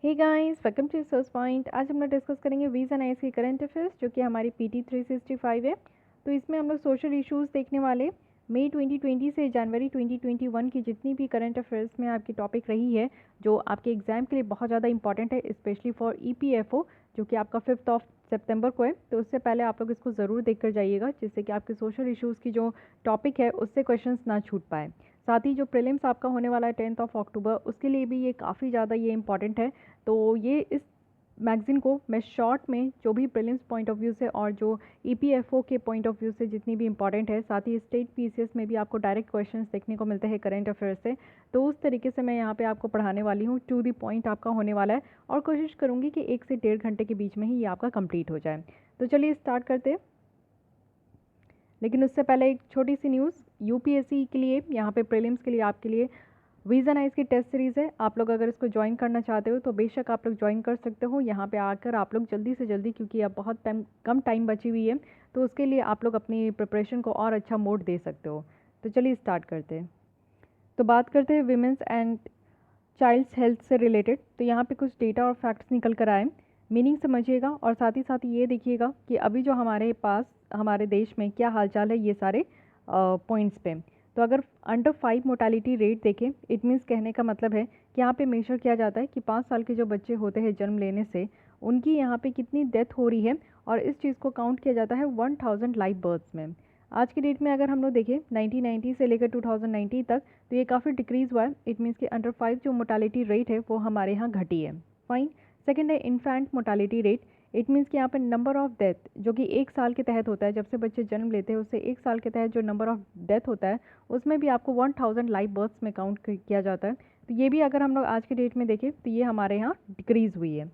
Hey guys, welcome to source point. आज हम लोग डिस्कस करेंगे वीज एंड आईएएस की करंट अफेयर्स, जो कि हमारी पीटी 365 है। तो इसमें हम लोग सोशल इश्यूज देखने वाले। मई 2020 से जनवरी 2021 की जितनी भी करंट अफेयर्स में आपकी टॉपिक रही है, जो आपके एग्जाम के लिए बहुत ज़्यादा इंपॉर्टेंट है, स्पेशली फॉर ईपीएफओ, जो कि आपका 5 सितंबर को है। तो उससे पहले आप लोग इसको ज़रूर देख कर जाइएगा, जिससे कि आपके सोशल इश्यूज़ की जो टॉपिक है उससे क्वेश्चंस ना छूट पाए। साथ ही जो प्रीलिम्स आपका होने वाला है 10 अक्टूबर, उसके लिए भी ये काफ़ी ज़्यादा ये इंपॉर्टेंट है। तो ये इस मैगज़ीन को मैं शॉर्ट में जो भी प्रीलिम्स पॉइंट ऑफ व्यू से और जो ईपीएफओ के पॉइंट ऑफ व्यू से जितनी भी इंपॉर्टेंट है, साथ ही स्टेट पीसीएस में भी आपको डायरेक्ट क्वेश्चंस देखने को मिलते हैं करंट अफेयर्स से। तो उस तरीके से मैं यहाँ पे आपको पढ़ाने वाली हूँ, टू दी पॉइंट आपका होने वाला है, और कोशिश करूँगी कि 1 से 1.5 घंटे के बीच में ही ये आपका कंप्लीट हो जाए। तो चलिए स्टार्ट करते हैं। लेकिन उससे पहले एक छोटी सी न्यूज़, यूपीएससी के लिए, यहाँ पे प्रीलिम्स के लिए आपके लिए वीज़ा नाइस की टेस्ट सीरीज़ है। आप लोग अगर इसको ज्वाइन करना चाहते हो तो बेशक आप लोग ज्वाइन कर सकते हो। यहाँ पे आकर आप लोग जल्दी से जल्दी, क्योंकि अब बहुत कम टाइम बची हुई है, तो उसके लिए आप लोग अपनी प्रिपरेशन को और अच्छा मोड दे सकते हो। तो चलिए स्टार्ट करते हैं। तो बात करते हैं विमेंस एंड चाइल्ड्स हेल्थ से रिलेटेड। तो यहाँ पे कुछ डेटा और फैक्ट्स निकल कर आए, मीनिंग समझिएगा और साथ ही ये देखिएगा कि अभी जो हमारे पास हमारे देश में क्या हालचाल है ये सारे पॉइंट्स पे। तो अगर अंडर 5 मोर्टालिटी रेट देखें, इट मीन्स कहने का मतलब है कि यहाँ पे मेजर किया जाता है कि 5 साल के जो बच्चे होते हैं जन्म लेने से, उनकी यहाँ पे कितनी डेथ हो रही है, और इस चीज़ को काउंट किया जाता है 1000 लाइव बर्थ्स में। आज की डेट में अगर हम लोग देखें 1990 से लेकर 2019 तक, तो ये काफ़ी डिक्रीज़ हुआ है। इट मीन्स कि अंडर 5 जो मोर्टालिटी रेट है वो हमारे यहाँ घटी है। फाइन। सेकंड है infant mortality rate. It means कि यहाँ पे नंबर ऑफ डेथ जो कि 1 साल के तहत होता है, जब से बच्चे जन्म लेते हैं उससे 1 साल के तहत जो नंबर ऑफ डेथ होता है, उसमें भी आपको 1000 लाइव बर्थ्स में काउंट किया जाता है। तो ये भी अगर हम लोग आज के डेट में देखें तो ये हमारे यहाँ डिक्रीज़ हुई है।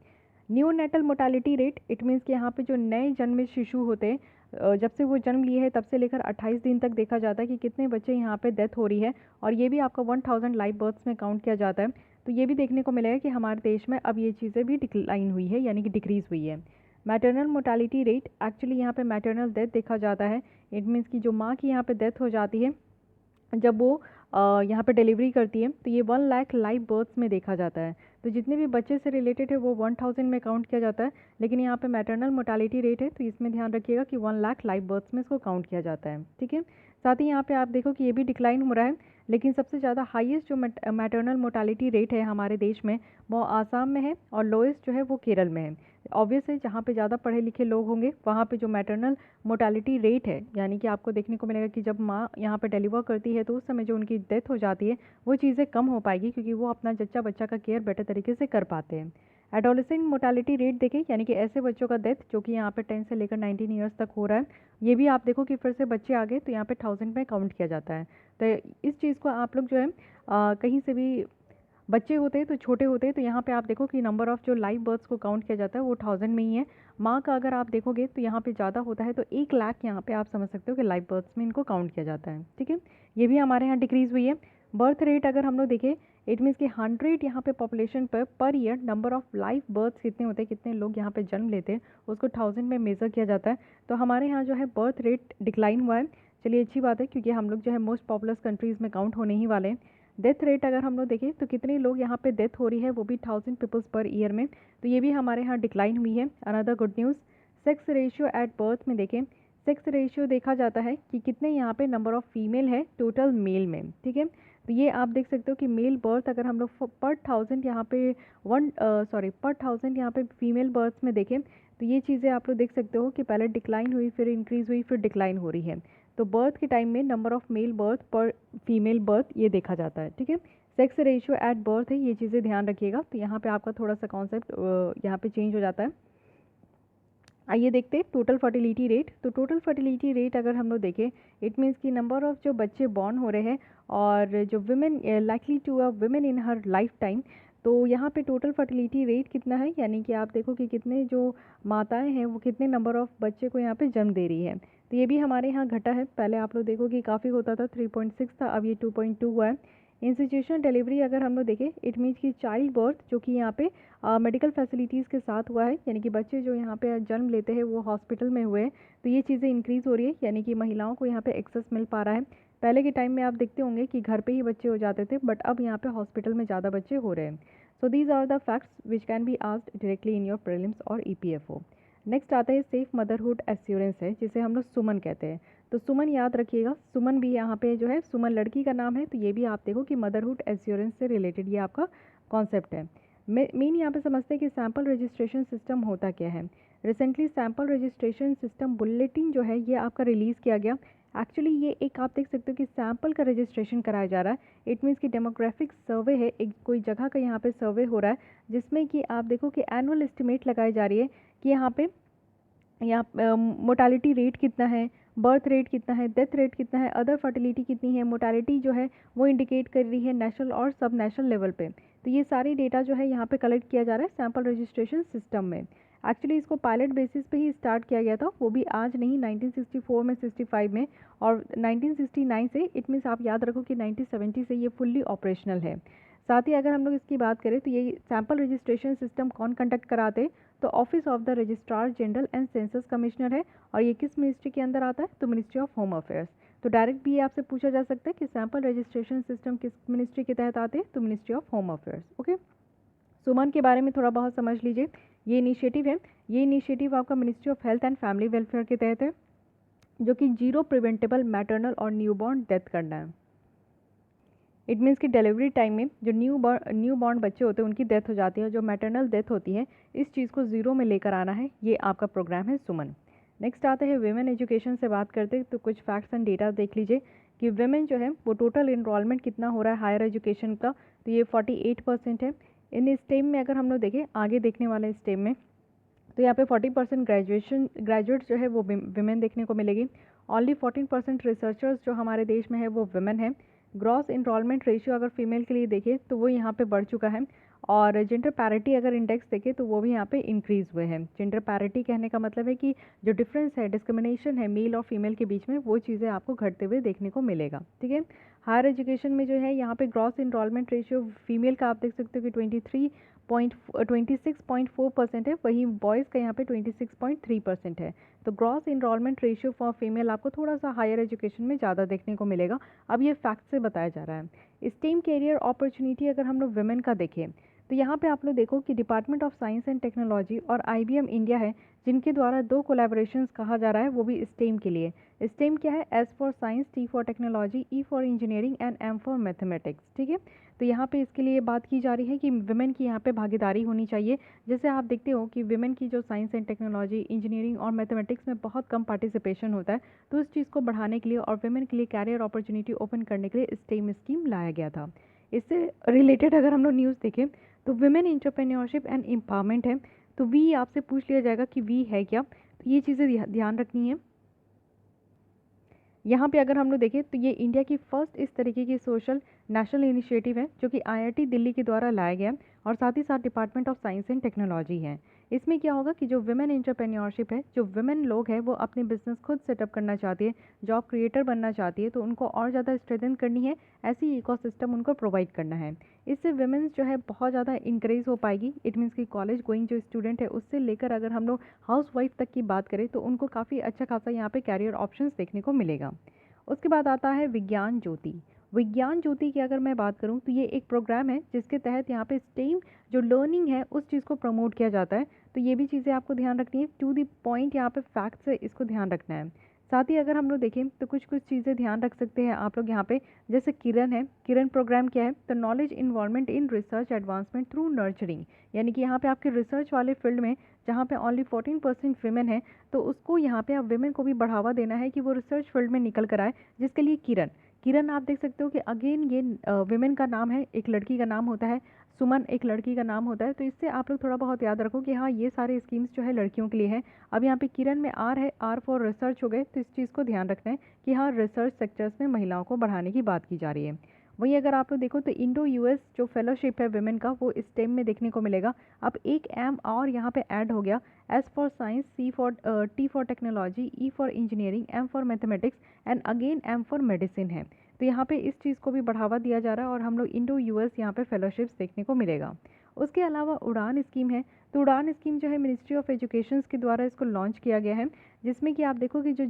Neonatal mortality rate, it means कि यहाँ पे जो नए जन्मे शिशु होते हैं, जब से वो जन्म लिए हैं तब से लेकर 28 दिन तक देखा जाता है कि कितने बच्चे यहाँ पे डेथ हो रही है, और ये भी आपका 1000 लाइव बर्थ्स में काउंट किया जाता है। तो ये भी देखने को मिलेगा कि हमारे देश में अब ये चीज़ें भी डिक्लाइन हुई है, यानी कि डिक्रीज़ हुई है। मैटरनल मोर्टालिटी रेट, एक्चुअली यहाँ पे मैटरनल डेथ देखा जाता है। इट मीन्स कि जो माँ की यहाँ पे डेथ हो जाती है जब वो यहाँ पे डिलीवरी करती है, तो ये 1 लाख लाइव बर्थ्स में देखा जाता है। तो जितने भी बच्चे से रिलेटेड है वो 1000 में काउंट किया जाता है, लेकिन यहाँ पे मैटरनल मोर्टालिटी रेट है, तो इसमें ध्यान रखिएगा कि 1 लाख लाइव बर्थ्स में इसको काउंट किया जाता है। ठीक है। साथ ही यहाँ पे आप देखो कि ये भी डिक्लाइन हो रहा है, लेकिन सबसे ज़्यादा हाईएस्ट जो मैटरनल मोर्टालिटी रेट है हमारे देश में, वो आसाम में है, और लोएस्ट जो है वो केरल में है। ऑब्वियस है, जहाँ पे ज़्यादा पढ़े लिखे लोग होंगे वहाँ पे जो मैटरनल मोर्टालिटी रेट है, यानी कि आपको देखने को मिलेगा कि जब माँ यहाँ पे डिलीवर करती है तो उस समय जो उनकी डेथ हो जाती है वो चीज़ें कम हो पाएगी, क्योंकि वो अपना जच्चा बच्चा का केयर बेटर तरीके से कर पाते हैं। एडोलेसेंट मोर्टालिटी रेट देखें, यानी कि ऐसे बच्चों का डेथ जो कि यहाँ पे 10 से लेकर 19 ईयर्स तक हो रहा है, ये भी आप देखो कि फिर से बच्चे आ गए तो यहाँ पे 1000 में काउंट किया जाता है। तो इस चीज़ को आप लोग जो है कहीं से भी बच्चे होते हैं तो छोटे होते हैं, तो यहाँ पे आप देखो कि नंबर ऑफ़ जो लाइव बर्थ्स को काउंट किया जाता है वो 1000 में ही है। माँ का अगर आप देखोगे तो यहाँ पे ज़्यादा होता है, तो 1 लाख यहाँ पे आप समझ सकते हो कि लाइव बर्थ्स में इनको काउंट किया जाता है। ठीक है। ये भी हमारे यहाँ डिक्रीज़ हुई है। बर्थ रेट अगर हम लोग देखें, इट मीन्स कि 100 यहाँ पे population per year number of live births कितने होते हैं, कितने लोग यहाँ पे जन्म लेते हैं, उसको 1000 में मेज़र किया जाता है। तो हमारे यहाँ जो है बर्थ रेट डिक्लाइन हुआ है। चलिए अच्छी बात है, क्योंकि हम लोग जो है मोस्ट पॉपुलस कंट्रीज़ में काउंट होने ही वाले हैं। डेथ रेट अगर हम लोग देखें तो कितने लोग यहाँ पे डेथ हो रही है, वो भी 1000 पीपल्स पर ईयर में, तो ये भी हमारे यहाँ डिक्लाइन हुई है। Another good news, sex ratio at birth में देखें, सेक्स रेशियो देखा जाता है कि कितने यहाँ पे नंबर ऑफ़ फीमेल है टोटल मेल में। ठीक है। तो ये आप देख सकते हो कि मेल बर्थ अगर हम लोग पर 1000 यहाँ पे पर 1000 यहाँ पे फीमेल बर्थ्स में देखें, तो ये चीज़ें आप लोग देख सकते हो कि पहले डिक्लाइन हुई, फिर इंक्रीज़ हुई, फिर डिक्लाइन हो रही है। तो बर्थ के टाइम में नंबर ऑफ़ मेल बर्थ पर फीमेल बर्थ ये देखा जाता है। ठीक है। सेक्स रेशियो एट बर्थ है, ये चीज़ें ध्यान रखिएगा। तो यहाँ पे आपका थोड़ा सा कॉन्सेप्ट यहाँ पे चेंज हो जाता है। आइए देखते हैं टोटल फर्टिलिटी रेट। तो टोटल फर्टिलिटी रेट अगर हम लोग देखें, इट मीन्स कि नंबर ऑफ़ जो बच्चे बॉर्न हो रहे हैं और जो women likely to a women in her life time, तो यहाँ पे टोटल फर्टिलिटी रेट कितना है, यानी कि आप देखो कि कितने जो माताएं हैं वो कितने नंबर ऑफ़ बच्चे को यहाँ पे जन्म दे रही है। तो ये भी हमारे यहाँ घटा है। पहले आप लोग देखो कि काफ़ी होता था, 3.6 था, अब ये 2.2 हुआ है। इंस्टीट्यूशनल डिलीवरी अगर हम लोग देखें, इट मीन्स कि चाइल्ड बर्थ जो कि यहाँ पे मेडिकल फैसिलिटीज़ के साथ हुआ है, यानी कि बच्चे जो यहाँ पे जन्म लेते हैं वो हॉस्पिटल में हुए हैं, तो ये चीज़ें इंक्रीज़ हो रही है, यानी कि महिलाओं को यहाँ पे एक्सेस मिल पा रहा है। पहले के टाइम में आप देखते होंगे कि घर पे ही बच्चे हो जाते थे, बट अब यहाँ पे हॉस्पिटल में ज़्यादा बच्चे हो रहे हैं। So these are the facts which can be asked directly in your prelims और EPFO। नेक्स्ट आता है सेफ मदरहुड एश्योरेंस है, जिसे हम लोग सुमन कहते हैं। तो सुमन याद रखिएगा, सुमन भी यहाँ पे जो है, सुमन लड़की का नाम है, तो ये भी आप देखो कि मदरहुड एश्योरेंस से रिलेटेड ये आपका कॉन्सेप्ट है। मेन यहाँ पे समझते हैं कि सैम्पल रजिस्ट्रेशन सिस्टम होता क्या है। Recently sample registration system bulletin जो है ये आपका रिलीज़ किया गया। एक्चुअली ये एक आप देख सकते हो कि सैम्पल का रजिस्ट्रेशन कराया जा रहा है। इट मीन्स कि डेमोग्राफिक सर्वे है, एक कोई जगह का यहाँ पे सर्वे हो रहा है, जिसमें कि आप देखो कि एनुअल एस्टिमेट लगाई जा रही है कि यहाँ मोर्टालिटी रेट कितना है, बर्थ रेट कितना है, डेथ रेट कितना है, अदर फर्टिलिटी कितनी है, मोर्टालिटी जो है वो इंडिकेट कर रही है नेशनल और सब नेशनल लेवल पे। तो ये सारी डेटा जो है यहाँ पे कलेक्ट किया जा रहा है सैम्पल रजिस्ट्रेशन सिस्टम में। एक्चुअली इसको पायलट बेसिस पे ही स्टार्ट किया गया था, वो भी आज नहीं, 1964 में, 65 में, और 1969 से, इट मीन्स आप याद रखो कि 1970 से ये फुल्ली ऑपरेशनल है। साथ ही अगर हम लोग इसकी बात करें तो ये सैम्पल रजिस्ट्रेशन सिस्टम कौन कंडक्ट कराते, तो office of the registrar general and census commissioner है, और ये किस मिनिस्ट्री के अंदर आता है, तो मिनिस्ट्री ऑफ होम अफेयर्स। तो डायरेक्ट भी ये आपसे पूछा जा सकता है कि सैम्पल रजिस्ट्रेशन सिस्टम किस मिनिस्ट्री के तहत आते हैं, तो ministry of home affairs. Okay, Suman के बारे में थोड़ा बहुत समझ लीजिए। ये इनिशिएटिव है, ये इनिशिएटिव आपका ministry of health and family welfare के तहत है, जो कि जीरो प्रिवेंटेबल मैटरनल और न्यूबॉर्न डेथ करना है। इट मीन्स कि डिलीवरी टाइम में जो न्यू बॉर्न बच्चे होते हैं उनकी डेथ हो जाती है, जो मैटरनल डेथ होती है, इस चीज़ को ज़ीरो में लेकर आना है, ये आपका प्रोग्राम है सुमन। नेक्स्ट आता है विमेन एजुकेशन से बात करते हैं, तो कुछ फैक्ट्स एंड डेटा देख लीजिए कि विमेन जो है वो टोटल इनरोलमेंट कितना हो रहा है हायर एजुकेशन का, तो ये 48% है। इन स्टेम में अगर हम लोग देखें, आगे देखने वाले स्टेम में, तो यहाँ पे 40% ग्रेजुएट्स जो है वो विमेन देखने को मिलेगी। ओनली 14% रिसर्चर्स जो हमारे देश में है वो विमेन है। ग्रॉस इनरोलमेंट रेशियो अगर फीमेल के लिए देखें तो वो यहाँ पे बढ़ चुका है, और जेंडर पैरिटी अगर इंडेक्स देखें तो वो भी यहाँ पे इंक्रीज़ हुए हैं। जेंडर पैरिटी कहने का मतलब है कि जो डिफरेंस है, डिस्क्रिमिनेशन है मेल और फीमेल के बीच में, वो चीज़ें आपको घटते हुए देखने को मिलेगा। ठीक है, हायर एजुकेशन में जो है यहाँ पे ग्रॉस इनरोलमेंट रेशियो फीमेल का आप देख सकते हो कि 26.4% है, वहीं बॉयज़ का यहाँ पे 26.3% है। तो gross enrolment ratio for female आपको थोड़ा सा हायर एजुकेशन में ज़्यादा देखने को मिलेगा। अब ये फैक्ट से बताया जा रहा है। स्टेम कैरियर अपॉर्चुनिटी अगर हम लोग वुमेन का देखें तो यहाँ पे आप लोग देखो कि department of science and technology और IBM इंडिया है, जिनके द्वारा 2 कोलैबोरेशंस कहा जा रहा है, वो भी स्टेम के लिए। स्टेम क्या है, S for science, T for technology, E for engineering and M for mathematics. ठीक है, तो यहाँ पे इसके लिए बात की जा रही है कि विमेन की यहाँ पे भागीदारी होनी चाहिए। जैसे आप देखते हो कि विमेन की जो साइंस एंड टेक्नोलॉजी, इंजीनियरिंग और मैथमेटिक्स में बहुत कम पार्टिसिपेशन होता है, तो उस चीज़ को बढ़ाने के लिए और विमेन के लिए कैरियर अपॉर्चुनिटी ओपन करने के लिए स्टेम स्कीम लाया गया था। इससे रिलेटेड अगर हम लोग न्यूज़ देखें तो विमेन एंटरप्रेन्योरशिप एंड एम्पावरमेंट है, तो वी आपसे पूछ लिया जाएगा कि वी है क्या, तो ये चीज़ें ध्यान रखनी है। यहाँ पे अगर हम लोग देखें तो ये इंडिया की फर्स्ट इस तरीके की सोशल नेशनल इनिशिएटिव है, जो कि IIT दिल्ली के द्वारा लाया गया और साथ ही साथ department of science and technology है। इसमें क्या होगा कि जो विमेन एंटरप्रेन्योरशिप है, जो विमेन लोग हैं वो अपने बिजनेस खुद सेटअप करना चाहती है, जॉब क्रिएटर बनना चाहती है, तो उनको और ज़्यादा स्ट्रेंथन करनी है, ऐसी इकोसिस्टम उनको प्रोवाइड करना है। इससे विमेंस जो है बहुत ज़्यादा इंक्रीज़ हो पाएगी। इट मीन्स कि कॉलेज गोइंग जो स्टूडेंट है उससे लेकर अगर हम लोग हाउस वाइफ तक की बात करें तो उनको काफ़ी अच्छा खासा यहाँ पे कैरियर ऑप्शंस देखने को मिलेगा। उसके बाद आता है विज्ञान ज्योति। विज्ञान ज्योति की अगर मैं बात करूं तो ये एक प्रोग्राम है जिसके तहत यहाँ पे स्टेम जो लर्निंग है उस चीज़ को प्रमोट किया जाता है। तो ये भी चीज़ें आपको ध्यान रखनी है, टू दी पॉइंट यहाँ पे फैक्ट्स है, इसको ध्यान रखना है। साथ ही अगर हम लोग देखें तो कुछ चीज़ें ध्यान रख सकते हैं आप लोग यहाँ पे, जैसे किरण है। किरण प्रोग्राम क्या है, तो knowledge involvement in research advancement through nurturing, यानी कि यहाँ पे आपके रिसर्च वाले फील्ड में जहाँ पे ओनली 14% विमेन है, तो उसको यहाँ पे आप विमेन को भी बढ़ावा देना है कि वो रिसर्च फील्ड में निकल कर आए, जिसके लिए किरण आप देख सकते हो कि अगेन ये विमेन का नाम है, एक लड़की का नाम होता है, सुमन एक लड़की का नाम होता है, तो इससे आप लोग थोड़ा बहुत याद रखो कि हाँ ये सारे स्कीम्स जो है लड़कियों के लिए है। अब यहाँ पे किरण में आर है, आर फॉर रिसर्च हो गए, तो इस चीज़ को ध्यान रखना है कि हाँ रिसर्च सेक्टर्स में महिलाओं को बढ़ाने की बात की जा रही है। वहीं अगर आप लोग देखो तो इंडो US जो फेलोशिप है विमेन का, वो स्टेम में देखने को मिलेगा। अब एक एम और यहाँ पे ऐड हो गया, S for science, T for technology, E for engineering, M for mathematics and again M for medicine है। तो यहाँ पे इस चीज़ को भी बढ़ावा दिया जा रहा है और हम लोग इंडो US यहाँ पे फेलोशिप्स देखने को मिलेगा। उसके अलावा उड़ान स्कीम है, तो उड़ान स्कीम जो है मिनिस्ट्री ऑफ एजुकेशन के द्वारा इसको लॉन्च किया गया है, जिसमें कि आप देखो कि जो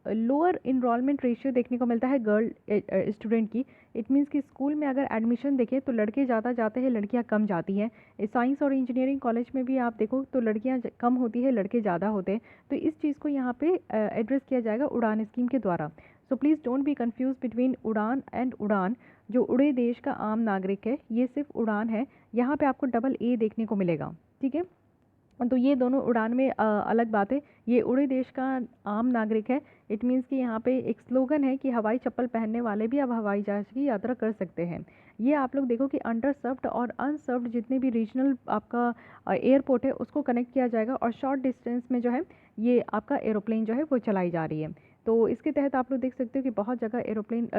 लोअर इनरोलमेंट रेशियो देखने को मिलता है गर्ल स्टूडेंट की। इट मीन्स कि स्कूल में अगर एडमिशन देखें तो लड़के ज़्यादा जाते हैं, लड़कियां कम जाती हैं। साइंस और इंजीनियरिंग कॉलेज में भी आप देखो तो लड़कियां कम होती है, लड़के ज़्यादा होते हैं। तो इस चीज़ को यहाँ पे एड्रेस किया जाएगा उड़ान स्कीम के द्वारा। So please don't be confuse between उड़ान एंड उड़ान। जो उड़े देश का आम नागरिक है, ये सिर्फ उड़ान है, यहाँ पे आपको डबल ए देखने को मिलेगा, ठीक है। तो ये दोनों उड़ान में अलग बात है। ये उड़े देश का आम नागरिक है। इट मीन्स कि यहाँ पे एक स्लोगन है कि हवाई चप्पल पहनने वाले भी अब हवाई जहाज़ की यात्रा कर सकते हैं। ये आप लोग देखो कि अंडर सर्व्ड और अनसर्व्ड जितने भी रीजनल आपका एयरपोर्ट है उसको कनेक्ट किया जाएगा, और शॉर्ट डिस्टेंस में जो है ये आपका एरोप्लेन जो है वो चलाई जा रही है। तो इसके तहत आप लोग देख सकते हो कि बहुत जगह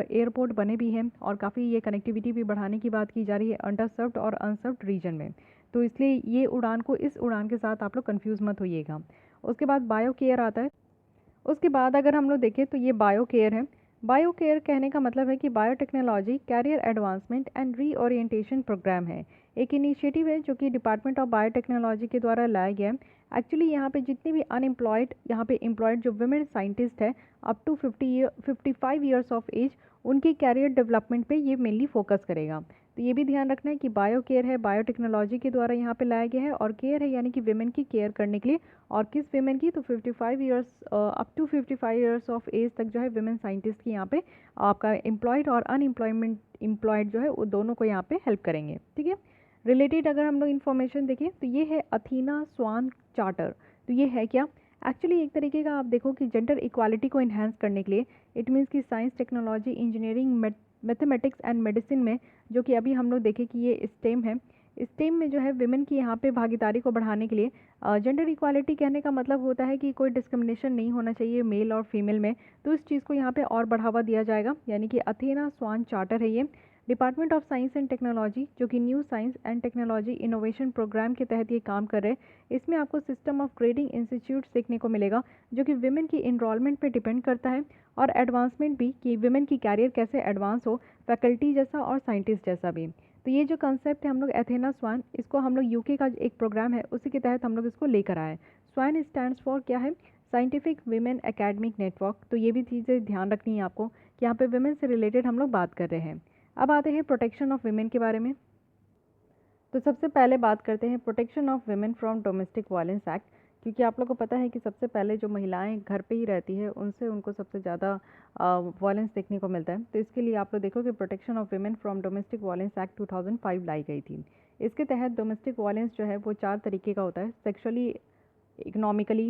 एयरपोर्ट बने भी हैं, और काफ़ी ये कनेक्टिविटी भी बढ़ाने की बात की जा रही है अंडर सर्व्ड और अनसर्व्ड रीजन में। तो इसलिए ये उड़ान को इस उड़ान के साथ आप लोग कंफ्यूज मत होइएगा। उसके बाद बायो केयर आता है। उसके बाद अगर हम लोग देखें तो ये बायो केयर है। बायो केयर कहने का मतलब है कि biotechnology career advancement and reorientation programme है। एक इनिशिएटिव है जो कि डिपार्टमेंट ऑफ बायोटेक्नोलॉजी के द्वारा लाया गया है। एक्चुअली यहाँ पे जितने भी अनएम्प्लॉयड यहाँ पे एम्प्लॉयड जो वुमेन साइंटिस्ट है up to 55 years of age, उनके कैरियर डेवलपमेंट पे ये मेनली फोकस करेगा। तो ये भी ध्यान रखना है कि बायो केयर है, बायोटेक्नोलॉजी के द्वारा यहाँ पे लाया गया है, और केयर है यानी कि विमेन की केयर करने के लिए। और किस विमेन की, तो 55 years up to 55 years of age तक जो है विमेन साइंटिस्ट की यहाँ पे आपका एम्प्लॉयड और अनएम्प्लॉयमेंट एम्प्लॉयड जो है वो दोनों को यहाँ पे हेल्प करेंगे, ठीक है। रिलेटेड अगर हम लोग इन्फॉर्मेशन देखें तो ये है अथीना स्वान चार्टर। तो ये है क्या, एक्चुअली एक तरीके का आप देखो कि जेंडर इक्वालिटी को इन्हेंस करने के लिए, इट मीन्स कि science technology engineering mathematics and medicine में, जो कि अभी हम लोग देखें कि ये स्टेम है, स्टेम में जो है विमेन की यहाँ पे भागीदारी को बढ़ाने के लिए जेंडर इक्वालिटी कहने का मतलब होता है कि कोई डिस्क्रिमिनेशन नहीं होना चाहिए मेल और फीमेल में। तो इस चीज़ को यहाँ पे और बढ़ावा दिया जाएगा, यानी कि अथेना स्वान चार्टर है ये। Department of science and technology जो कि new science and technology innovation programme के तहत ये काम कर रहे हैं। इसमें आपको सिस्टम ऑफ ग्रेडिंग इंस्टीट्यूट देखने को मिलेगा, जो कि विमेन की इनरोलमेंट पे डिपेंड करता है, और एडवांसमेंट भी कि विमेन की कैरियर कैसे एडवांस हो, फैकल्टी जैसा और साइंटिस्ट जैसा भी। तो ये जो कंसेप्ट है हम लोग एथेना स्वान, इसको हम लोग यूके का एक प्रोग्राम है उसी के तहत हम लोग इसको लेकर आए। स्वान स्टैंड्स फॉर क्या है, साइंटिफिक विमेन एकेडमिक नेटवर्क। तो ये भी चीज़ें ध्यान रखनी है आपको कि यहाँ पे विमेन से रिलेटेड हम लोग बात कर रहे हैं। अब आते हैं प्रोटेक्शन ऑफ विमेन के बारे में। तो सबसे पहले बात करते हैं protection of women from domestic violence act, क्योंकि आप लोग को पता है कि सबसे पहले जो महिलाएं घर पे ही रहती है उनसे उनको सबसे ज़्यादा वायलेंस देखने को मिलता है। तो इसके लिए आप लोग देखो कि protection of women from domestic violence act 2005 लाई गई थी। इसके तहत डोमेस्टिक वायलेंस जो है वो 4 तरीके का होता है, सेक्सुअली, इकोनॉमिकली,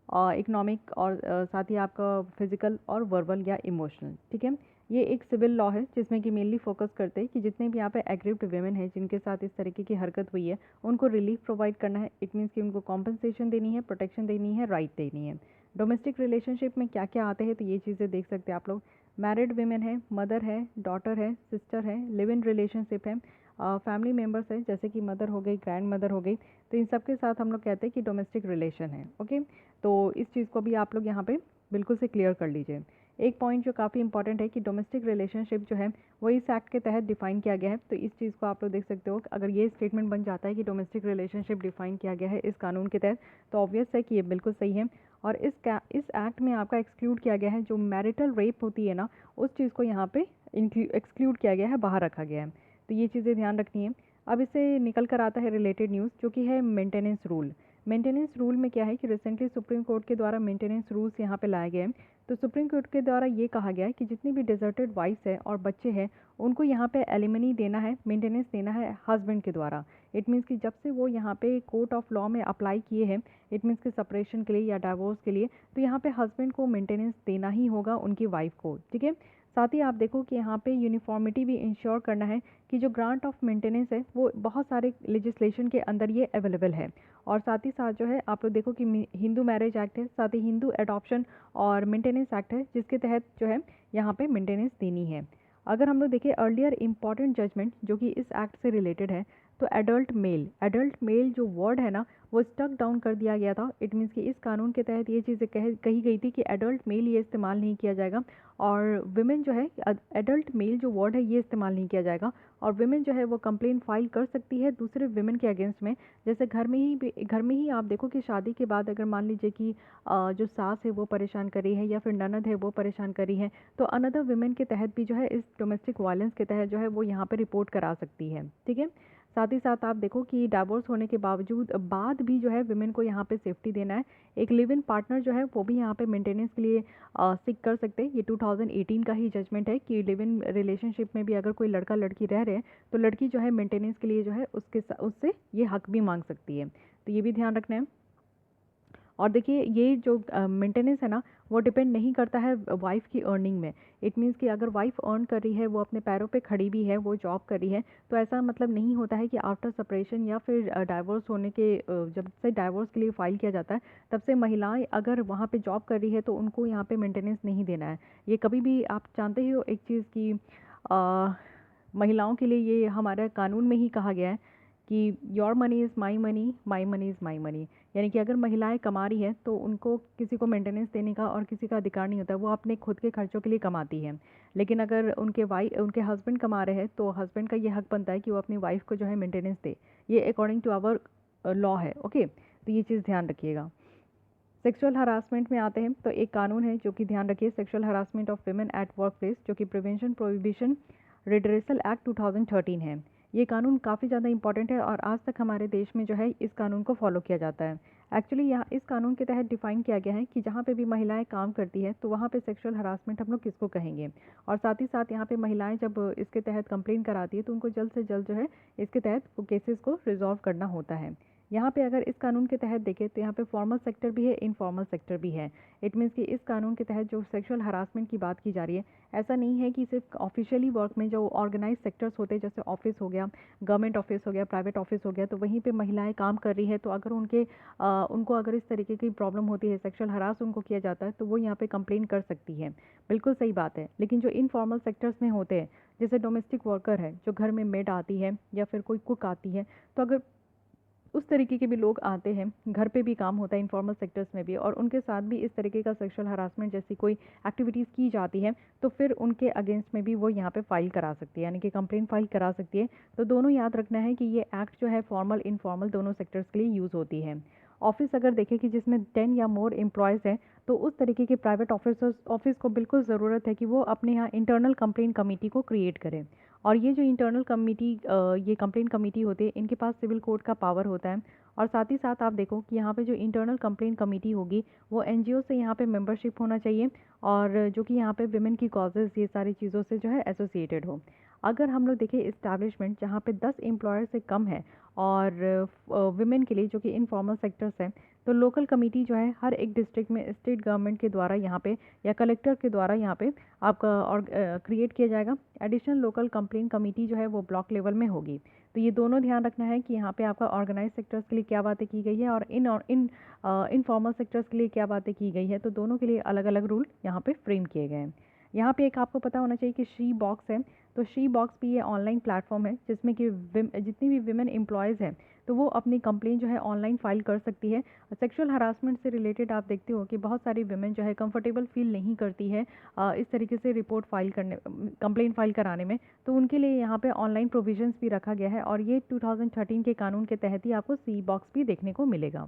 इकोनॉमिक, और साथ ही आपका फिजिकल और वर्बल या इमोशनल, ठीक है। ये एक सिविल लॉ है जिसमें कि मेनली फोकस करते हैं कि जितने भी यहाँ पे एग्रीव्ड वेमेन हैं जिनके साथ इस तरीके की हरकत हुई है उनको रिलीफ प्रोवाइड करना है। इट मीन्स कि उनको कॉम्पनसेशन देनी है, प्रोटेक्शन देनी है, राइट देनी है। डोमेस्टिक रिलेशनशिप में क्या क्या आते हैं तो ये चीज़ें देख सकते हैं आप लोग। मैरिड वेमेन है, मदर है, डॉटर है, सिस्टर है, लिव इन रिलेशनशिप है, फैमिली मेम्बर्स है जैसे कि मदर हो गई, ग्रैंड मदर हो गई। तो इन सब के साथ हम लोग कहते हैं कि डोमेस्टिक रिलेशन है, ओके। तो इस चीज़ को भी आप लोग यहाँ पे बिल्कुल से क्लियर कर लीजिए। एक पॉइंट जो काफ़ी इंपॉर्टेंट है कि डोमेस्टिक रिलेशनशिप जो है वो इस एक्ट के तहत डिफाइन किया गया है। तो इस चीज़ को आप लोग देख सकते हो, अगर ये स्टेटमेंट बन जाता है कि डोमेस्टिक रिलेशनशिप डिफाइन किया गया है इस कानून के तहत, तो ऑब्वियस है कि ये बिल्कुल सही है। और इस एक्ट में आपका एक्सक्लूड किया गया है जो मैरिटल रेप होती है ना, उस चीज़ को यहाँ पे एक्सक्लूड किया गया है, बाहर रखा गया है। तो ये चीज़ें ध्यान रखनी है। अब इससे निकल कर आता है रिलेटेड न्यूज़ जो कि है मेंटेनेंस रूल। मेंटेनेंस रूल में क्या है कि रिसेंटली सुप्रीम कोर्ट के द्वारा मेंटेनेंस रूल्स यहाँ पे लाए गए हैं। तो सुप्रीम कोर्ट के द्वारा ये कहा गया है कि जितनी भी डिजर्टेड वाइफ्स है और बच्चे हैं उनको यहाँ पे एलिमनी देना है, मेंटेनेंस देना है हस्बैंड के द्वारा। इट मीन्स कि जब से वो यहाँ पे कोर्ट ऑफ लॉ में अप्लाई किए हैं, इट मीन्स कि सेपरेशन के लिए या डाइवोर्स के लिए, तो यहाँ पे हस्बैंड को मेंटेनेंस देना ही होगा उनकी वाइफ को, ठीक है। साथ ही आप देखो कि यहाँ पे यूनिफॉर्मिटी भी इंश्योर करना है कि जो ग्रांट ऑफ मेंटेनेंस है वो बहुत सारे लेजिस्लेशन के अंदर ये अवेलेबल है। और साथ ही साथ जो है आप लोग देखो कि हिंदू मैरिज एक्ट है, साथ ही हिंदू एडॉप्शन और मेंटेनेंस एक्ट है जिसके तहत जो है यहाँ पे मेंटेनेंस देनी है। अगर हम लोग देखें अर्लियर इंपॉर्टेंट जजमेंट जो कि इस एक्ट से रिलेटेड है, तो एडल्ट मेल जो वर्ड है ना वो स्टक डाउन कर दिया गया था। इट मीन्स कि इस कानून के तहत ये चीज़ें कही गई थी कि एडल्ट मेल ये इस्तेमाल नहीं किया जाएगा, और विमेन जो है एडल्ट मेल जो वर्ड है ये इस्तेमाल नहीं किया जाएगा, और विमेन जो है वो कंप्लेन फाइल कर सकती है दूसरे विमेन के अगेंस्ट में। जैसे घर में ही आप देखो कि शादी के बाद अगर मान लीजिए कि जो सास है वो परेशान कर रही है या फिर ननद है वो परेशान कर रही है, तो अनदर विमेन के तहत भी जो है इस डोमेस्टिक वायलेंस के तहत जो है वो यहाँ पे रिपोर्ट करा सकती है। ठीक है, साथ ही साथ आप देखो कि डाइवोर्स होने के बाद भी जो है विमेन को यहाँ पे सेफ्टी देना है। एक लिव इन पार्टनर जो है वो भी यहाँ पे मेंटेनेंस के लिए सिक कर सकते हैं। ये 2018 का ही जजमेंट है कि लिव इन रिलेशनशिप में भी अगर कोई लड़का लड़की रह रहे हैं तो लड़की जो है मेंटेनेंस के लिए जो है उससे ये हक भी मांग सकती है। तो ये भी ध्यान रखना है। और देखिए ये जो मेंटेनेंस है ना वो डिपेंड नहीं करता है वाइफ की अर्निंग में। इट मीन्स कि अगर वाइफ अर्न कर रही है, वो अपने पैरों पे खड़ी भी है, वो जॉब कर रही है, तो ऐसा मतलब नहीं होता है कि आफ्टर सेपरेशन या फिर डाइवोर्स होने के जब से डाइवोर्स के लिए फ़ाइल किया जाता है तब से महिलाएं अगर वहाँ पे जॉब कर रही है तो उनको यहाँ पे मेंटेनेंस नहीं देना है। ये कभी भी आप जानते ही हो एक चीज़ की महिलाओं के लिए ये हमारे कानून में ही कहा गया है कि your money is my money, my money is my money. यानी कि अगर महिलाएं कमा रही है तो उनको किसी को मेंटेनेंस देने का और किसी का अधिकार नहीं होता, वो अपने खुद के खर्चों के लिए कमाती है। लेकिन अगर उनके हस्बैंड कमा रहे हैं तो हस्बैंड का ये हक बनता है कि वो अपनी वाइफ को जो है मेंटेनेंस दे। ये अकॉर्डिंग टू आवर लॉ है। ओके, तो ये चीज़ ध्यान रखिएगा। सेक्सुअल हरासमेंट में आते हैं तो एक कानून है जो कि ध्यान रखिए, sexual harassment of women at work place, जो कि प्रिवेंशन प्रोहिबिशन रिड्रेसल एक्ट 2013 है। ये कानून काफ़ी ज़्यादा इंपॉर्टेंट है और आज तक हमारे देश में जो है इस कानून को फॉलो किया जाता है। एक्चुअली यहाँ इस कानून के तहत डिफाइन किया गया है कि जहाँ पे भी महिलाएं काम करती है तो वहाँ पे सेक्सुअल हरासमेंट हम लोग किसको कहेंगे, और साथ ही साथ यहाँ पे महिलाएं जब इसके तहत कंप्लेन कराती है तो उनको जल्द से जल्द जो है इसके तहत केसेस को रिजॉल्व करना होता है। यहाँ पे अगर इस कानून के तहत देखें तो यहाँ पे फॉर्मल सेक्टर भी है, इनफॉर्मल सेक्टर भी है। इट मीन्स कि इस कानून के तहत जो सेक्सुअल हरासमेंट की बात की जा रही है, ऐसा नहीं है कि सिर्फ ऑफिशियली वर्क में जो ऑर्गेनाइज सेक्टर्स होते हैं, जैसे ऑफिस हो गया, गवर्नमेंट ऑफिस हो गया, प्राइवेट ऑफिस हो गया, तो वहीं पे महिलाएं काम कर रही है तो अगर उनको अगर इस तरीके की प्रॉब्लम होती है, सेक्सुअल हरास उनको किया जाता है, तो वो यहाँ पे कंप्लेन कर सकती है। बिल्कुल सही बात है। लेकिन जो इनफॉर्मल सेक्टर्स में होते हैं, जैसे डोमेस्टिक वर्कर है, जो घर में मेड आती है या फिर कोई कुक आती है, तो अगर उस तरीके के भी लोग आते हैं, घर पे भी काम होता है इनफॉर्मल सेक्टर्स में भी, और उनके साथ भी इस तरीके का सेक्सुअल हरासमेंट जैसी कोई एक्टिविटीज़ की जाती है, तो फिर उनके अगेंस्ट में भी वो यहाँ पे फाइल करा सकती है, यानी कि कंप्लेंट फाइल करा सकती है। तो दोनों याद रखना है कि ये एक्ट जो है फॉर्मल इनफॉर्मल दोनों सेक्टर्स के लिए यूज़ होती है। ऑफिस अगर देखें कि जिसमें 10 या मोर एम्प्लॉयज़ हैं, तो उस तरीके के प्राइवेट ऑफिस को बिल्कुल ज़रूरत है कि वो अपने यहाँ इंटरनल कंप्लेंट कमेटी को क्रिएट करें। और ये जो इंटरनल कमेटी ये कंप्लेंट कमेटी होती है, इनके पास सिविल कोड का पावर होता है। और साथ ही साथ आप देखो कि यहाँ पे जो इंटरनल कंप्लेंट कमेटी होगी वो एनजीओ से यहाँ पे मेंबरशिप होना चाहिए, और जो कि यहाँ पे विमेन की कॉजेज़ ये सारी चीज़ों से जो है एसोसिएटेड हो। अगर हम लोग देखें इस्टेब्लिशमेंट जहाँ पे 10 एम्प्लॉयर से कम है और विमेन के लिए जो कि इनफॉर्मल सेक्टर्स हैं, तो लोकल कमेटी जो है हर एक डिस्ट्रिक्ट में स्टेट गवर्नमेंट के द्वारा यहाँ पे या कलेक्टर के द्वारा यहाँ पे आपका और क्रिएट किया जाएगा। एडिशनल लोकल कंप्लेंट कमेटी जो है वो ब्लॉक लेवल में होगी। तो ये दोनों ध्यान रखना है कि यहाँ पे आपका ऑर्गेनाइज सेक्टर्स के लिए क्या बातें की गई है और इन इनफॉर्मल सेक्टर्स के लिए क्या बातें की गई है, तो दोनों के लिए अलग अलग रूल यहाँ पे फ्रेम किए गए हैं। यहाँ पे एक आपको पता होना चाहिए कि शी बॉक्स है, तो शी बॉक्स भी ये ऑनलाइन प्लेटफॉर्म है जिसमें कि जितनी भी विमेन एम्प्लॉयज़ हैं तो वो अपनी कंप्लेन जो है ऑनलाइन फाइल कर सकती है। सेक्सुअल हरासमेंट से रिलेटेड आप देखते हो कि बहुत सारी विमेन जो है कंफर्टेबल फील नहीं करती है इस तरीके से रिपोर्ट फाइल करने कंप्लेन फाइल कराने में, तो उनके लिए यहाँ पे ऑनलाइन प्रोविजंस भी रखा गया है, और ये 2013 के कानून के तहत ही आपको सी बॉक्स भी देखने को मिलेगा।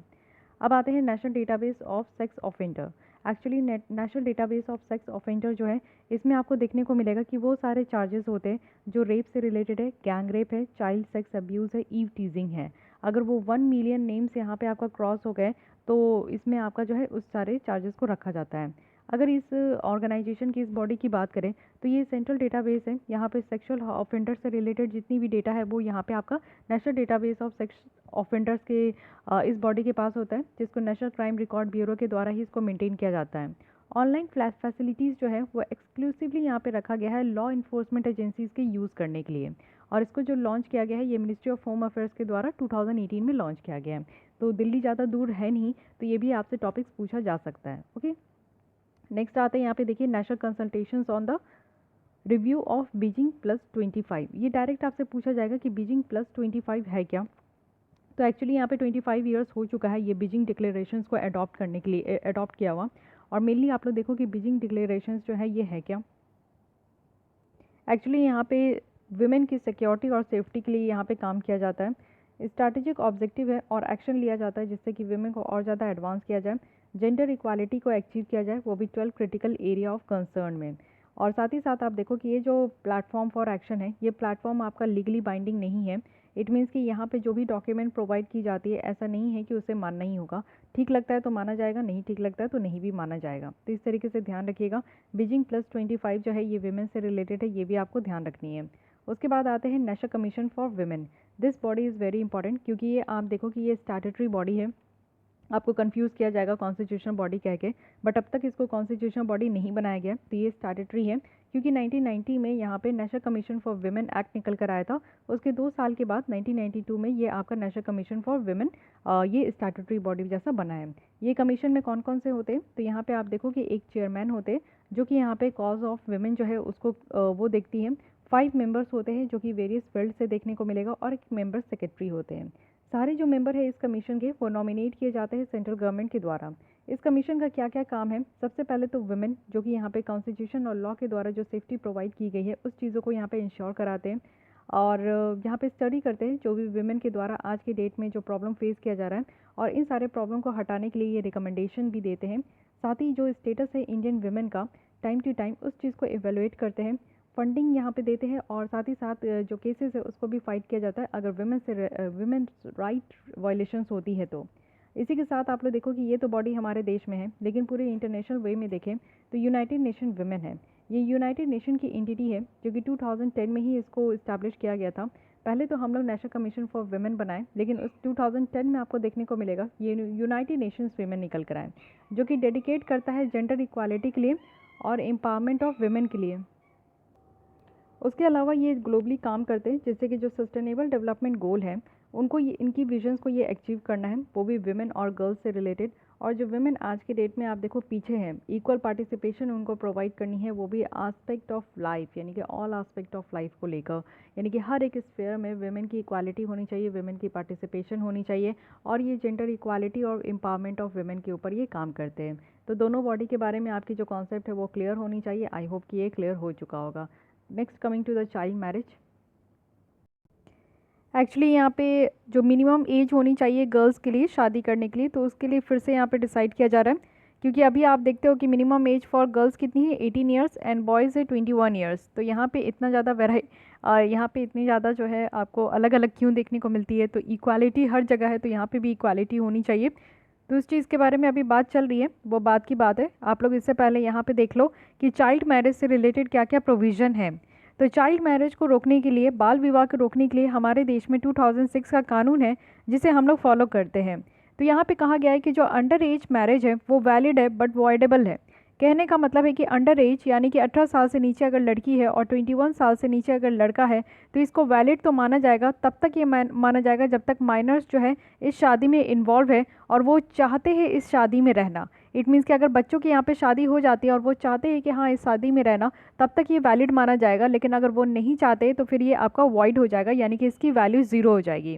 अब आते हैं national database of sex offender. Actually national database of sex offender जो है, इसमें आपको देखने को मिलेगा कि वो सारे चार्जेस होते हैं जो रेप से रिलेटेड है, गैंग रेप है, चाइल्ड सेक्स अब्यूज़ है, ईव टीजिंग है। अगर वो 1 मिलियन नेम्स यहाँ पे आपका क्रॉस हो गए तो इसमें आपका जो है उस सारे चार्जेस को रखा जाता है। अगर इस ऑर्गेनाइजेशन की, इस बॉडी की बात करें तो ये सेंट्रल डेटाबेस है। यहाँ पे सेक्सुअल ऑफेंडर से रिलेटेड जितनी भी डेटा है वो यहाँ पे आपका national database of sex offenders के इस बॉडी के पास होता है, जिसको नेशनल क्राइम रिकॉर्ड ब्यूरो के द्वारा ही इसको मेंटेन किया जाता है। ऑनलाइन फ्लैश फैसिलिटीज़ जो है वो एक्सक्लूसिवली यहाँ पे रखा गया है लॉ इन्फोर्समेंट एजेंसीज़ के यूज़ करने के लिए, और इसको जो लॉन्च किया गया है ये मिनिस्ट्री ऑफ होम अफेयर्स के द्वारा 2018 में लॉन्च किया गया है। तो दिल्ली ज़्यादा दूर है नहीं, तो ये भी आपसे टॉपिक्स पूछा जा सकता है। ओके, नेक्स्ट आते हैं यहाँ पे देखिए national consultations on the review of Beijing +25, ये डायरेक्ट आपसे पूछा जाएगा कि बीजिंग +25 है क्या। तो एक्चुअली यहाँ पे 25 ईयर्स हो चुका है ये बीजिंग डिक्लेरेशंस को अडॉप्ट करने के लिए, अडॉप्ट किया हुआ। और मेनली आप लोग देखो कि बीजिंग डिक्लेरेशंस जो है ये है क्या। एक्चुअली यहाँ पे वुमेन की सिक्योरिटी और सेफ्टी के लिए यहाँ पे काम किया जाता है। स्ट्रैटेजिक ऑब्जेक्टिव है और एक्शन लिया जाता है जिससे कि वुमेन को और ज़्यादा एडवांस किया जाए, जेंडर इक्वालिटी को अचीव किया जाए, वो भी 12 क्रिटिकल एरिया ऑफ कंसर्न में। और साथ ही साथ आप देखो कि ये जो प्लेटफॉर्म फॉर एक्शन है, ये प्लेटफॉर्म आपका लीगली बाइंडिंग नहीं है। इट मीन्स कि यहाँ पे जो भी डॉक्यूमेंट प्रोवाइड की जाती है, ऐसा नहीं है कि उसे मानना ही होगा। ठीक लगता है तो माना जाएगा, नहीं ठीक लगता है तो नहीं भी माना जाएगा। तो इस तरीके से ध्यान रखिएगा। बीजिंग +25 जो है ये विमेन से रिलेटेड है, ये भी आपको ध्यान रखनी है। उसके बाद आते हैं national commission for women. This body is very important क्योंकि ये आप देखो कि ये स्टैट्यूटरी बॉडी है। आपको कंफ्यूज किया जाएगा कॉन्स्टिट्यूशनल बॉडी कह के, बट अब तक इसको कॉन्स्टिट्यूशनल बॉडी नहीं बनाया गया। तो ये स्टैट्यूटरी है क्योंकि 1990 में यहाँ पे national commission for women act निकल कर आया था। उसके 2 साल के बाद 1992 में ये आपका नेशनल कमीशन फॉर विमेन ये स्टैट्यूटरी बॉडी जैसा बना है। ये कमीशन में कौन कौन से होते हैं, तो यहाँ पे आप देखो कि एक चेयरमैन होते जो कि यहाँ पे कॉज ऑफ विमेन जो है उसको वो देखती है। 5 मेंबर्स होते हैं जो कि वेरियस फील्ड से देखने को मिलेगा, और एक मेंबर सेक्रेटरी होते हैं। सारे जो मेंबर है इस कमीशन के वो नॉमिनेट किए जाते हैं सेंट्रल गवर्नमेंट के द्वारा। इस कमीशन का क्या क्या काम है, सबसे पहले तो वुमेन जो कि यहाँ पे कॉन्स्टिट्यूशन और लॉ के द्वारा जो सेफ्टी प्रोवाइड की गई है उस चीज़ों को यहाँ पे इंश्योर कराते हैं, और यहाँ पे स्टडी करते हैं जो भी वुमेन के द्वारा आज के डेट में जो प्रॉब्लम फेस किया जा रहा है, और इन सारे प्रॉब्लम को हटाने के लिए ये रिकमेंडेशन भी देते हैं। साथ ही जो स्टेटस है इंडियन वुमेन का टाइम टू टाइम उस चीज़ को एवेलुएट करते हैं, फंडिंग यहाँ पे देते हैं, और साथ ही साथ जो केसेस है उसको भी फाइट किया जाता है अगर वुमेन राइट वायलेशंस होती है तो। इसी के साथ आप लोग देखो कि ये तो बॉडी हमारे देश में है, लेकिन पूरे इंटरनेशनल वे में देखें तो यूनाइटेड नेशन वुमेन है। ये यूनाइटेड नेशन की एंटिटी है जो कि 2010 में ही इसको इस्टेब्लिश किया गया था। पहले तो हम लोग नेशनल कमीशन फॉर वुमेन बनाए, लेकिन उस 2010 में आपको देखने को मिलेगा ये यूनाइटेड नेशंस वुमेन निकल कर आए, जो कि डेडिकेट करता है जेंडर इक्वालिटी के लिए और एम्पावरमेंट ऑफ वुमेन के लिए। उसके अलावा ये ग्लोबली काम करते हैं जिससे कि जो सस्टेनेबल डेवलपमेंट गोल है उनको ये इनकी विजन्स को ये अचीव करना है, वो भी विमेन और गर्ल्स से रिलेटेड। और जो विमेन आज के डेट में आप देखो पीछे हैं, इक्वल पार्टिसिपेशन उनको प्रोवाइड करनी है, वो भी आस्पेक्ट ऑफ लाइफ यानी कि ऑल आस्पेक्ट ऑफ लाइफ को लेकर, यानी कि हर एक स्फेयर में विमेन की इक्वालिटी होनी चाहिए, विमेन की पार्टिसिपेशन होनी चाहिए, और ये जेंडर इक्वालिटी और एम्पावरमेंट ऑफ विमेन के ऊपर ये काम करते हैं। तो दोनों बॉडी के बारे में आपकी जो कॉन्सेप्ट है वो क्लियर होनी चाहिए। आई होप कि ये क्लियर हो चुका होगा। Next coming to the child marriage. Actually यहाँ पे जो मिनिमम एज होनी चाहिए गर्ल्स के लिए शादी करने के लिए, तो उसके लिए फिर से यहाँ पे डिसाइड किया जा रहा है, क्योंकि अभी आप देखते हो कि मिनिमम एज फॉर गर्ल्स कितनी है 18 ईयर्स एंड बॉयज़ है 21 ईयर्स। तो यहाँ पे इतना ज़्यादा यहाँ पे इतनी ज़्यादा जो है आपको अलग अलग क्यों देखने को मिलती है। तो इक्वालिटी हर जगह है, तो यहाँ पे भी इक्वालिटी होनी चाहिए। तो इस चीज़ के बारे में अभी बात चल रही है, वो बात की बात है। आप लोग इससे पहले यहाँ पे देख लो कि चाइल्ड मैरिज से रिलेटेड क्या क्या प्रोविज़न है। तो चाइल्ड मैरिज को रोकने के लिए, बाल विवाह को रोकने के लिए हमारे देश में 2006 का कानून है जिसे हम लोग फॉलो करते हैं। तो यहाँ पे कहा गया है कि जो अंडर एज मैरिज है वो वैलिड है बट वॉइडेबल है। कहने का मतलब है कि अंडर एज यानी कि 18 साल से नीचे अगर लड़की है और 21 साल से नीचे अगर लड़का है तो इसको वैलिड तो माना जाएगा, तब तक ये माना जाएगा जब तक माइनर्स जो है इस शादी में इन्वॉल्व है और वो चाहते हैं इस शादी में रहना। इट मीन्स कि अगर बच्चों की यहाँ पे शादी हो जाती है और वो चाहते हैं कि हाँ इस शादी में रहना, तब तक ये वैलिड माना जाएगा। लेकिन अगर वो नहीं चाहते तो फिर ये आपका वॉइड हो जाएगा, यानी कि इसकी वैल्यू ज़ीरो हो जाएगी।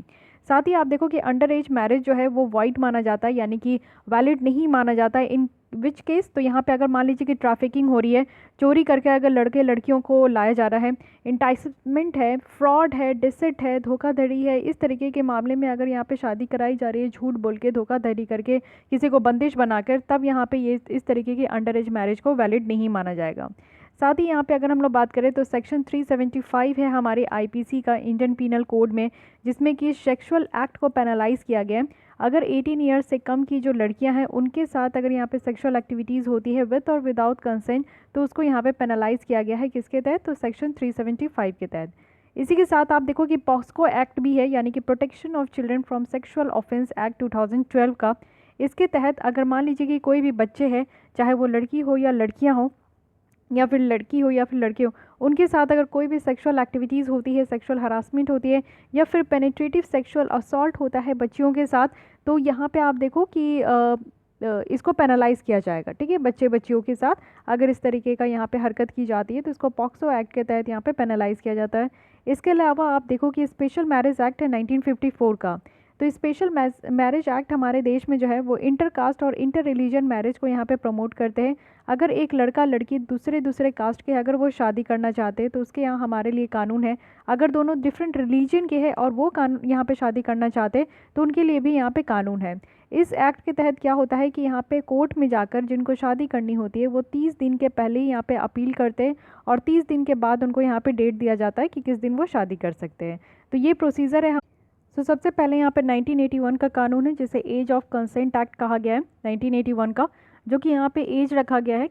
साथ ही आप देखो कि अंडर एज मैरिज जो है वो वाइड माना जाता है, यानी कि वैलिड नहीं माना जाता है। इन विच केस, तो यहाँ पे अगर मान लीजिए कि ट्रैफिकिंग हो रही है, चोरी करके अगर लड़के लड़कियों को लाया जा रहा है, इंटाइसमेंट है, फ्रॉड है, डिसिट है, धोखाधड़ी है, इस तरीके के मामले में अगर यहाँ पे शादी कराई जा रही है झूठ बोल के, धोखाधड़ी करके, किसी को बंदिश बनाकर, तब यहाँ पे ये इस तरीके की अंडर एज मैरिज को वैलिड नहीं माना जाएगा। साथ ही यहाँ पे अगर हम लोग बात करें तो सेक्शन 375 है हमारे आईपीसी का, इंडियन पीनल कोड में, जिसमें कि सेक्सुअल एक्ट को पेनलाइज किया गया है। अगर 18 ईयर्स से कम की जो लड़कियां हैं उनके साथ अगर यहाँ पे सेक्सुअल एक्टिविटीज़ होती है विद और विदाउट कंसेंट, तो उसको यहाँ पे पेनलाइज किया गया है। किसके तहत? तो सेक्शन 375 के तहत। इसी के साथ आप देखो कि पॉक्सको एक्ट भी है, यानी कि protection of children from sexual offence act 2012 का। इसके तहत अगर मान लीजिए कि कोई भी बच्चे हैं, चाहे वो लड़की हो या लड़कियाँ हों, या फिर लड़की हो या फिर लड़के हो, उनके साथ अगर कोई भी सेक्सुअल एक्टिविटीज़ होती है, सेक्सुअल हरासमेंट होती है, या फिर पेनिट्रेटिव सेक्सुअल असॉल्ट होता है बच्चियों के साथ, तो यहाँ पे आप देखो कि इसको पेनलाइज किया जाएगा। ठीक है, बच्चे बच्चियों के साथ अगर इस तरीके का यहाँ पे हरकत की जाती है तो इसको पॉक्सो एक्ट के तहत यहाँ पे पेनलाइज किया जाता है। इसके अलावा आप देखो कि स्पेशल मैरिज एक्ट है 1954 का। तो स्पेशल मैरिज एक्ट हमारे देश में जो है वो इंटर कास्ट और इंटर रिलीजन मैरिज को यहाँ पे प्रमोट करते हैं। अगर एक लड़का लड़की दूसरे दूसरे कास्ट के अगर वो शादी करना चाहते हैं तो उसके यहाँ हमारे लिए कानून है। अगर दोनों डिफरेंट रिलीजन के हैं और वो कानून यहाँ पे शादी करना चाहते हैं तो उनके लिए भी यहाँ पे कानून है। इस एक्ट के तहत क्या होता है कि यहाँ पे कोर्ट में जाकर जिनको शादी करनी होती है वो 30 दिन के पहले ही यहाँ पे अपील करते हैं और 30 दिन के बाद उनको यहाँ पे डेट दिया जाता है कि किस दिन वो शादी कर सकते हैं। तो ये प्रोसीजर है। तो सबसे पहले यहाँ पे 1981 का कानून है जिसे एज ऑफ कंसेंट एक्ट कहा गया है 1981 का, जो कि यहाँ पे एज रखा गया है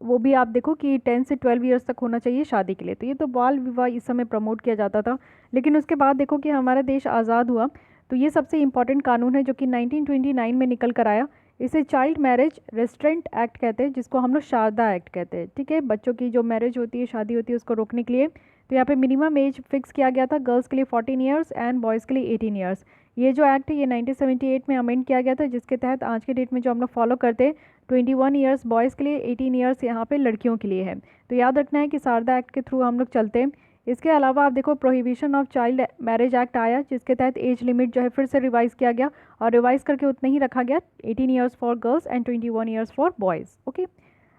वो भी आप देखो कि 10 से 12 ईयर्स तक होना चाहिए शादी के लिए। तो ये तो बाल विवाह इस समय प्रमोट किया जाता था, लेकिन उसके बाद देखो कि हमारा देश आज़ाद हुआ तो ये सबसे इम्पॉर्टेंट कानून है जो कि 1929 में निकल कर आया। इसे चाइल्ड मैरिज रेस्ट्रेंट एक्ट कहते हैं, जिसको हम लोग शारदा एक्ट कहते हैं। ठीक है, बच्चों की जो मैरिज होती है, शादी होती है, उसको रोकने के लिए। तो यहाँ पे मिनिमम एज फिक्स किया गया था गर्ल्स के लिए 14 ईयर्स एंड बॉयज़ के लिए 18 ईयर्स। ये जो एक्ट है ये 1978 में अमेंड किया गया था, जिसके तहत आज के डेट में जो हम लोग फॉलो करते हैं 21 ईयर्स बॉयज़ के लिए, 18 ईयर्स यहाँ पे लड़कियों के लिए है। तो याद रखना है कि शारदा एक्ट के थ्रू हम लोग चलते हैं। इसके अलावा आप देखो prohibition of child marriage act आया, जिसके तहत एज लिमिट जो है फिर से रिवाइज़ किया गया और रिवाइज़ करके उतना ही रखा गया 18 years for girls and 21 years for boys. Okay,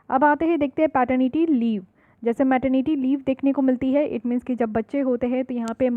अब आते हैं देखते हैं पैटर्निटी लीव। जैसे मैटरनिटी लीव देखने को मिलती है, इट मीन्स कि जब बच्चे होते हैं तो यहाँ पे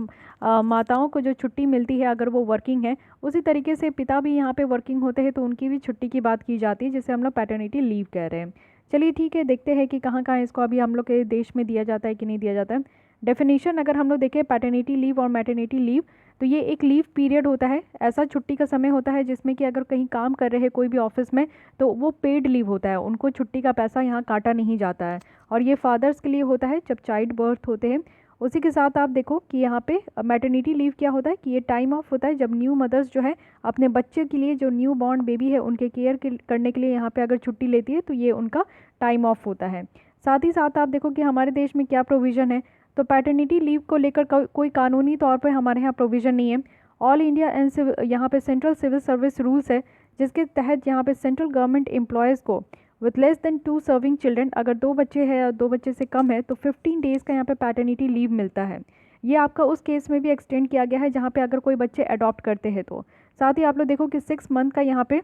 माताओं को जो छुट्टी मिलती है अगर वो वर्किंग है, उसी तरीके से पिता भी यहाँ पे वर्किंग होते हैं तो उनकी भी छुट्टी की बात की जाती है, जिसे हम लोग पैटर्निटी लीव कह रहे हैं। चलिए ठीक है, देखते हैं कि कहाँ कहाँ इसको अभी हम लोग के देश में दिया जाता है कि नहीं दिया जाता है। डेफिनेशन अगर हम लोग देखें पैटर्निटी लीव और मैटरनिटी लीव, तो ये एक लीव पीरियड होता है, ऐसा छुट्टी का समय होता है जिसमें कि अगर कहीं काम कर रहे हैं कोई भी ऑफिस में तो वो पेड लीव होता है, उनको छुट्टी का पैसा यहाँ काटा नहीं जाता है। और ये फादर्स के लिए होता है जब चाइल्ड बर्थ होते हैं। उसी के साथ आप देखो कि यहाँ पे मैटरनिटी लीव क्या होता है कि ये टाइम ऑफ होता है जब न्यू मदर्स जो है अपने बच्चे के लिए, जो न्यू बॉर्न बेबी है उनके केयर करने के लिए यहाँ पे अगर छुट्टी लेती है तो ये उनका टाइम ऑफ होता है। साथ ही साथ आप देखो कि हमारे देश में क्या प्रोविज़न है। तो पैटर्निटी लीव को लेकर कोई कानूनी तौर पे हमारे यहाँ प्रोविज़न नहीं है। ऑल इंडिया एंड यहाँ पे सेंट्रल सिविल सर्विस रूल्स है, जिसके तहत यहाँ पे सेंट्रल गवर्नमेंट एम्प्लॉयज़ को with less than 2 serving children, अगर 2 बच्चे हैं या 2 बच्चे से कम है तो 15 डेज़ का यहाँ पे पैटर्निटी लीव मिलता है। ये आपका उस केस में भी एक्सटेंड किया गया है जहाँ पे अगर कोई बच्चे अडॉप्ट करते हैं तो। साथ ही आप लोग देखो कि 6 मंथ का यहाँ पे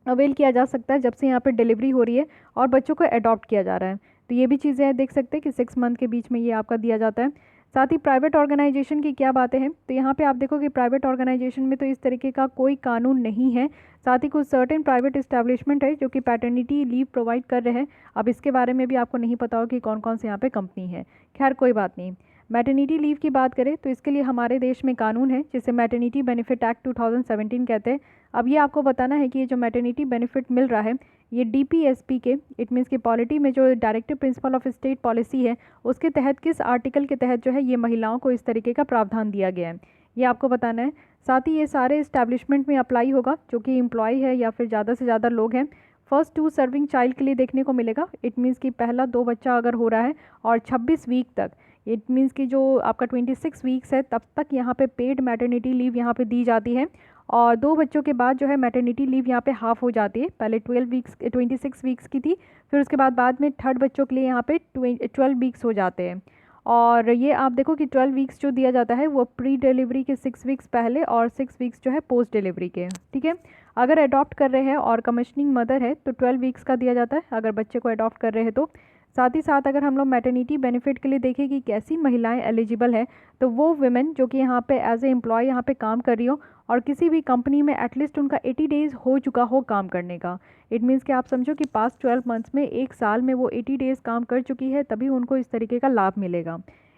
अवेल किया जा सकता है जब से यहाँ पे डिलीवरी हो रही है और बच्चों को अडॉप्ट किया जा रहा है। तो ये भी चीज़ें देख सकते हैं कि 6 मंथ के बीच में ये आपका दिया जाता है। साथ ही प्राइवेट ऑर्गेनाइजेशन की क्या बातें हैं, तो यहाँ पे आप देखो कि प्राइवेट ऑर्गेनाइजेशन में तो इस तरीके का कोई कानून नहीं है। साथ ही कुछ सर्टेन प्राइवेट इस्टेब्लिशमेंट है जो कि पैटर्निटी लीव प्रोवाइड कर रहे हैं। अब इसके बारे में भी आपको नहीं पता हो कि कौन कौन से यहाँ पे कंपनी है, खैर कोई बात नहीं। मैटरनिटी लीव की बात करें तो इसके लिए हमारे देश में कानून है जिसे मैटरनिटी बेनिफिट एक्ट 2017 कहते हैं। अब ये आपको बताना है कि ये जो मैटरनिटी बेनिफिट मिल रहा है ये डीपीएसपी के, इट मीन्स की पॉलिटी में जो directive principle of state policy है उसके तहत किस आर्टिकल के तहत जो है ये महिलाओं को इस तरीके का प्रावधान दिया गया है, ये आपको बताना है। साथ ही ये सारे इस्टेब्लिशमेंट में अप्लाई होगा जो कि एम्प्लॉय है या फिर ज़्यादा से ज़्यादा लोग हैं। फर्स्ट 2 सर्विंग चाइल्ड के लिए देखने को मिलेगा, इट मीन्स कि पहला 2 बच्चा अगर हो रहा है और 26 वीक तक, इट मीन्स कि जो आपका 26 वीक्स है तब तक यहाँ पे पेड मैटरनिटी लीव यहाँ पे दी जाती है। और 2 बच्चों के बाद जो है मैटरनिटी लीव यहाँ पे हाफ हो जाती है, पहले 26 वीक्स की थी, फिर उसके बाद में थर्ड बच्चों के लिए यहाँ पे 12 वीक्स हो जाते हैं। और ये आप देखो कि 12 वीक्स जो दिया जाता है वो प्री डिलीवरी के 6 वीक्स पहले और 6 वीक्स जो है पोस्ट डिलीवरी के, ठीक है। अगर अडॉप्ट कर रहे हैं और कमिशनिंग मदर है तो 12 वीक्स का दिया जाता है अगर बच्चे को अडॉप्ट कर रहे हैं तो। साथ ही साथ अगर हम लोग मैटरनिटी बेनिफिट के लिए देखें कि कैसी महिलाएं एलिजिबल है, तो वो वुमेन जो कि यहाँ पे एज ए एम्प्लॉय यहाँ पे काम कर रही हो और किसी भी कंपनी में एटलीस्ट उनका 80 डेज़ हो चुका हो काम करने का। इट मीन्स कि आप समझो कि पास्ट 12 मंथ्स में, एक साल में वो 80 डेज़ काम कर चुकी है, तभी उनको इस तरीके का लाभ मिलेगा।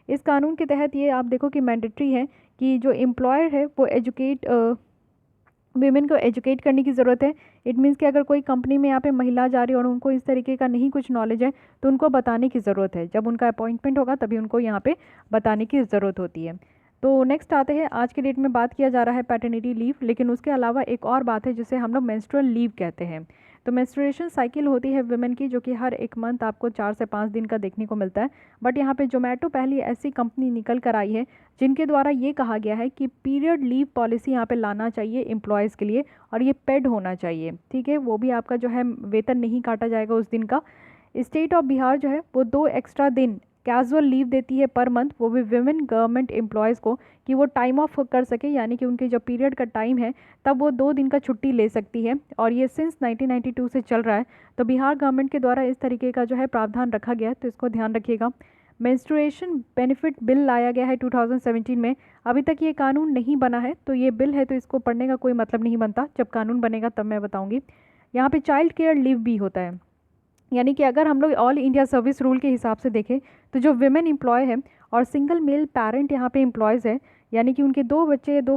इस कानून के तहत ये आप देखो कि मैंडेटरी है कि जो एम्प्लॉयर है वो वीमेन को एजुकेट करने की ज़रूरत है। इट मीन्स कि अगर कोई कंपनी में यहाँ पे महिला जा रही है और उनको इस तरीके का नहीं कुछ नॉलेज है तो उनको बताने की ज़रूरत है, जब उनका अपॉइंटमेंट होगा तभी उनको यहाँ पे बताने की ज़रूरत होती है। तो नेक्स्ट आते हैं, आज के डेट में बात किया जा रहा है पैटर्निटी लीव, लेकिन उसके अलावा एक और बात है जिसे हम लोग मेंस्ट्रुअल लीव कहते हैं। तो मेंस्ट्रुएशन साइकिल होती है वुमेन की, जो कि हर एक मंथ आपको 4 से 5 दिन का देखने को मिलता है। बट यहाँ पे जोमेटो पहली ऐसी कंपनी निकल कर आई है जिनके द्वारा ये कहा गया है कि पीरियड लीव पॉलिसी यहाँ पे लाना चाहिए एम्प्लॉयज़ के लिए, और ये पेड होना चाहिए, ठीक है। वो भी आपका जो है वेतन नहीं काटा जाएगा उस दिन का। स्टेट ऑफ बिहार जो है वो 2 एक्स्ट्रा दिन कैजुअल लीव देती है पर मंथ, वो भी विमेन गवर्नमेंट एम्प्लॉयज़ को, कि वो टाइम ऑफ कर सके, यानी कि उनके जो पीरियड का टाइम है तब वो 2 दिन का छुट्टी ले सकती है। और ये सिंस 1992 से चल रहा है। तो बिहार गवर्नमेंट के द्वारा इस तरीके का जो है प्रावधान रखा गया है, तो इसको ध्यान रखिएगा। मेंस्ट्रुएशन बेनिफिट बिल लाया गया है 2017 में। अभी तक ये कानून नहीं बना है, तो ये बिल है तो इसको पढ़ने का कोई मतलब नहीं बनता, जब कानून बनेगा तब मैं बताऊँगी। यहाँ पर चाइल्ड केयर लीव भी होता है, यानी कि अगर हम लोग ऑल इंडिया सर्विस रूल के हिसाब से देखें तो जो विमेन एम्प्लॉय है और सिंगल मेल पेरेंट यहाँ पे एम्प्लॉयज़ है, यानी कि उनके 2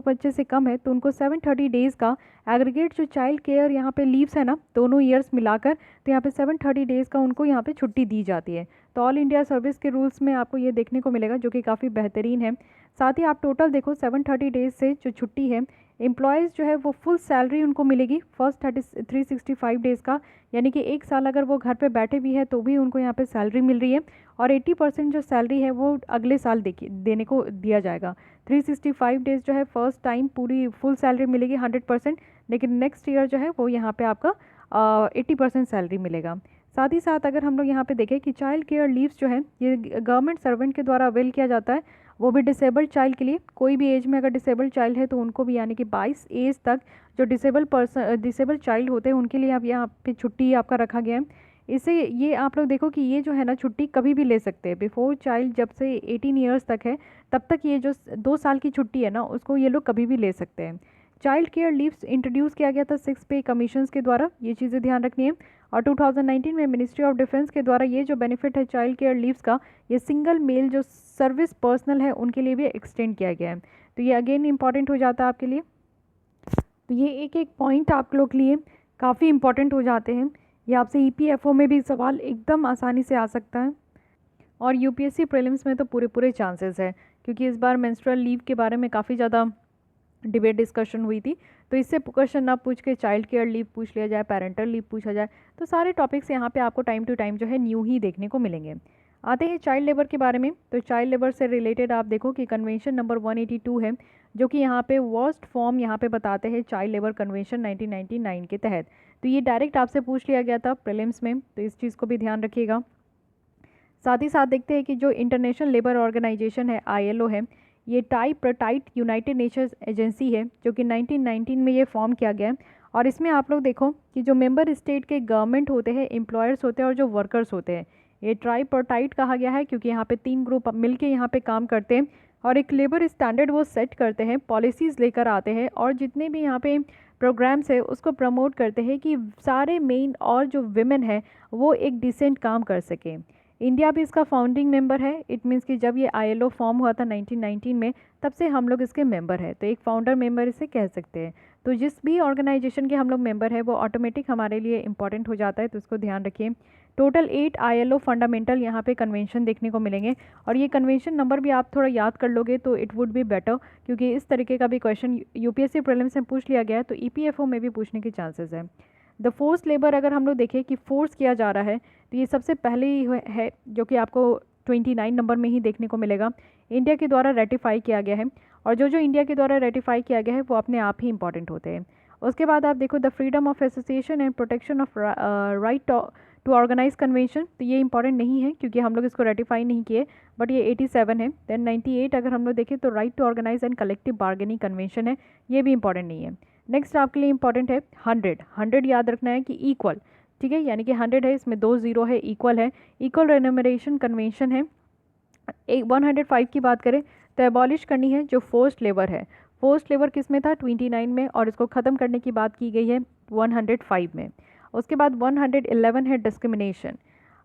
बच्चे से कम है, तो उनको 730 डेज़ का एग्रीगेट जो चाइल्ड केयर यहाँ पे लीव्स है ना, दोनों ईयर्स मिलाकर, तो यहाँ पे 730 डेज़ का उनको यहाँ पे छुट्टी दी जाती है। तो ऑल इंडिया सर्विस के रूल्स में आपको ये देखने को मिलेगा, जो कि काफ़ी बेहतरीन है। साथ ही आप टोटल देखो 730 डेज़ से जो छुट्टी है, एम्प्लॉयज़ जो है वो फुल सैलरी उनको मिलेगी फर्स्ट 365 डेज़ का, यानी कि 1 साल अगर वो घर पे बैठे भी है तो भी उनको यहाँ पे सैलरी मिल रही है। और 80% जो सैलरी है वो अगले साल देने को दिया जाएगा। 365 डेज़ जो है फर्स्ट टाइम पूरी फुल सैलरी मिलेगी 100%, लेकिन नेक्स्ट ईयर जो है वो यहाँ पे आपका 80% सैलरी मिलेगा। साथ ही साथ अगर हम लोग यहाँ पे देखें कि चाइल्ड केयर लीव्स जो है ये गवर्नमेंट सर्वेंट के द्वारा अवेल किया जाता है, वो भी डिसेबल्ड चाइल्ड के लिए। कोई भी एज में अगर डिसेबल्ड चाइल्ड है तो उनको भी, यानी कि 22 एज तक जो डिसेबल्ड चाइल्ड होते हैं उनके लिए आप यहाँ पे छुट्टी आपका रखा गया है। इससे ये आप लोग देखो कि ये जो है ना छुट्टी कभी भी ले सकते हैं। बिफोर चाइल्ड जब से 18 ईयर्स तक है तब तक ये जो 2 साल की छुट्टी है ना उसको ये लोग कभी भी ले सकते हैं। चाइल्ड केयर लीव्स इंट्रोड्यूस किया गया था 6 पे कमीशंस के द्वारा, ये चीज़ें ध्यान रखनी है। और 2019 में मिनिस्ट्री ऑफ डिफेंस के द्वारा ये जो बेनिफिट है चाइल्ड केयर लीव्स का, ये सिंगल मेल जो सर्विस पर्सनल है उनके लिए भी एक्सटेंड किया गया है। तो ये अगेन इंपॉर्टेंट हो जाता है आपके लिए। तो ये एक एक पॉइंट आप लोग के लिए काफ़ी इंपॉर्टेंट हो जाते हैं। ये आपसे EPFO में भी सवाल एकदम आसानी से आ सकता है, और UPSC प्रीलिम्स में तो पूरे चांसेस है, क्योंकि इस बार मेंस्ट्रुअल लीव के बारे में काफ़ी ज़्यादा डिबेट डिस्कशन हुई थी। तो इससे क्वेश्चन ना पूछ के चाइल्ड केयर लीव पूछ लिया जाए, पेरेंटल लीव पूछा जाए, तो सारे टॉपिक्स यहाँ पे आपको टाइम टू टाइम जो है न्यू ही देखने को मिलेंगे। आते हैं चाइल्ड लेबर के बारे में। तो चाइल्ड लेबर से रिलेटेड आप देखो कि कन्वेंशन नंबर 182 है, जो कि यहाँ पे वर्स्ट फॉर्म यहाँ पे बताते हैं चाइल्ड लेबर कन्वेंशन 1999 के तहत। तो ये डायरेक्ट आपसे पूछ लिया गया था प्रीलिम्स में, तो इस चीज़ को भी ध्यान रखिएगा। साथ ही साथ देखते हैं कि जो इंटरनेशनल लेबर ऑर्गेनाइजेशन है ILO है, ये ट्राइपार्टाइट यूनाइटेड नेशंस एजेंसी है, जो कि 1919 में ये फॉर्म किया गया है। और इसमें आप लोग देखो कि जो मेंबर स्टेट के गवर्नमेंट होते हैं, एम्प्लॉयर्स होते हैं और जो वर्कर्स होते हैं, ये ट्राइपार्टाइट कहा गया है क्योंकि यहाँ पे 3 ग्रुप मिलके यहाँ पे काम करते हैं और एक लेबर स्टैंडर्ड वो सेट करते हैं, पॉलिसीज़ लेकर आते हैं, और जितने भी यहाँ पे प्रोग्राम्स है उसको प्रमोट करते हैं कि सारे मेन और जो विमेन है वो एक डिसेंट काम कर सकें। इंडिया भी इसका फाउंडिंग मेंबर है। इट मीन्स कि जब ये ILO फॉर्म हुआ था 1919 में, तब से हम लोग इसके मेंबर हैं, तो एक फाउंडर मेंबर इसे कह सकते हैं। तो जिस भी ऑर्गेनाइजेशन के हम लोग मेंबर है वो ऑटोमेटिक हमारे लिए इंपॉर्टेंट हो जाता है, तो इसको ध्यान रखिए। टोटल 8 ILO फंडामेंटल यहाँ पे कन्वेंशन देखने को मिलेंगे, और ये कन्वेंशन नंबर भी आप थोड़ा याद कर लोगे तो इट वुड बी बेटर, क्योंकि इस तरीके का भी क्वेश्चन UPSC प्रीलिम्स में पूछ लिया गया है, तो EPFO में भी पूछने के चांसेस है। द फोर्स लेबर अगर हम लोग देखें कि फोर्स किया जा रहा है, तो ये सबसे पहले ही है जो कि आपको 29 नंबर में ही देखने को मिलेगा। इंडिया के द्वारा रेटिफाई किया गया है, और जो जो इंडिया के द्वारा रेटिफाई किया गया है वो अपने आप ही इंपॉर्टेंट होते हैं। उसके बाद आप देखो the freedom of association and protection of right to organise convention, तो ये इंपॉर्टेंट नहीं है क्योंकि हम लोग इसको रेटिफाई नहीं किए, बट ये 87 है। देन 98 अगर हम लोग देखें तो right to organise and collective bargaining convention है, ये भी इंपॉर्टेंट नहीं है। नेक्स्ट आपके लिए इंपॉर्टेंट है 100 याद रखना है कि इक्वल, ठीक है, यानी कि 100 है, इसमें 2 0 है, इक्वल है। इक्वल रेन्यूमरेशन कन्वेंशन है। 105 की बात करें तो एबॉलिश करनी है जो फोर्स्ड लेबर है। फोर्स्ड लेबर किस में था? 29 में, और इसको ख़त्म करने की बात की गई है 105 में। उसके बाद 111 है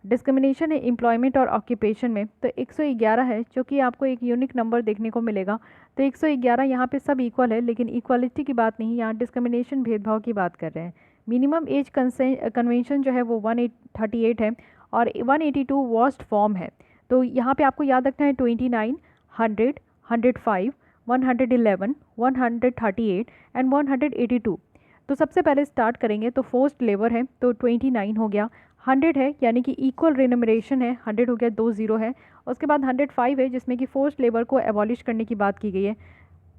डिस्क्रिमिनेशन है एम्प्लॉयमेंट और ऑक्यूपेशन में, तो 111 है जो कि आपको एक यूनिक नंबर देखने को मिलेगा। तो 111 यहाँ पे सब इक्वल है, लेकिन इक्वालिटी की बात नहीं, यहाँ डिस्क्रिमिनेशन भेदभाव की बात कर रहे हैं। मिनिमम एज कन्वेंशन जो है वो 138 है, और 182 वर्स्ट फॉर्म है। तो यहाँ पे आपको याद रखना है 29, 100, 105, 111, 138 एंड 182। तो सबसे पहले स्टार्ट करेंगे तो फोर्स्ड लेबर है तो 29 हो गया। 100 है यानी कि इक्वल रिनमरेशन है, 100 हो गया, 2 0 है। उसके बाद 105 है जिसमें कि फोर्स्ड लेबर को एबॉलिश करने की बात की गई है।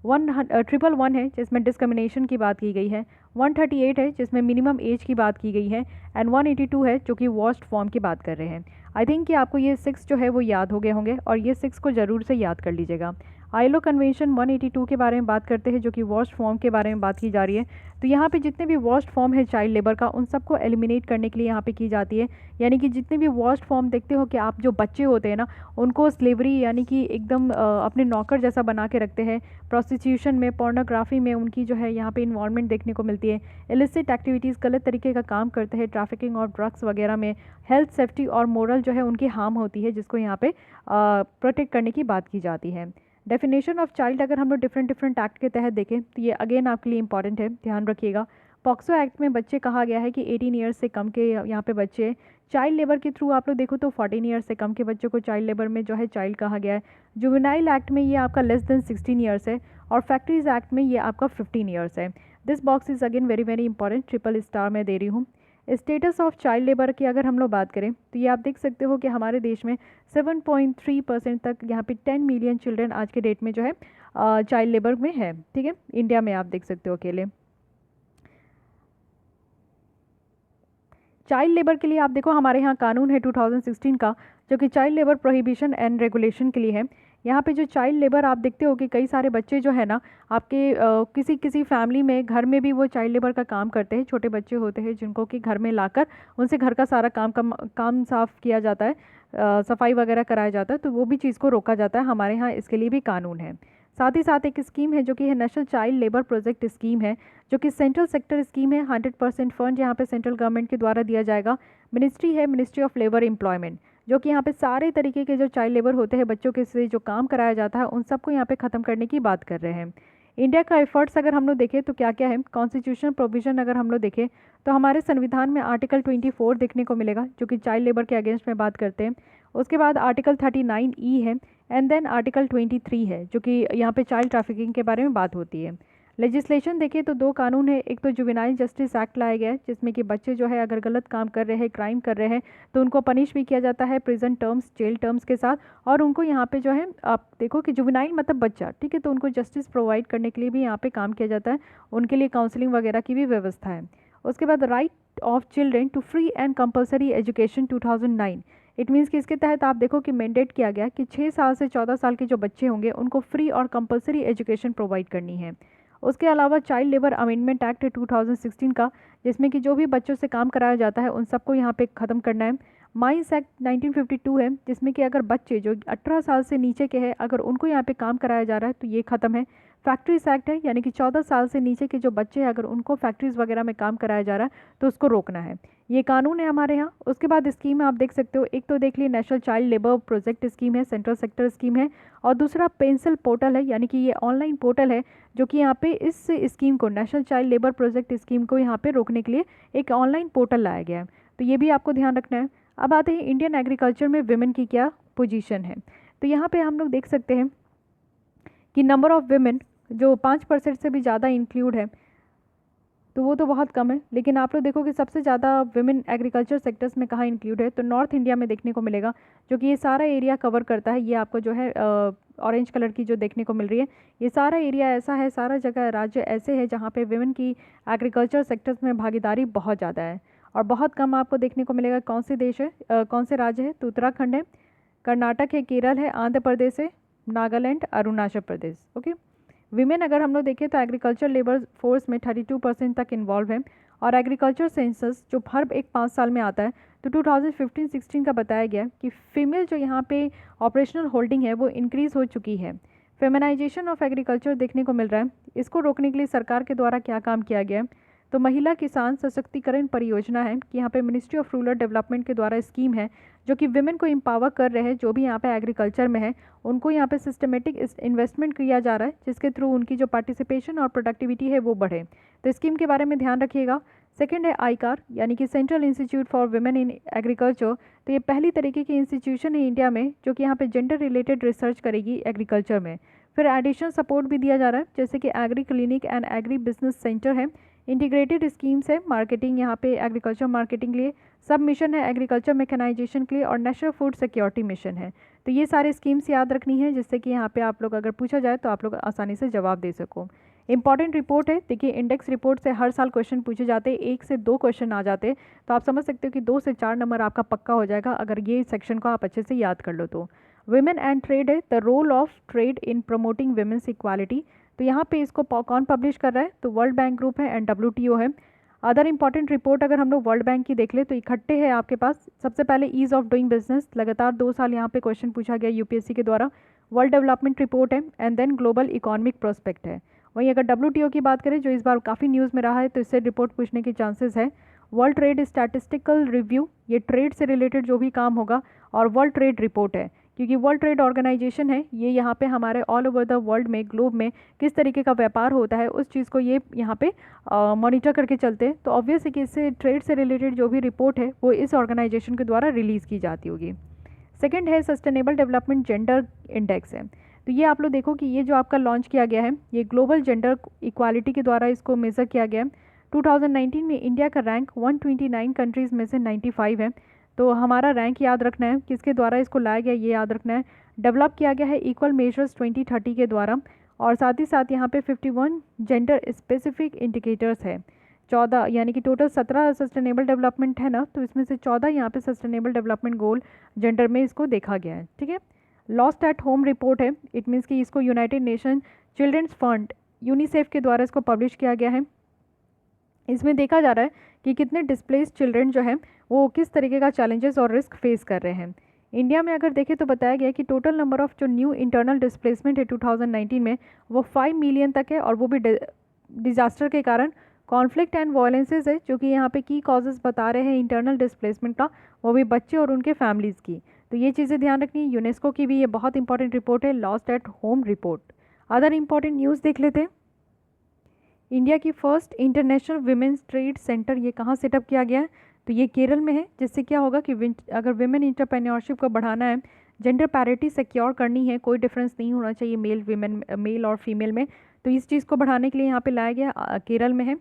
111 है जिसमें डिस्क्रिमिनेशन की बात की गई है। 138 है जिसमें मिनिमम एज की बात की गई है। एंड 182 है जो कि वर्स्ट फॉर्म की बात कर रहे हैं। आई थिंक कि आपको ये 6 जो है वो याद हो गए होंगे और ये 6 को ज़रूर से याद कर लीजिएगा। आईएलओ कन्वेंशन 182 के बारे में बात करते हैं जो कि वर्स्ट फॉर्म के बारे में बात की जा रही है। तो यहाँ पे जितने भी वर्स्ट फॉर्म है चाइल्ड लेबर का उन सबको एलिमिनेट करने के लिए यहाँ पे की जाती है। यानी कि जितने भी वर्स्ट फॉर्म देखते हो कि आप जो बच्चे होते हैं ना उनको स्लेवरी यानी कि एकदम अपने नौकर जैसा बना के रखते हैं। प्रोस्टिट्यूशन में, पोर्नोग्राफी में उनकी जो है यहाँ पे इन्वॉल्वमेंट देखने को मिलती है। इलिसिट एक्टिविटीज़, गलत तरीके का काम करते हैं, ट्रैफिकिंग और ड्रग्स वगैरह में। हेल्थ, सेफ्टी और मोरल जो है उनकी हार्म होती है जिसको यहाँ पे प्रोटेक्ट करने की बात की जाती है। डेफिनेशन ऑफ चाइल्ड अगर हम लोग डिफरेंट एक्ट के तहत देखें तो ये अगेन आपके लिए इंपॉर्टेंट है, ध्यान रखिएगा। पॉक्सो एक्ट में बच्चे कहा गया है कि 18 ईयर्स से कम के यहाँ पे बच्चे। चाइल्ड लेबर के थ्रू आप लोग देखो तो 14 ईयर्स से कम के बच्चों को चाइल्ड लेबर में जो है चाइल्ड कहा गया है। जुवेनाइल एक्ट में ये आपका लेस देन 16 ईयर्स है और फैक्ट्रीज एक्ट में ये आपका 15 ईयर्स है। This box is again very very important, triple star में दे रही हूँ। स्टेटस ऑफ चाइल्ड लेबर की अगर हम लोग बात करें तो ये आप देख सकते हो कि हमारे देश में 7.3% तक यहाँ पे 10 मिलियन चिल्ड्रन आज के डेट में जो है चाइल्ड लेबर में है। ठीक है, इंडिया में आप देख सकते हो अकेले। चाइल्ड लेबर के लिए आप देखो हमारे यहाँ कानून है 2016 का जो कि child labour prohibition and regulation के लिए है। यहाँ पे जो चाइल्ड लेबर आप देखते हो कि कई सारे बच्चे जो है ना आपके किसी किसी फैमिली में घर में भी वो चाइल्ड लेबर का काम करते हैं। छोटे बच्चे होते हैं जिनको कि घर में लाकर उनसे घर का सारा काम साफ किया जाता है, सफाई वगैरह कराया जाता है, तो वो भी चीज़ को रोका जाता है। हमारे यहाँ इसके लिए भी कानून है। साथ ही साथ एक स्कीम है जो कि है national child labour project scheme है जो कि सेंट्रल सेक्टर स्कीम है। 100% फंड यहाँ पे सेंट्रल गवर्नमेंट के द्वारा दिया जाएगा। मिनिस्ट्री है मिनिस्ट्री ऑफ लेबर एम्प्लॉयमेंट जो कि यहाँ पे सारे तरीके के जो चाइल्ड लेबर होते हैं बच्चों के से जो काम कराया जाता है उन सबको यहाँ पे ख़त्म करने की बात कर रहे हैं। इंडिया का एफर्ट्स अगर हम लोग देखें तो क्या क्या है, कॉन्स्टिट्यूशनल प्रोविजन अगर हम लोग देखें तो हमारे संविधान में आर्टिकल 24 देखने को मिलेगा जो कि चाइल्ड लेबर के अगेंस्ट में बात करते हैं। उसके बाद आर्टिकल 39E है एंड देन आर्टिकल 23 है जो कि यहाँ पे चाइल्ड ट्रैफिकिंग के बारे में बात होती है। लेजिस्लेशन देखिए तो 2 कानून है, एक तो जुवेनाइल जस्टिस एक्ट लाया गया है जिसमें कि बच्चे जो है अगर गलत काम कर रहे हैं, क्राइम कर रहे हैं तो उनको पनिश भी किया जाता है प्रिजन टर्म्स, जेल टर्म्स के साथ। और उनको यहाँ पे जो है आप देखो कि जुवेनाइल मतलब बच्चा, ठीक है, तो उनको जस्टिस प्रोवाइड करने के लिए भी यहाँ पे काम किया जाता है, उनके लिए काउंसलिंग वगैरह की भी व्यवस्था है। उसके बाद right of children to free and compulsory education 2009। It means कि इसके तहत आप देखो कि मैंडेट किया गया कि 6 साल से 14 साल के जो बच्चे होंगे उनको फ्री और कंपलसरी एजुकेशन प्रोवाइड करनी है। उसके अलावा चाइल्ड लेबर अमेंडमेंट एक्ट 2016 का जिसमें कि जो भी बच्चों से काम कराया जाता है उन सबको यहाँ पे ख़त्म करना है। माइंस एक्ट 1952 है जिसमें कि अगर बच्चे जो 18 साल से नीचे के हैं अगर उनको यहाँ पे काम कराया जा रहा है तो ये ख़त्म है। फैक्ट्रीज एक्ट है यानी कि 14 साल से नीचे के जो बच्चे हैं अगर उनको फैक्ट्रीज़ वगैरह में काम कराया जा रहा है तो उसको रोकना है। ये कानून है हमारे यहाँ। उसके बाद स्कीम आप देख सकते हो, एक तो देख लिए national child labour project scheme है, सेंट्रल सेक्टर स्कीम है, और दूसरा पेंसिल पोर्टल है यानी कि ये ऑनलाइन पोर्टल है जो कि यहाँ पे इस स्कीम को, national child labour project scheme को यहाँ पे रोकने के लिए एक ऑनलाइन पोर्टल लाया गया है। तो ये भी आपको ध्यान रखना है। अब आते हैं इंडियन एग्रीकल्चर में विमेन की क्या पोजीशन है। तो यहाँ पे हम लोग देख सकते हैं कि नंबर ऑफ विमेन जो 5% से भी ज़्यादा इंक्लूड है तो वो तो बहुत कम है, लेकिन आप लोग देखो कि सबसे ज़्यादा विमेन एग्रीकल्चर सेक्टर्स में कहाँ इंक्लूड है तो नॉर्थ इंडिया में देखने को मिलेगा जो कि ये सारा एरिया कवर करता है। ये आपको जो है ऑरेंज कलर की जो देखने को मिल रही है ये सारा एरिया ऐसा है, सारा जगह राज्य ऐसे है जहाँ पे विमेन की एग्रीकल्चर सेक्टर्स में भागीदारी बहुत ज़्यादा है और बहुत कम आपको देखने को मिलेगा। कौन से देश है, कौन से राज्य है तो उत्तराखंड है, कर्नाटक है, केरल है, आंध्र प्रदेश है, नागालैंड, अरुणाचल प्रदेश। ओके, विमेन अगर हम लोग देखें तो एग्रीकल्चर लेबर फोर्स में 32% तक इन्वॉल्व है और एग्रीकल्चर सेंसस जो हर एक 5 साल में आता है तो 2015-16 का बताया गया कि फीमेल जो यहाँ पे ऑपरेशनल होल्डिंग है वो इंक्रीज़ हो चुकी है। फेमिनाइजेशन ऑफ एग्रीकल्चर देखने को मिल रहा है। इसको रोकने के लिए सरकार के द्वारा क्या काम किया गया है तो महिला किसान सशक्तिकरण परियोजना है कि यहाँ पे मिनिस्ट्री ऑफ रूरल डेवलपमेंट के द्वारा स्कीम है जो कि विमेन को एम्पावर कर रहे हैं। जो भी यहाँ पे एग्रीकल्चर में है उनको यहाँ पे सिस्टमेटिक इन्वेस्टमेंट किया जा रहा है जिसके थ्रू उनकी जो पार्टिसिपेशन और प्रोडक्टिविटी है वो बढ़े। तो स्कीम के बारे में ध्यान रखिएगा। सेकंड है आईकार यानी कि central institute for women in agriculture. तो ये पहली तरीके की इंस्टीट्यूशन है इंडिया में जो कि यहाँ पे जेंडर रिलेटेड रिसर्च करेगी एग्रीकल्चर में। फिर एडिशनल सपोर्ट भी दिया जा रहा है, जैसे कि agree clinic and agri business centre है, इंटीग्रेटेड स्कीम्स है मार्केटिंग, यहाँ पे एग्रीकल्चर मार्केटिंग के लिए, सब मिशन है एग्रीकल्चर मैकेनाइजेशन के लिए, और नेशनल फूड सिक्योरिटी मिशन है। तो ये सारे स्कीम्स याद रखनी है, जिससे कि यहाँ पे आप लोग अगर पूछा जाए तो आप लोग आसानी से जवाब दे सको। इंपॉर्टेंट रिपोर्ट है, देखिए इंडेक्स रिपोर्ट से हर साल क्वेश्चन पूछे जाते हैं, 1 से 2 क्वेश्चन आ जाते हैं, तो आप समझ सकते हो कि 2 से 4 नंबर आपका पक्का हो जाएगा अगर ये सेक्शन को आप अच्छे से याद कर लो तो। वुमेन एंड ट्रेड है, the role of trade in promoting women's equality, तो यहाँ पे इसको कौन पब्लिश कर रहा है, तो वर्ल्ड बैंक ग्रुप है एंड WTO है। अदर इंपॉर्टेंट रिपोर्ट अगर हम लोग वर्ल्ड बैंक की देख ले तो इकट्ठे है आपके पास। सबसे पहले ईज़ ऑफ डूइंग बिजनेस, लगातार 2 साल यहाँ पे क्वेश्चन पूछा गया UPSC के द्वारा। वर्ल्ड डेवलपमेंट रिपोर्ट है, and then global economic prospect है। वहीं अगर WTO की बात करें जो इस बार काफ़ी न्यूज़ में रहा है, तो इससे रिपोर्ट पूछने के चांसेस है। वर्ल्ड ट्रेड स्टैटिस्टिकल रिव्यू, ये ट्रेड से रिलेटेड जो भी काम होगा, और वर्ल्ड ट्रेड रिपोर्ट है, क्योंकि वर्ल्ड ट्रेड ऑर्गेनाइजेशन है ये, यहाँ पे हमारे ऑल ओवर द वर्ल्ड में, ग्लोब में किस तरीके का व्यापार होता है उस चीज़ को ये यहाँ पे मॉनिटर करके चलते हैं। तो ऑब्वियस है कि इससे ट्रेड से रिलेटेड जो भी रिपोर्ट है वो इस ऑर्गेनाइजेशन के द्वारा रिलीज़ की जाती होगी। सेकेंड है सस्टेनेबल डेवलपमेंट जेंडर इंडेक्स है, तो ये आप लोग देखो कि ये जो आपका लॉन्च किया गया है, ये ग्लोबल जेंडर इक्वालिटी के द्वारा इसको मेज़र किया गया है। 2019 में इंडिया का रैंक 129 कंट्रीज़ में से 95 है। तो हमारा रैंक याद रखना है, किसके द्वारा इसको लाया गया ये याद रखना है। डेवलप किया गया है इक्वल मेजर्स 2030 के द्वारा, और साथ ही साथ यहाँ पे 51 जेंडर स्पेसिफिक इंडिकेटर्स है। 14 यानी कि टोटल 17 सस्टेनेबल डेवलपमेंट है ना, तो इसमें से 14 यहाँ पे सस्टेनेबल डेवलपमेंट गोल जेंडर में इसको देखा गया है। ठीक है, लॉस्ट एट होम रिपोर्ट है, इट मीन्स कि इसको united nation children's fund UNICEF के द्वारा इसको पब्लिश किया गया है। इसमें देखा जा रहा है कि कितने डिस्प्लेस चिल्ड्रन जो हैं वो किस तरीके का चैलेंजेस और रिस्क फेस कर रहे हैं। इंडिया में अगर देखें तो बताया गया है कि टोटल नंबर ऑफ जो न्यू इंटरनल डिस्प्लेसमेंट है 2019 में वो 5 मिलियन तक है, और वो भी डिजास्टर के कारण। कॉन्फ्लिक्ट एंड वायलेंसेज है, जो कि यहाँ पे की कॉजेज़ बता रहे हैं इंटरनल डिस्प्लेसमेंट का, वो भी बच्चे और उनके फैमिलीज़ की। तो ये चीज़ें ध्यान रखनी है। यूनेस्को की भी ये बहुत इंपॉर्टेंट रिपोर्ट है, lost at home report. Other important news देख लेते हैं। इंडिया की first international women's trade centre ये कहाँ सेटअप किया गया है, तो ये केरल में है, जिससे क्या होगा कि अगर विमेन इंटरप्रेन्योरशिप को बढ़ाना है, जेंडर पैरिटी सिक्योर करनी है, कोई डिफरेंस नहीं होना चाहिए मेल और फीमेल में, तो इस चीज़ को बढ़ाने के लिए यहाँ पे लाया गया, केरल में है।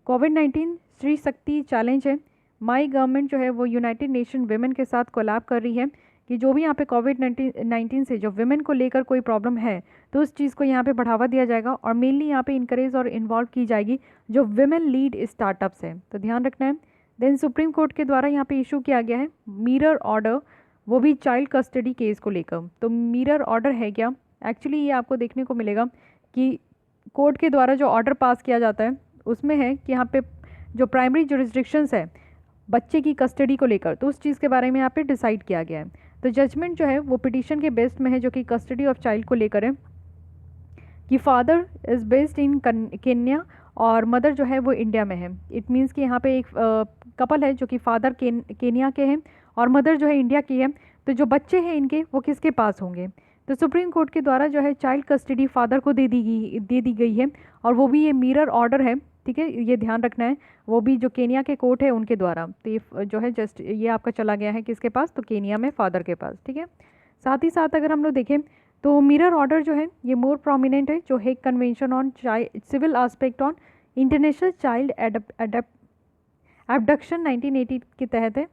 कोविड-19 स्त्री शक्ति चैलेंज है, माई गवर्नमेंट जो है वो यूनाइटेड नेशन विमेन के साथ कोलैब कर रही है कि जो भी यहाँ पे कोविड-19 से जो विमेन को लेकर कोई प्रॉब्लम है तो उस चीज़ को यहाँ पे बढ़ावा दिया जाएगा, और मेनली यहाँ पे इनकरेज और इन्वॉल्व की जाएगी जो विमेन लीड स्टार्टअप्स हैं, तो ध्यान रखना है। देन सुप्रीम कोर्ट के द्वारा यहाँ पे इशू किया गया है मिरर ऑर्डर, वो भी चाइल्ड कस्टडी केस को लेकर। तो मिरर ऑर्डर है क्या, एक्चुअली ये आपको देखने को मिलेगा कि कोर्ट के द्वारा जो ऑर्डर पास किया जाता है उसमें है कि यहाँ पे जो प्राइमरी जुरिस्डिक्शंस है बच्चे की कस्टडी को लेकर, तो उस चीज़ के बारे में यहाँ पे डिसाइड किया गया है। तो जजमेंट जो है वो पिटीशन के बेस्ड में है, जो कि कस्टडी ऑफ चाइल्ड को लेकर है, कि father is based in Kenya और मदर जो है वो इंडिया में है। इट मीन्स कि यहाँ पे एक कपल है जो कि फादर केन्या के हैं और मदर जो है इंडिया की है, तो जो बच्चे हैं इनके वो किसके पास होंगे। तो सुप्रीम कोर्ट के द्वारा जो है चाइल्ड कस्टडी फादर को दे दी गई है, और वो भी ये मिरर ऑर्डर है, ठीक है, ये ध्यान रखना है, वो भी जो केन्या के कोर्ट है उनके द्वारा। तो ये जो है जस्ट ये आपका चला गया है किसके पास, तो केन्या में फादर के पास, ठीक है। साथ ही साथ अगर हम लोग देखें तो मिरर ऑर्डर जो है ये मोर प्रोमिनेंट है जो Hague convention on civil aspect on international child abduction 1980 के तहत है,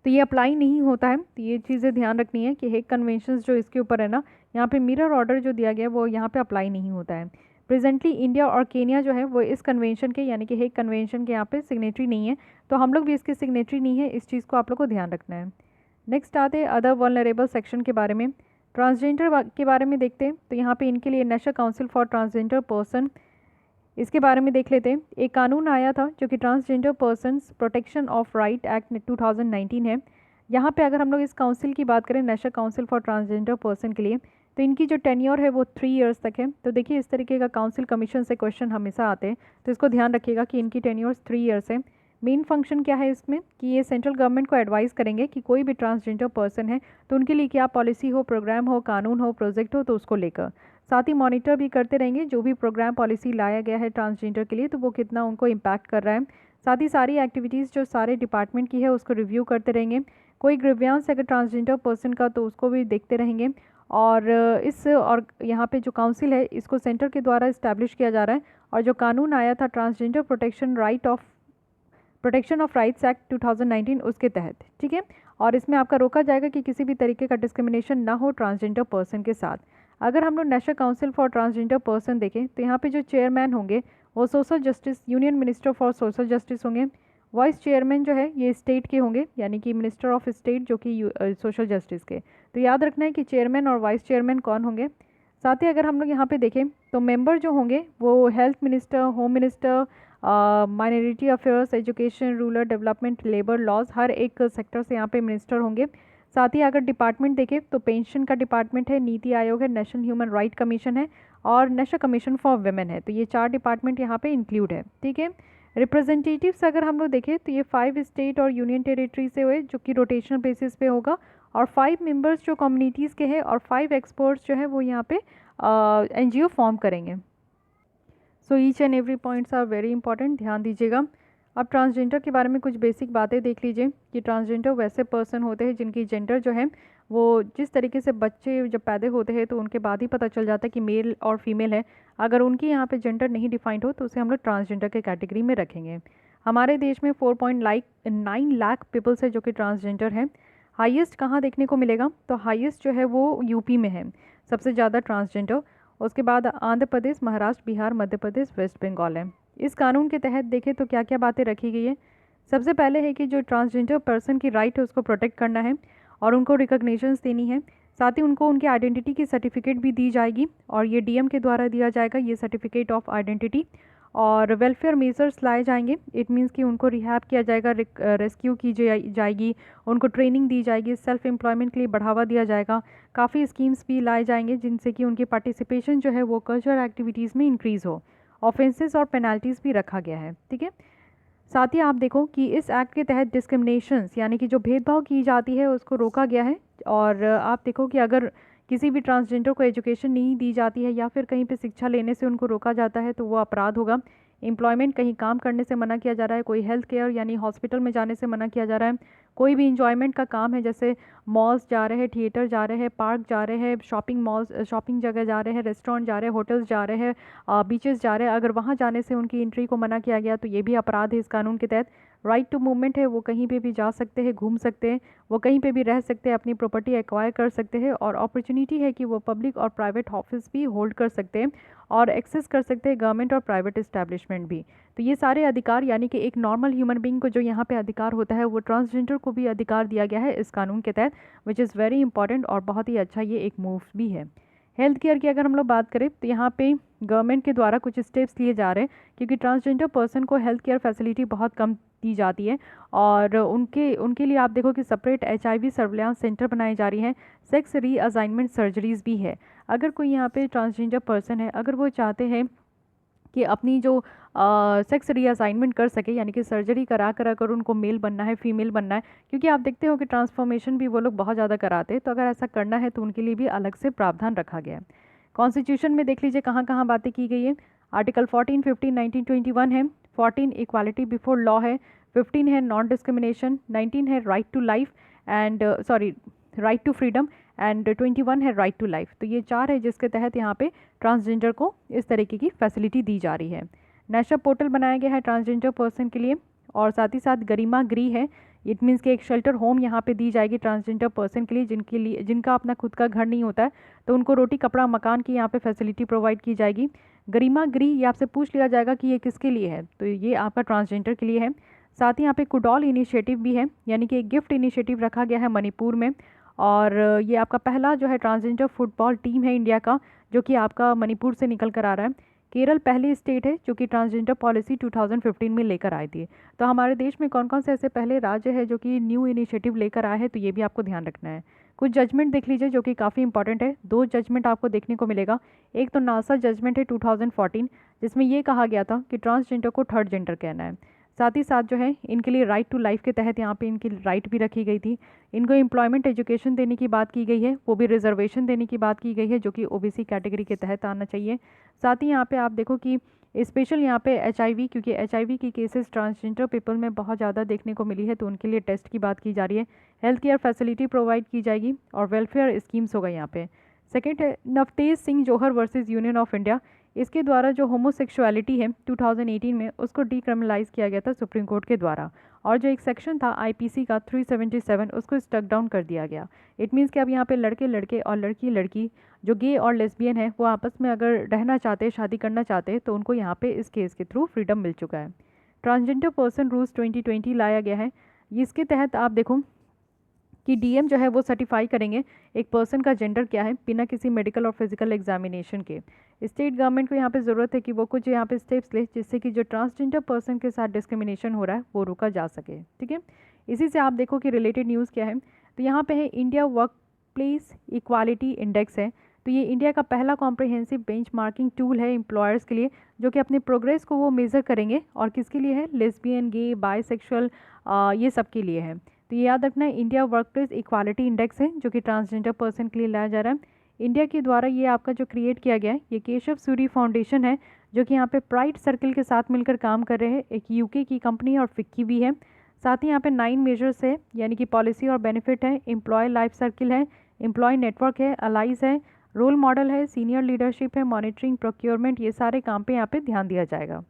तो ये अप्लाई नहीं होता है। तो ये चीज़ें ध्यान रखनी है कि हेग कन्वेंशन जो इसके ऊपर है ना, यहाँ पे मिरर ऑर्डर जो दिया गया है वो यहाँ पे अप्लाई नहीं होता है। प्रेजेंटली इंडिया और केन्या जो है वो इस कन्वेंशन के यानी कि हेग कन्वेंशन के यहाँ पे सिग्नेटरी नहीं है, तो हम लोग भी इसके सिग्नेटरी नहीं है, इस चीज़ को आप लोग को ध्यान रखना है। नेक्स्ट आते हैं अदर वल्नरेबल सेक्शन के बारे में। ट्रांसजेंडर के बारे में देखते हैं, तो यहाँ पे इनके लिए national council for transgender person, इसके बारे में देख लेते हैं। एक कानून आया था जो कि transgender persons protection of right act 2019 है। यहाँ पे अगर हम लोग इस काउंसिल की बात करें, national council for transgender person के लिए, तो इनकी जो टेन्योर है वो 3 इयर्स तक है। तो देखिए इस तरीके का काउंसिल कमीशन से क्वेश्चन हमेशा आते हैं, तो इसको ध्यान रखिएगा कि इनकी टेन्योर 3 इयर्स है। मेन फंक्शन क्या है इसमें कि ये सेंट्रल गवर्नमेंट को एडवाइस करेंगे कि कोई भी ट्रांसजेंडर पर्सन है तो उनके लिए क्या पॉलिसी हो, प्रोग्राम हो, कानून हो, प्रोजेक्ट हो, तो उसको लेकर साथ ही मॉनिटर भी करते रहेंगे जो भी प्रोग्राम पॉलिसी लाया गया है ट्रांसजेंडर के लिए, तो वो कितना उनको इम्पैक्ट कर रहा है। साथ ही सारी एक्टिविटीज़ जो सारे डिपार्टमेंट की है उसको रिव्यू करते रहेंगे। कोई ग्रीवियंस अगर ट्रांसजेंडर पर्सन का तो उसको भी देखते रहेंगे, और और यहाँ पे जो काउंसिल है इसको सेंटर के द्वारा इस्टेब्लिश किया जा रहा है। और जो कानून आया था transgender protection of rights act 2019 उसके तहत, ठीक है। और इसमें आपका रोका जाएगा कि किसी भी तरीके का डिस्क्रिमिनेशन ना हो ट्रांसजेंडर पर्सन के साथ। अगर हम लोग national council for transgender person देखें तो यहाँ पे जो चेयरमैन होंगे वो social justice union minister for social justice होंगे। वाइस चेयरमैन जो है ये स्टेट के होंगे, यानी कि मिनिस्टर ऑफ स्टेट जो कि सोशल जस्टिस के। तो याद रखना है कि चेयरमैन और वाइस चेयरमैन कौन होंगे। साथ ही अगर हम लोग यहाँ पे देखें तो मेंबर जो होंगे वो health minister, home minister, minority affairs, education, rural development, labour laws, हर एक सेक्टर से यहाँ पे मिनिस्टर होंगे। साथ ही अगर डिपार्टमेंट देखें तो पेंशन का डिपार्टमेंट है, नीति आयोग है, नेशनल ह्यूमन राइट कमीशन है और नेशनल कमीशन फॉर वुमेन है। तो ये 4 डिपार्टमेंट यहाँ पे इंक्लूड है, ठीक है। रिप्रेजेंटेटिव्स अगर हम लोग देखें तो ये 5 स्टेट और यूनियन टेरिटरी से हुए, जो कि रोटेशनल बेसिस पे होगा। और 5 मेंबर्स जो कम्युनिटीज़ के हैं और 5 एक्सपर्ट्स जो है वो यहाँ पे NGO फॉर्म करेंगे। So each and every points are very important, ध्यान दीजिएगा। अब ट्रांसजेंडर के बारे में कुछ बेसिक बातें देख लीजिए कि ट्रांसजेंडर वैसे पर्सन होते हैं जिनकी जेंडर जो है वो, जिस तरीके से बच्चे जब पैदा होते हैं तो उनके बाद ही पता चल जाता है कि मेल और फीमेल है। अगर उनकी यहाँ पे जेंडर नहीं डिफाइंड हो तो उसे हम लोग ट्रांसजेंडर के कैटेगरी में रखेंगे। हमारे देश में 4.9 लाख पीपल्स है जो कि ट्रांसजेंडर हैं। हाईएस्ट कहाँ देखने को मिलेगा, तो हाईएस्ट जो है वो यूपी में है, सबसे ज़्यादा ट्रांसजेंडर। उसके बाद आंध्र प्रदेश, महाराष्ट्र, बिहार, मध्य प्रदेश, वेस्ट बंगाल है। इस कानून के तहत देखें तो क्या क्या बातें रखी गई है। सबसे पहले है कि जो ट्रांसजेंडर पर्सन की राइट है उसको प्रोटेक्ट करना है और उनको रिकॉग्निशंस देनी है। साथ ही उनको उनकी आइडेंटिटी की सर्टिफिकेट भी दी जाएगी और ये डीएम के द्वारा दिया जाएगा, ये सर्टिफिकेट ऑफ आइडेंटिटी। और वेलफेयर मेजर्स लाए जाएंगे, इट मीन्स कि उनको रिहैब किया जाएगा, रेस्क्यू की जाएगी, उनको ट्रेनिंग दी जाएगी, सेल्फ एम्प्लॉयमेंट के लिए बढ़ावा दिया जाएगा। काफ़ी स्कीम्स भी लाए जाएंगे जिनसे कि उनकी पार्टिसिपेशन जो है वो कल्चरल एक्टिविटीज़ में इंक्रीज़ हो। ऑफेंसेस और पेनल्टीज़ भी रखा गया है, ठीक है। साथ ही आप देखो कि इस एक्ट के तहत डिस्क्रिमिनेशंस यानी कि जो भेदभाव की जाती है उसको रोका गया है। और आप देखो कि अगर किसी भी ट्रांसजेंडर को एजुकेशन नहीं दी जाती है या फिर कहीं पे शिक्षा लेने से उनको रोका जाता है तो वो अपराध होगा। एम्प्लॉयमेंट, कहीं काम करने से मना किया जा रहा है, कोई हेल्थ केयर यानी हॉस्पिटल में जाने से मना किया जा रहा है, कोई भी इंजॉयमेंट का काम है जैसे मॉल्स जा रहे हैं, थिएटर जा रहे हैं, पार्क जा रहे हैं, शॉपिंग जगह जा रहे हैं, रेस्टोरेंट जा रहे हैं, होटल्स जा रहे हैं, बीचेस जा रहे हैं, अगर वहाँ जाने से उनकी एंट्री को मना किया गया तो ये भी अपराध है इस कानून के तहत। राइट टू मूवमेंट है, वो कहीं पे भी जा सकते हैं, घूम सकते हैं, वो कहीं पे भी रह सकते हैं, अपनी प्रॉपर्टी एक्वायर कर सकते हैं और अपॉर्चुनिटी है कि वो पब्लिक और प्राइवेट ऑफिस भी होल्ड कर सकते हैं और एक्सेस कर सकते हैं गवर्नमेंट और प्राइवेट इस्टेब्लिशमेंट भी। तो ये सारे अधिकार यानी कि एक नॉर्मल ह्यूमन बीइंग को जो यहाँ पे अधिकार होता है वो ट्रांसजेंडर को भी अधिकार दिया गया है इस कानून के तहत, विच इज़ वेरी इंपॉर्टेंट और बहुत ही अच्छा ये एक मूव भी है। हेल्थ केयर की अगर हम लोग बात करें तो यहाँ पे गवर्नमेंट के द्वारा कुछ स्टेप्स लिए जा रहे हैं क्योंकि ट्रांसजेंडर पर्सन को हेल्थ केयर फैसिलिटी बहुत कम दी जाती है और उनके लिए आप देखो कि सेपरेट HIV सर्विलांस सेंटर बनाए जा रही हैं, सेक्स रीअसाइनमेंट सर्जरीज भी है। अगर कोई यहाँ पे ट्रांसजेंडर पर्सन है, अगर वो चाहते हैं कि अपनी जो सेक्स रीअसाइनमेंट कर सके यानी कि सर्जरी करा कर अगर उनको मेल बनना है, फीमेल बनना है, क्योंकि आप देखते हो कि ट्रांसफॉर्मेशन भी वो लोग बहुत ज़्यादा कराते हैं, तो अगर ऐसा करना है तो उनके लिए भी अलग से प्रावधान रखा गया है। कॉन्स्टिट्यूशन में देख लीजिए कहाँ कहाँ बातें की गई है। आर्टिकल 14, 15, 19, 21 है। 14 इक्वालिटी बिफोर लॉ है, 15 है नॉन डिस्क्रिमिनेशन, 19 है right to life and right to freedom and 21 है राइट टू लाइफ। तो ये 4 है जिसके तहत यहाँ पे ट्रांसजेंडर को इस तरीके की फैसिलिटी दी जा रही है। नेशनल पोर्टल बनाया गया है ट्रांसजेंडर पर्सन के लिए और साथ ही साथ गरिमा गृह है, इट मीन्स कि एक शेल्टर होम यहाँ पे दी जाएगी ट्रांसजेंडर पर्सन के लिए जिनका अपना खुद का घर नहीं होता है तो उनको रोटी कपड़ा मकान की यहाँ पे फैसिलिटी प्रोवाइड की जाएगी। गरिमा गृह ये आपसे पूछ लिया जाएगा कि ये किसके लिए है, तो ये आपका ट्रांसजेंडर के लिए है। साथ ही यहाँ पे कुडॉल इनिशिएटिव भी है यानी कि एक गिफ्ट इनिशिएटिव रखा गया है मणिपुर में और ये आपका पहला जो है ट्रांसजेंडर फुटबॉल टीम है इंडिया का जो कि आपका मणिपुर से निकल कर आ रहा है। केरल पहली स्टेट है जो कि ट्रांसजेंडर पॉलिसी 2015 में लेकर आई थी। तो हमारे देश में कौन कौन से ऐसे पहले राज्य है जो कि न्यू इनिशिएटिव लेकर आए हैं, तो ये भी आपको ध्यान रखना है। कुछ जजमेंट देख लीजिए जो कि काफ़ी इंपॉर्टेंट है। 2 जजमेंट आपको देखने को मिलेगा। एक तो नासा जजमेंट है 2014 जिसमें ये कहा गया था कि ट्रांसजेंडर को थर्ड जेंडर कहना है। साथ ही साथ जो है इनके लिए राइट टू लाइफ के तहत यहाँ पे इनकी राइट भी रखी गई थी। इनको एम्प्लॉयमेंट एजुकेशन देने की बात की गई है, वो भी रिजर्वेशन देने की बात की गई है जो कि OBC कैटेगरी के तहत आना चाहिए। साथ ही यहाँ पे आप देखो कि स्पेशल यहाँ पे HIV, क्योंकि HIV की केसेस ट्रांसजेंडर पीपल में बहुत ज़्यादा देखने को मिली है तो उनके लिए टेस्ट की बात की जा रही है। हेल्थ केयर फैसिलिटी प्रोवाइड की जाएगी और वेलफेयर स्कीम्स होगा यहाँ पे। सेकेंड है नवतेज सिंह जौहर वर्सेस यूनियन ऑफ इंडिया। इसके द्वारा जो होमोसेक्सुअलिटी है 2018 में उसको डीक्रिमिनलाइज किया गया था सुप्रीम कोर्ट के द्वारा, और जो एक सेक्शन था आईपीसी का 377 उसको स्टक डाउन कर दिया गया। इट मीन्स कि अब यहाँ पे लड़के लड़के और लड़की लड़की जो गे और लेस्बियन है वो आपस में अगर रहना चाहते, शादी करना चाहते, तो उनको यहाँ पे इस केस के थ्रू फ्रीडम मिल चुका है। ट्रांसजेंडर पर्सन रूल्स 2020 लाया गया है। इसके तहत आप देखो कि डीएम जो है वो सर्टिफाई करेंगे एक पर्सन का जेंडर क्या है बिना किसी मेडिकल और फिजिकल एग्जामिनेशन के। स्टेट गवर्नमेंट को यहाँ पे ज़रूरत है कि वो कुछ यहाँ पे स्टेप्स ले जिससे कि जो ट्रांसजेंडर पर्सन के साथ डिस्क्रिमिनेशन हो रहा है वो रोका जा सके। ठीक है, इसी से आप देखो कि रिलेटेड न्यूज़ क्या है। तो यहाँ पे है India work place equality index है। तो ये इंडिया का पहला कॉम्प्रिहेंसिव बेंचमार्किंग टूल है एम्प्लॉयर्स के लिए, जो कि अपने प्रोग्रेस को वो मेज़र करेंगे, और किसके लिए है, लेस्बियन, गे, बायसेक्सुअल, ये सब के लिए है। तो ये याद रखना है, इंडिया वर्कप्लेस इक्वालिटी इंडेक्स है जो कि ट्रांसजेंडर पर्सन के लिए लाया जा रहा है। इंडिया के द्वारा ये आपका जो क्रिएट किया गया है ये केशव सूरी फाउंडेशन है, जो कि यहाँ पे प्राइड सर्कल के साथ मिलकर काम कर रहे हैं। एक यूके की कंपनी और फिक्की भी है। साथ ही यहाँ पे 9 मेजर्स है, यानी कि पॉलिसी और बेनिफिट है, एम्प्लॉय लाइफ सर्किल है, एम्प्लॉय नेटवर्क है, अलाइज है, रोल मॉडल है, सीनियर लीडरशिप है, मॉनिटरिंग, प्रोक्योरमेंट, ये सारे काम पे यहाँ पे ध्यान दिया जाएगा।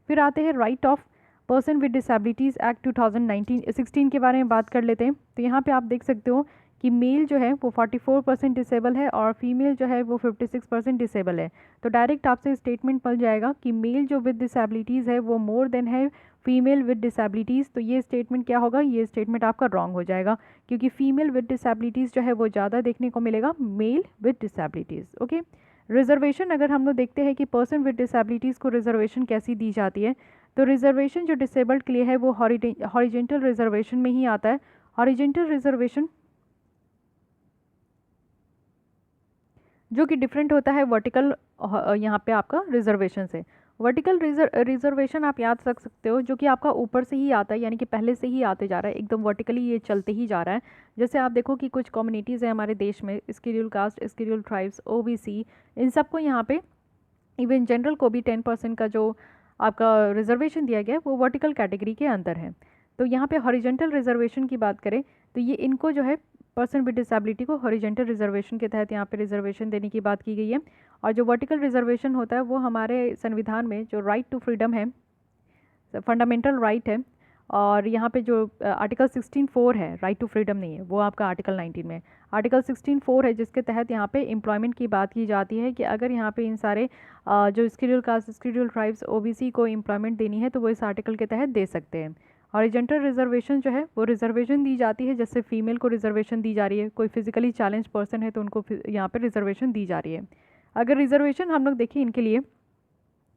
फिर आते हैं right of person with disabilities act 2016 के बारे में बात कर लेते हैं। तो यहाँ पे आप देख सकते हो कि मेल जो है वो 44% डिसेबल है और फीमेल जो है वो 56% डिसेबल है। तो डायरेक्ट आपसे स्टेटमेंट मिल जाएगा कि मेल जो विद डिसेबिलिटीज़ है वो मोर देन है फीमेल विद डिसेबिलिटीज़। तो ये स्टेटमेंट क्या होगा, ये स्टेटमेंट आपका रॉन्ग हो जाएगा, क्योंकि फीमेल विद डिसेबिलिटीज़ जो है वो ज़्यादा देखने को मिलेगा mail with disabilities. Okay, reservation अगर हम लोग देखते हैं कि पर्सन विद डिसेबिलिटीज़ को रिजर्वेशन कैसी दी जाती है, तो रिजर्वेशन जो डिसेबल्ड के लिए है वो हॉरिजेंटल रिजर्वेशन में ही आता है। हॉरिजेंटल रिजर्वेशन जो कि डिफरेंट होता है वर्टिकल यहाँ पे आपका रिजर्वेशन से। वर्टिकल रिजर्वेशन आप याद रख सकते हो, जो कि आपका ऊपर से ही आता है, यानी कि पहले से ही आते जा रहा है, एकदम वर्टिकली ये चलते ही जा रहा है। जैसे आप देखो कि कुछ कम्युनिटीज़ है हमारे देश में, schedule caste, schedule tribes, OBC, इन सबको यहाँ पे, इवन जनरल को भी 10% का जो आपका रिजर्वेशन दिया गया है वो वर्टिकल कैटेगरी के अंदर है। तो यहाँ पे हॉरिजेंटल रिजर्वेशन की बात करें तो ये इनको जो है पर्सन विद डिसेबिलिटी को हॉरिजेंटल रिजर्वेशन के तहत यहाँ पे रिजर्वेशन देने की बात की गई है। और जो वर्टिकल रिजर्वेशन होता है वो हमारे संविधान में जो राइट टू फ्रीडम है, फंडामेंटल राइट है, और यहाँ पे जो आर्टिकल 16(4) है, राइट टू फ्रीडम नहीं है, वो आपका आर्टिकल 19 में आर्टिकल 16(4) है, जिसके तहत यहाँ पे एम्प्लॉयमेंट की बात की जाती है कि अगर यहाँ पे इन सारे जो schedule caste, schedule tribes, OBC को एम्प्लॉयमेंट देनी है तो वो इस आर्टिकल के तहत दे सकते हैं। हॉरिजॉन्टल रिजर्वेशन जो है वो रिजर्वेशन दी जाती है, जैसे फीमेल को रिजर्वेशन दी जा रही है, कोई फिजिकली चैलेंज पर्सन है तो उनको यहाँ पर रिजर्वेशन दी जा रही है। अगर रिजर्वेशन हम लोग देखें इनके लिए,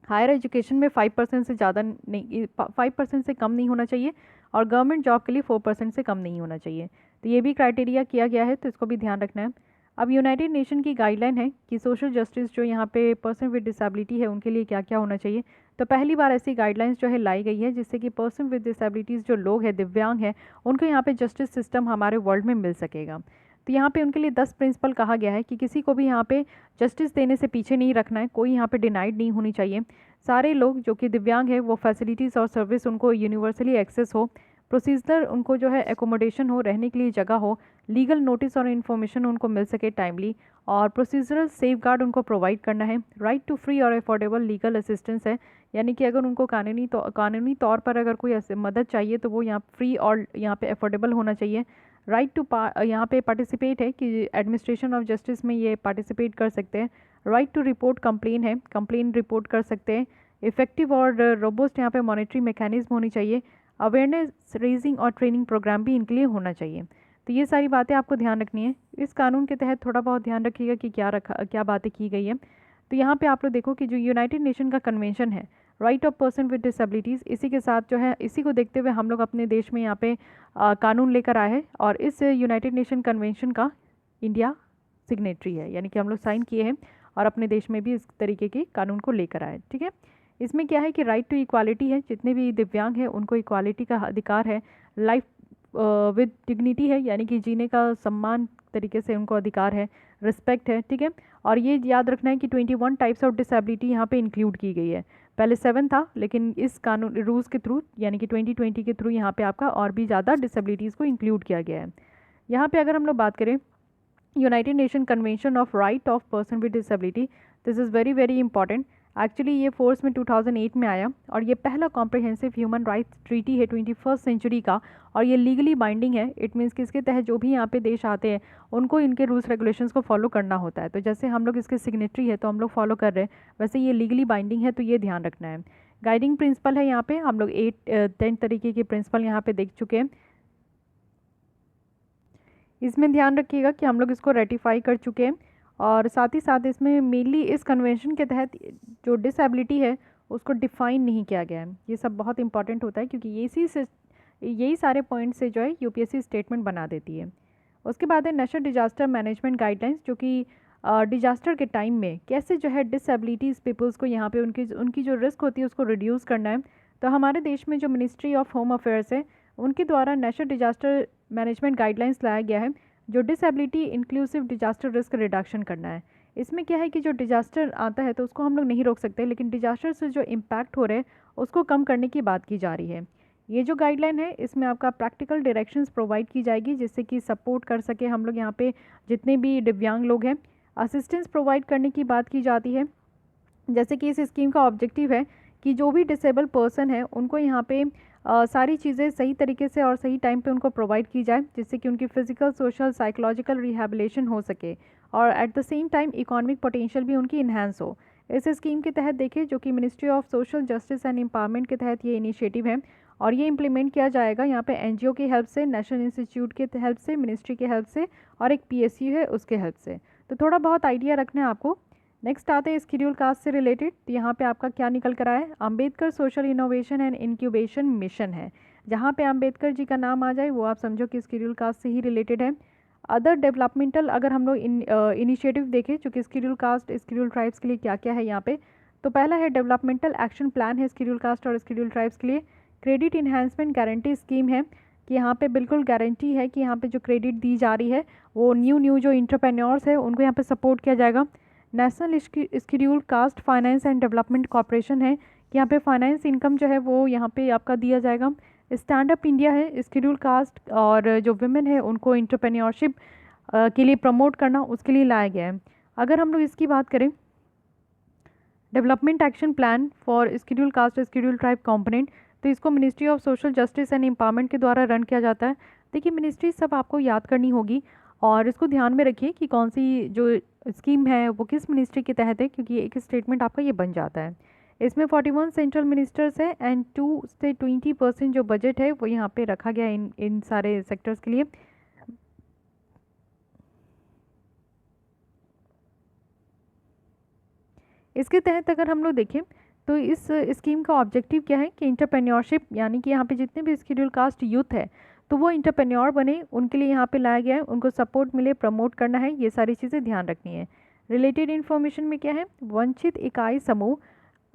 हायर एजुकेशन में 5% से ज़्यादा नहीं, 5% से कम नहीं होना चाहिए, और गवर्नमेंट जॉब के लिए 4% से कम नहीं होना चाहिए। तो ये भी क्राइटेरिया किया गया है, तो इसको भी ध्यान रखना है। अब यूनाइटेड नेशन की गाइडलाइन है कि सोशल जस्टिस जो यहाँ पे पर्सन विद डिसेबिलिटी है उनके लिए क्या क्या होना चाहिए। तो पहली बार ऐसी गाइडलाइंस जो है लाई गई है जिससे कि पर्सन विद डिसेबिलिटीज़ जो लोग हैं, दिव्यांग हैं, उनको यहाँ पे जस्टिस सिस्टम हमारे वर्ल्ड में मिल सकेगा। तो यहाँ पे उनके लिए 10 प्रिंसिपल कहा गया है कि किसी को भी यहाँ पे जस्टिस देने से पीछे नहीं रखना है, कोई यहाँ पे डिनाइड नहीं होनी चाहिए। सारे लोग जो कि दिव्यांग है वो फैसिलिटीज़ और सर्विस उनको यूनिवर्सली एक्सेस हो, प्रोसीजर उनको जो है एकोमोडेशन हो, रहने के लिए जगह हो, लीगल नोटिस और इन्फॉर्मेशन उनको मिल सके टाइमली, और प्रोसीजरल सेफगार्ड उनको प्रोवाइड करना है। राइट टू फ्री और अफोर्डेबल लीगल असिस्टेंस है, यानी कि अगर उनको कानूनी तौर पर अगर कोई मदद चाहिए तो वो यहाँ फ्री और यहाँ पे अफोर्डेबल होना चाहिए। राइट टू यहाँ पे पार्टिसिपेट है कि एडमिनिस्ट्रेशन ऑफ जस्टिस में ये पार्टिसिपेट कर सकते हैं। राइट टू रिपोर्ट कंप्लेन है, कंप्लेन रिपोर्ट कर सकते हैं। इफेक्टिव और रोबोस्ट यहाँ पे मॉनिटरिंग मैकेनिज्म होनी चाहिए। अवेयरनेस रेजिंग और ट्रेनिंग प्रोग्राम भी इनके लिए होना चाहिए। तो ये सारी बातें आपको ध्यान रखनी है। इस कानून के तहत थोड़ा बहुत ध्यान रखिएगा कि क्या बातें की गई है। तो यहाँ पे आप लोग देखो कि जो यूनाइटेड नेशन का कन्वेंशन है right of person with disabilities, इसी के साथ जो है, इसी को देखते हुए हम लोग अपने देश में यहाँ पे कानून लेकर आए हैं, और इस यूनाइटेड नेशन कन्वेंशन का इंडिया सिग्नेटरी है, यानी कि हम लोग साइन किए हैं और अपने देश में भी इस तरीके के कानून को लेकर आए। ठीक है, इसमें क्या है कि राइट टू इक्वालिटी है, जितने भी दिव्यांग हैं उनको इक्वालिटी का अधिकार है। लाइफ विद डिग्निटी है, यानी कि जीने का सम्मान तरीके से उनको अधिकार है। रिस्पेक्ट है, ठीक है, और ये याद रखना है कि 21 टाइप्स ऑफ डिसेबिलिटी यहाँ पे इंक्लूड की गई है। पहले 7 था, लेकिन इस कानून रूल्स के थ्रू यानी कि 2020 के थ्रू यहाँ पे आपका और भी ज़्यादा डिसेबिलिटीज़ को इंक्लूड किया गया है। यहाँ पे अगर हम लोग बात करें United nation convention of right of person with disability, this is very very important. Actually ये फोर्स में 2008 में आया और ये पहला कॉम्प्रिहेंसिव ह्यूमन राइट्स ट्रीटी है 21st सेंचुरी का, और ये लीगली बाइंडिंग है। इट मीन्स कि इसके तहत जो भी यहाँ पे देश आते हैं उनको इनके रूल्स रेगुलेशंस को फॉलो करना होता है। तो जैसे हम लोग इसके सिग्नेटरी है तो हम लोग फॉलो कर रहे हैं, वैसे ये लीगली बाइंडिंग है, तो ये ध्यान रखना है। गाइडिंग प्रिंसिपल है यहाँ पे, हम लोग 10 तरीके के प्रिंसिपल यहाँ पे देख चुके हैं। इसमें ध्यान रखिएगा कि हम लोग इसको रेटिफाई कर चुके हैं, और साथ ही साथ इसमें मेनली इस कन्वेंशन के तहत जो डिसेबिलिटी है उसको डिफाइन नहीं किया गया है। ये सब बहुत इंपॉर्टेंट होता है क्योंकि यही सारे पॉइंट्स से जो है यूपीएससी स्टेटमेंट बना देती है। उसके बाद है नेशनल डिजास्टर मैनेजमेंट गाइडलाइंस, जो कि डिजास्टर के टाइम में कैसे जो है डिसेबिलिटीज़ पीपल्स को यहाँ पे उनकी जो रिस्क होती है उसको रिड्यूस करना है। तो हमारे देश में जो मिनिस्ट्री ऑफ होम अफेयर्स है उनके द्वारा नेशनल डिजास्टर मैनेजमेंट गाइडलाइंस लाया गया है, जो disability inclusive disaster risk reduction करना है। इसमें क्या है कि जो डिजास्टर आता है तो उसको हम लोग नहीं रोक सकते, लेकिन डिजास्टर से जो इम्पैक्ट हो रहे हैं उसको कम करने की बात की जा रही है। ये जो गाइडलाइन है इसमें आपका प्रैक्टिकल डायरेक्शंस प्रोवाइड की जाएगी जिससे कि सपोर्ट कर सके हम लोग यहाँ पे जितने भी दिव्यांग लोग हैं। असिस्टेंस प्रोवाइड करने की बात की जाती है, जैसे कि इस स्कीम का ऑब्जेक्टिव है कि जो भी डिसेबल पर्सन है उनको यहाँ पे सारी चीज़ें सही तरीके से और सही टाइम पे उनको प्रोवाइड की जाए, जिससे कि उनकी फ़िज़िकल, सोशल, साइकोलॉजिकल रिहैबिलिटेशन हो सके और at the same time economic potential भी उनकी इन्हांस हो। इस स्कीम के तहत देखिए, जो कि ministry of social justice and empowerment के तहत ये इनिशिएटिव है और ये इम्प्लीमेंट किया जाएगा यहाँ पे एनजीओ की हेल्प से, नेशनल इंस्टीट्यूट के हेल्प से, मिनिस्ट्री के हेल्प से और एक पीएसयू है उसके हेल्प से। तो थोड़ा बहुत आइडिया रखना है आपको। नेक्स्ट आते हैं स्केड्यूल कास्ट से रिलेटेड। तो यहाँ पे आपका क्या निकल कर आया है, Ambedkar social innovation and incubation mission है। जहाँ पे अंबेडकर जी का नाम आ जाए वो आप समझो कि स्केड्यूल कास्ट से ही रिलेटेड है। अदर डेवलपमेंटल अगर हम लोग इनिशिएटिव देखें जो कि स्केड्यूल कास्ट स्केड्यूल ट्राइब्स के लिए क्या क्या है यहाँ पे, तो पहला है डेवलपमेंटल एक्शन प्लान है स्केड्यूल कास्ट और स्केड्यूल ट्राइब्स के लिए। क्रेडिट इन्हांसमेंट गारंटी स्कीम है कि यहाँ पे बिल्कुल गारंटी है कि यहाँ पे जो क्रेडिट दी जा रही है वो न्यू जो इंटरप्रेन्योर्स है उनको यहाँ पे सपोर्ट किया जाएगा। National schedule caste finance and development corporation है कि यहाँ पे फाइनेंस इनकम जो है वो यहाँ पे आपका दिया जाएगा। स्टैंड अप इंडिया है, स्केड्यूल कास्ट और जो वुमेन है उनको इंटरप्रेन्योरशिप के लिए प्रमोट करना उसके लिए लाया गया है। अगर हम लोग इसकी बात करें, development action plan for schedule caste schedule tribe component, तो इसको ministry of social justice and empowerment के द्वारा रन किया जाता है। देखिए मिनिस्ट्री सब आपको याद करनी होगी और इसको ध्यान में रखिए कि कौन सी जो स्कीम है वो किस मिनिस्ट्री के तहत है, क्योंकि एक स्टेटमेंट आपका ये बन जाता है। इसमें 41 सेंट्रल मिनिस्टर्स है एंड 2 से 20% जो बजट है वो यहाँ पे रखा गया है इन सारे सेक्टर्स के लिए। इसके तहत अगर हम लोग देखें तो इस स्कीम का ऑब्जेक्टिव क्या है कि इंटरप्रेन्योरशिप, यानी कि यहाँ पे जितने भी स्केड्यूल कास्ट यूथ है तो वो इंटरप्रेन्योर बने, उनके लिए यहाँ पे लाया गया है, उनको सपोर्ट मिले, प्रमोट करना है, ये सारी चीज़ें ध्यान रखनी है। रिलेटेड इन्फॉर्मेशन में क्या है, वंचित इकाई समूह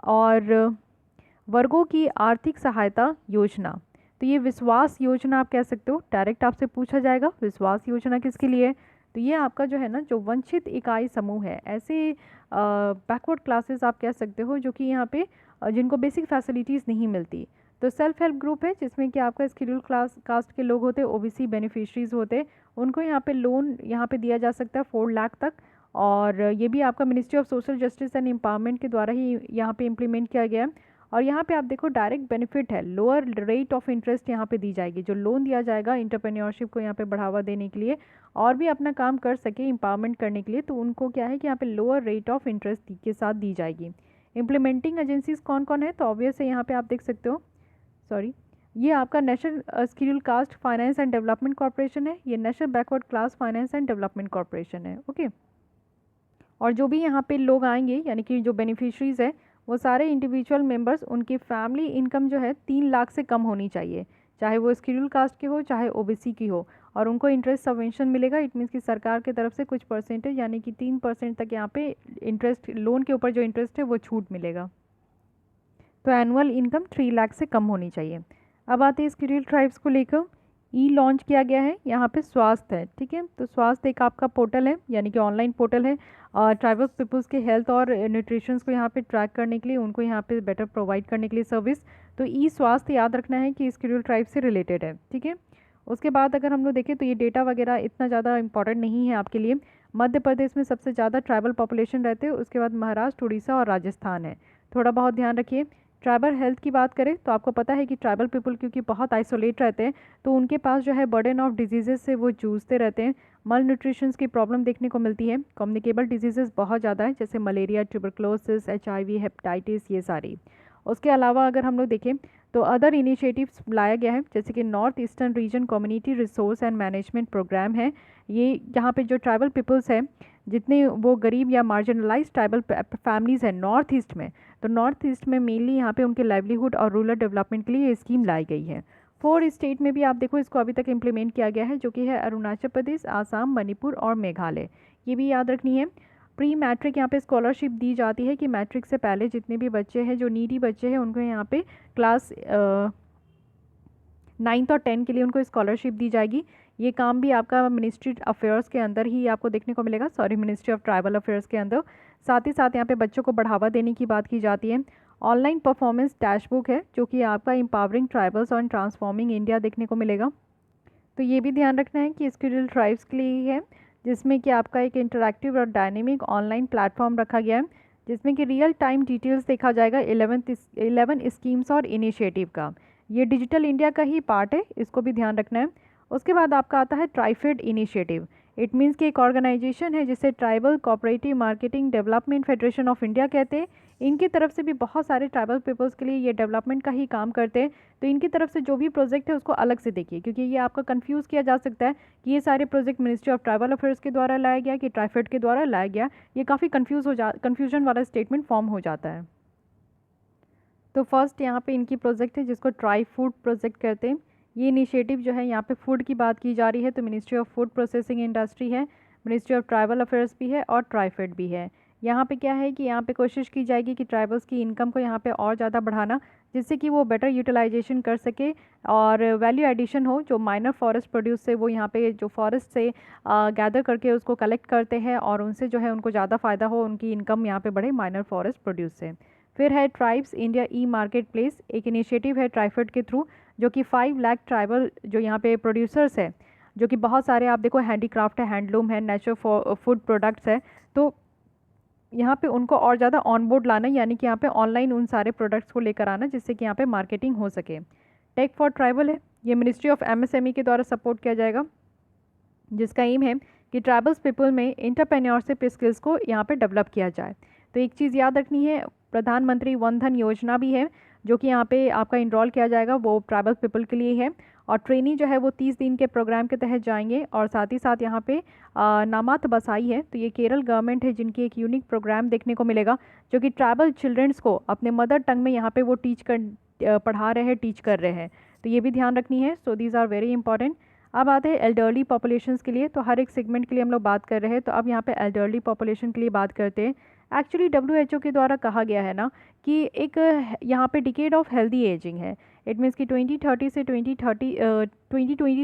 और वर्गों की आर्थिक सहायता योजना। तो ये विश्वास योजना आप कह सकते हो, डायरेक्ट आपसे पूछा जाएगा विश्वास योजना किसके लिए है। तो ये आपका जो है ना जो वंचित इकाई समूह है, ऐसे बैकवर्ड क्लासेस आप कह सकते हो जो कि यहाँ पे जिनको बेसिक फैसिलिटीज़ नहीं मिलती। तो सेल्फ हेल्प ग्रुप है जिसमें कि आपका स्केड्यूल कास्ट के लोग होते हैं, ओबीसी बेनिफिशरीज होते हैं, उनको यहाँ पे लोन यहाँ पे दिया जा सकता है 4 लाख तक। और ये भी आपका ministry of social justice and empowerment के द्वारा ही यहाँ पे इम्प्लीमेंट किया गया है। और यहाँ पे आप देखो डायरेक्ट बेनिफिट है, लोअर रेट ऑफ इंटरेस्ट यहाँ पे दी जाएगी, जो लोन दिया जाएगा इंटरप्रेन्योरशिप को यहाँ पे बढ़ावा देने के लिए और भी अपना काम कर सके एम्पावरमेंट करने के लिए, तो उनको क्या है कि यहाँ पे लोअर रेट ऑफ इंटरेस्ट के साथ दी जाएगी। इम्प्लीमेंटिंग एजेंसीज कौन कौन है, तो ऑब्वियस है यहाँ पे आप देख सकते हो, सॉरी ये आपका national schedule caste finance and development corporation है, ये national backward class finance and development corporation है। ओके, और जो भी यहाँ पे लोग आएंगे यानी कि जो बेनिफिशरीज है वो सारे इंडिविजुअल मेंबर्स, उनकी फैमिली इनकम जो है 3 लाख से कम होनी चाहिए, चाहे वो स्केड्यूल कास्ट की हो चाहे ओबीसी की हो, और उनको इंटरेस्ट सबवेंशन मिलेगा। इट मीन्स कि सरकार की तरफ से कुछ परसेंटेज यानी कि 3% तक यहाँ पे इंटरेस्ट, लोन के ऊपर जो इंटरेस्ट है वो छूट मिलेगा। तो एनुअल इनकम 3 लाख से कम होनी चाहिए। अब आते हैं स्केड्यूल ट्राइब्स को लेकर, लॉन्च किया गया है यहाँ पे स्वास्थ्य है, ठीक है। तो स्वास्थ्य एक आपका पोर्टल है यानी कि ऑनलाइन पोर्टल है ट्राइबल पीपल्स के हेल्थ और न्यूट्रिशंस को यहाँ पे ट्रैक करने के लिए, उनको यहाँ पे बेटर प्रोवाइड करने के लिए सर्विस। तो स्वास्थ्य याद रखना है कि स्केड्यूल ट्राइब से रिलेटेड है, ठीक है। उसके बाद अगर हम लोग देखें तो ये डेटा वगैरह इतना ज़्यादा इंपॉर्टेंट नहीं है आपके लिए। मध्य प्रदेश में सबसे ज़्यादा ट्राइबल पॉपुलेशन रहते हैं, उसके बाद महाराष्ट्र, उड़ीसा और राजस्थान है। थोड़ा बहुत ध्यान रखिए। ट्राइबल हेल्थ की बात करें तो आपको पता है कि ट्राइबल पीपल क्योंकि बहुत आइसोलेट रहते हैं, तो उनके पास जो है बर्डन ऑफ डिजीजेस से वो जूझते रहते हैं। मल न्यूट्रिशंस की प्रॉब्लम देखने को मिलती है। कम्युनिकेबल डिजीजेस बहुत ज़्यादा है, जैसे मलेरिया, ट्यूबरक्लोसिस, HIV, हेपेटाइटिस, ये सारी। उसके अलावा अगर हम लोग देखें तो अदर इनिशिएटिव्स लाया गया है, जैसे कि north eastern region community resource and management programme है। ये यहाँ पे जो ट्राइबल पीपल्स हैं, जितने वो गरीब या मार्जिनलाइज ट्राइबल फैमिलीज़ हैं नॉर्थ ईस्ट में, तो नॉर्थ ईस्ट में मेनली यहाँ पे उनके लाइवलीहुड और रूरल डेवलपमेंट के लिए ये स्कीम लाई गई है। 4 स्टेट में भी आप देखो इसको अभी तक इम्प्लीमेंट किया गया है, जो कि है अरुणाचल प्रदेश, आसाम, मणिपुर और मेघालय। ये भी याद रखनी है। प्री मैट्रिक यहाँ पे स्कॉलरशिप दी जाती है कि मैट्रिक से पहले जितने भी बच्चे हैं, जो नीडी बच्चे हैं, उनको यहाँ पे क्लास 9th और 10 के लिए उनको स्कॉलरशिप दी जाएगी। ये काम भी आपका मिनिस्ट्री अफेयर्स के अंदर ही आपको देखने को मिलेगा, मिनिस्ट्री ऑफ ट्राइबल अफेयर्स के अंदर। साथ ही साथ यहाँ पे बच्चों को बढ़ावा देने की बात की जाती है। ऑनलाइन परफॉर्मेंस डैशबुक है, जो कि आपका एम्पावरिंग ट्राइबल्स और ट्रांसफॉर्मिंग इंडिया देखने को मिलेगा। तो ये भी ध्यान रखना है कि स्किल्ड ट्राइब्स के लिए ही है, जिसमें कि आपका एक इंटरैक्टिव और डायनेमिक ऑनलाइन प्लेटफॉर्म रखा गया है, जिसमें कि रियल टाइम डिटेल्स देखा जाएगा 11 स्कीम्स और इनिशिएटिव का। ये डिजिटल इंडिया का ही पार्ट है, इसको भी ध्यान रखना है। उसके बाद आपका आता है ट्राइफेड इनिशिएटिव। इट मीन्स कि एक ऑर्गेनाइजेशन है जिसे tribal cooperative marketing development federation of India कहते हैं। इनकी तरफ से भी बहुत सारे ट्राइबल पीपल्स के लिए ये डेवलपमेंट का ही काम करते हैं। तो इनकी तरफ से जो भी प्रोजेक्ट है उसको अलग से देखिए, क्योंकि ये आपका कंफ्यूज किया जा सकता है कि ये सारे project ministry of tribal affairs के द्वारा लाया गया कि ट्राइफेड के द्वारा लाया गया। ये काफ़ी कन्फ्यूजन वाला स्टेटमेंट फॉर्म हो जाता है। तो फर्स्ट यहाँ पे इनकी प्रोजेक्ट है जिसको ट्राई फूड प्रोजेक्ट कहते हैं। ये इनिशिएटिव जो है यहाँ पे फूड की बात की जा रही है, तो ministry of food processing industry है, मिनिस्ट्री ऑफ ट्राइबल अफेयर्स भी है और ट्राइफेड भी है। यहाँ पे क्या है कि यहाँ पे कोशिश की जाएगी कि ट्राइबल्स की इनकम को यहाँ पे और ज़्यादा बढ़ाना, जिससे कि वो बेटर यूटिलाइजेशन कर सके और वैल्यू एडिशन हो। जो माइनर फॉरेस्ट प्रोड्यूस से वो यहाँ पे जो फॉरेस्ट से गैदर करके उसको कलेक्ट करते हैं और उनसे जो है उनको ज़्यादा फ़ायदा हो, उनकी इनकम यहाँ पे बढ़े माइनर फॉरेस्ट प्रोड्यूस से। फिर है ट्राइब्स इंडिया ई मार्केट प्लेस, एक इनिशिएटिव है ट्राइफेड के थ्रू, जो कि 5 लाख ट्राइबल जो यहाँ पे प्रोड्यूसर्स है, जो कि बहुत सारे आप देखो हैंडीक्राफ्ट है, हैंडलूम है, नेचुरल फूड प्रोडक्ट्स है, तो यहाँ पे उनको और ज़्यादा ऑन बोर्ड लाना, यानी कि यहाँ पे ऑनलाइन उन सारे प्रोडक्ट्स को लेकर आना, जिससे कि यहाँ पे मार्केटिंग हो सके। टेक फॉर ट्राइबल है, ये मिनिस्ट्री ऑफ MSME के द्वारा सपोर्ट किया जाएगा, जिसका एम है कि ट्राइबल्स पीपल में एंटरप्रेन्योरशिप स्किल्स को यहाँ पे डेवलप किया जाए। तो एक चीज़ याद रखनी है, प्रधानमंत्री वन धन योजना भी है, जो कि यहाँ पे आपका इनरोल किया जाएगा, वो ट्राइबल पीपल के लिए है। और ट्रेनिंग जो है वो 30 दिन के प्रोग्राम के तहत जाएंगे। और साथ ही साथ यहाँ पे नामात बसाई है, तो ये केरल गवर्नमेंट है जिनकी एक यूनिक प्रोग्राम देखने को मिलेगा, जो कि ट्राइबल चिल्ड्रंस को अपने मदर टंग में यहाँ पे वो पढ़ा रहे हैं, टीच कर रहे हैं। तो ये भी ध्यान रखनी है। So these are very important. अब आते हैं एल्डरली पॉपुलेशंस के लिए, तो हर एक सेगमेंट के लिए हम लोग बात कर रहे हैं। तो अब यहाँ पे एल्डरली पॉपुलेशन के लिए बात करते हैं। एक्चुअली WHO के द्वारा कहा गया है ना कि एक यहाँ पे डिकेड ऑफ हेल्दी एजिंग है। इट मीन्स कि 2020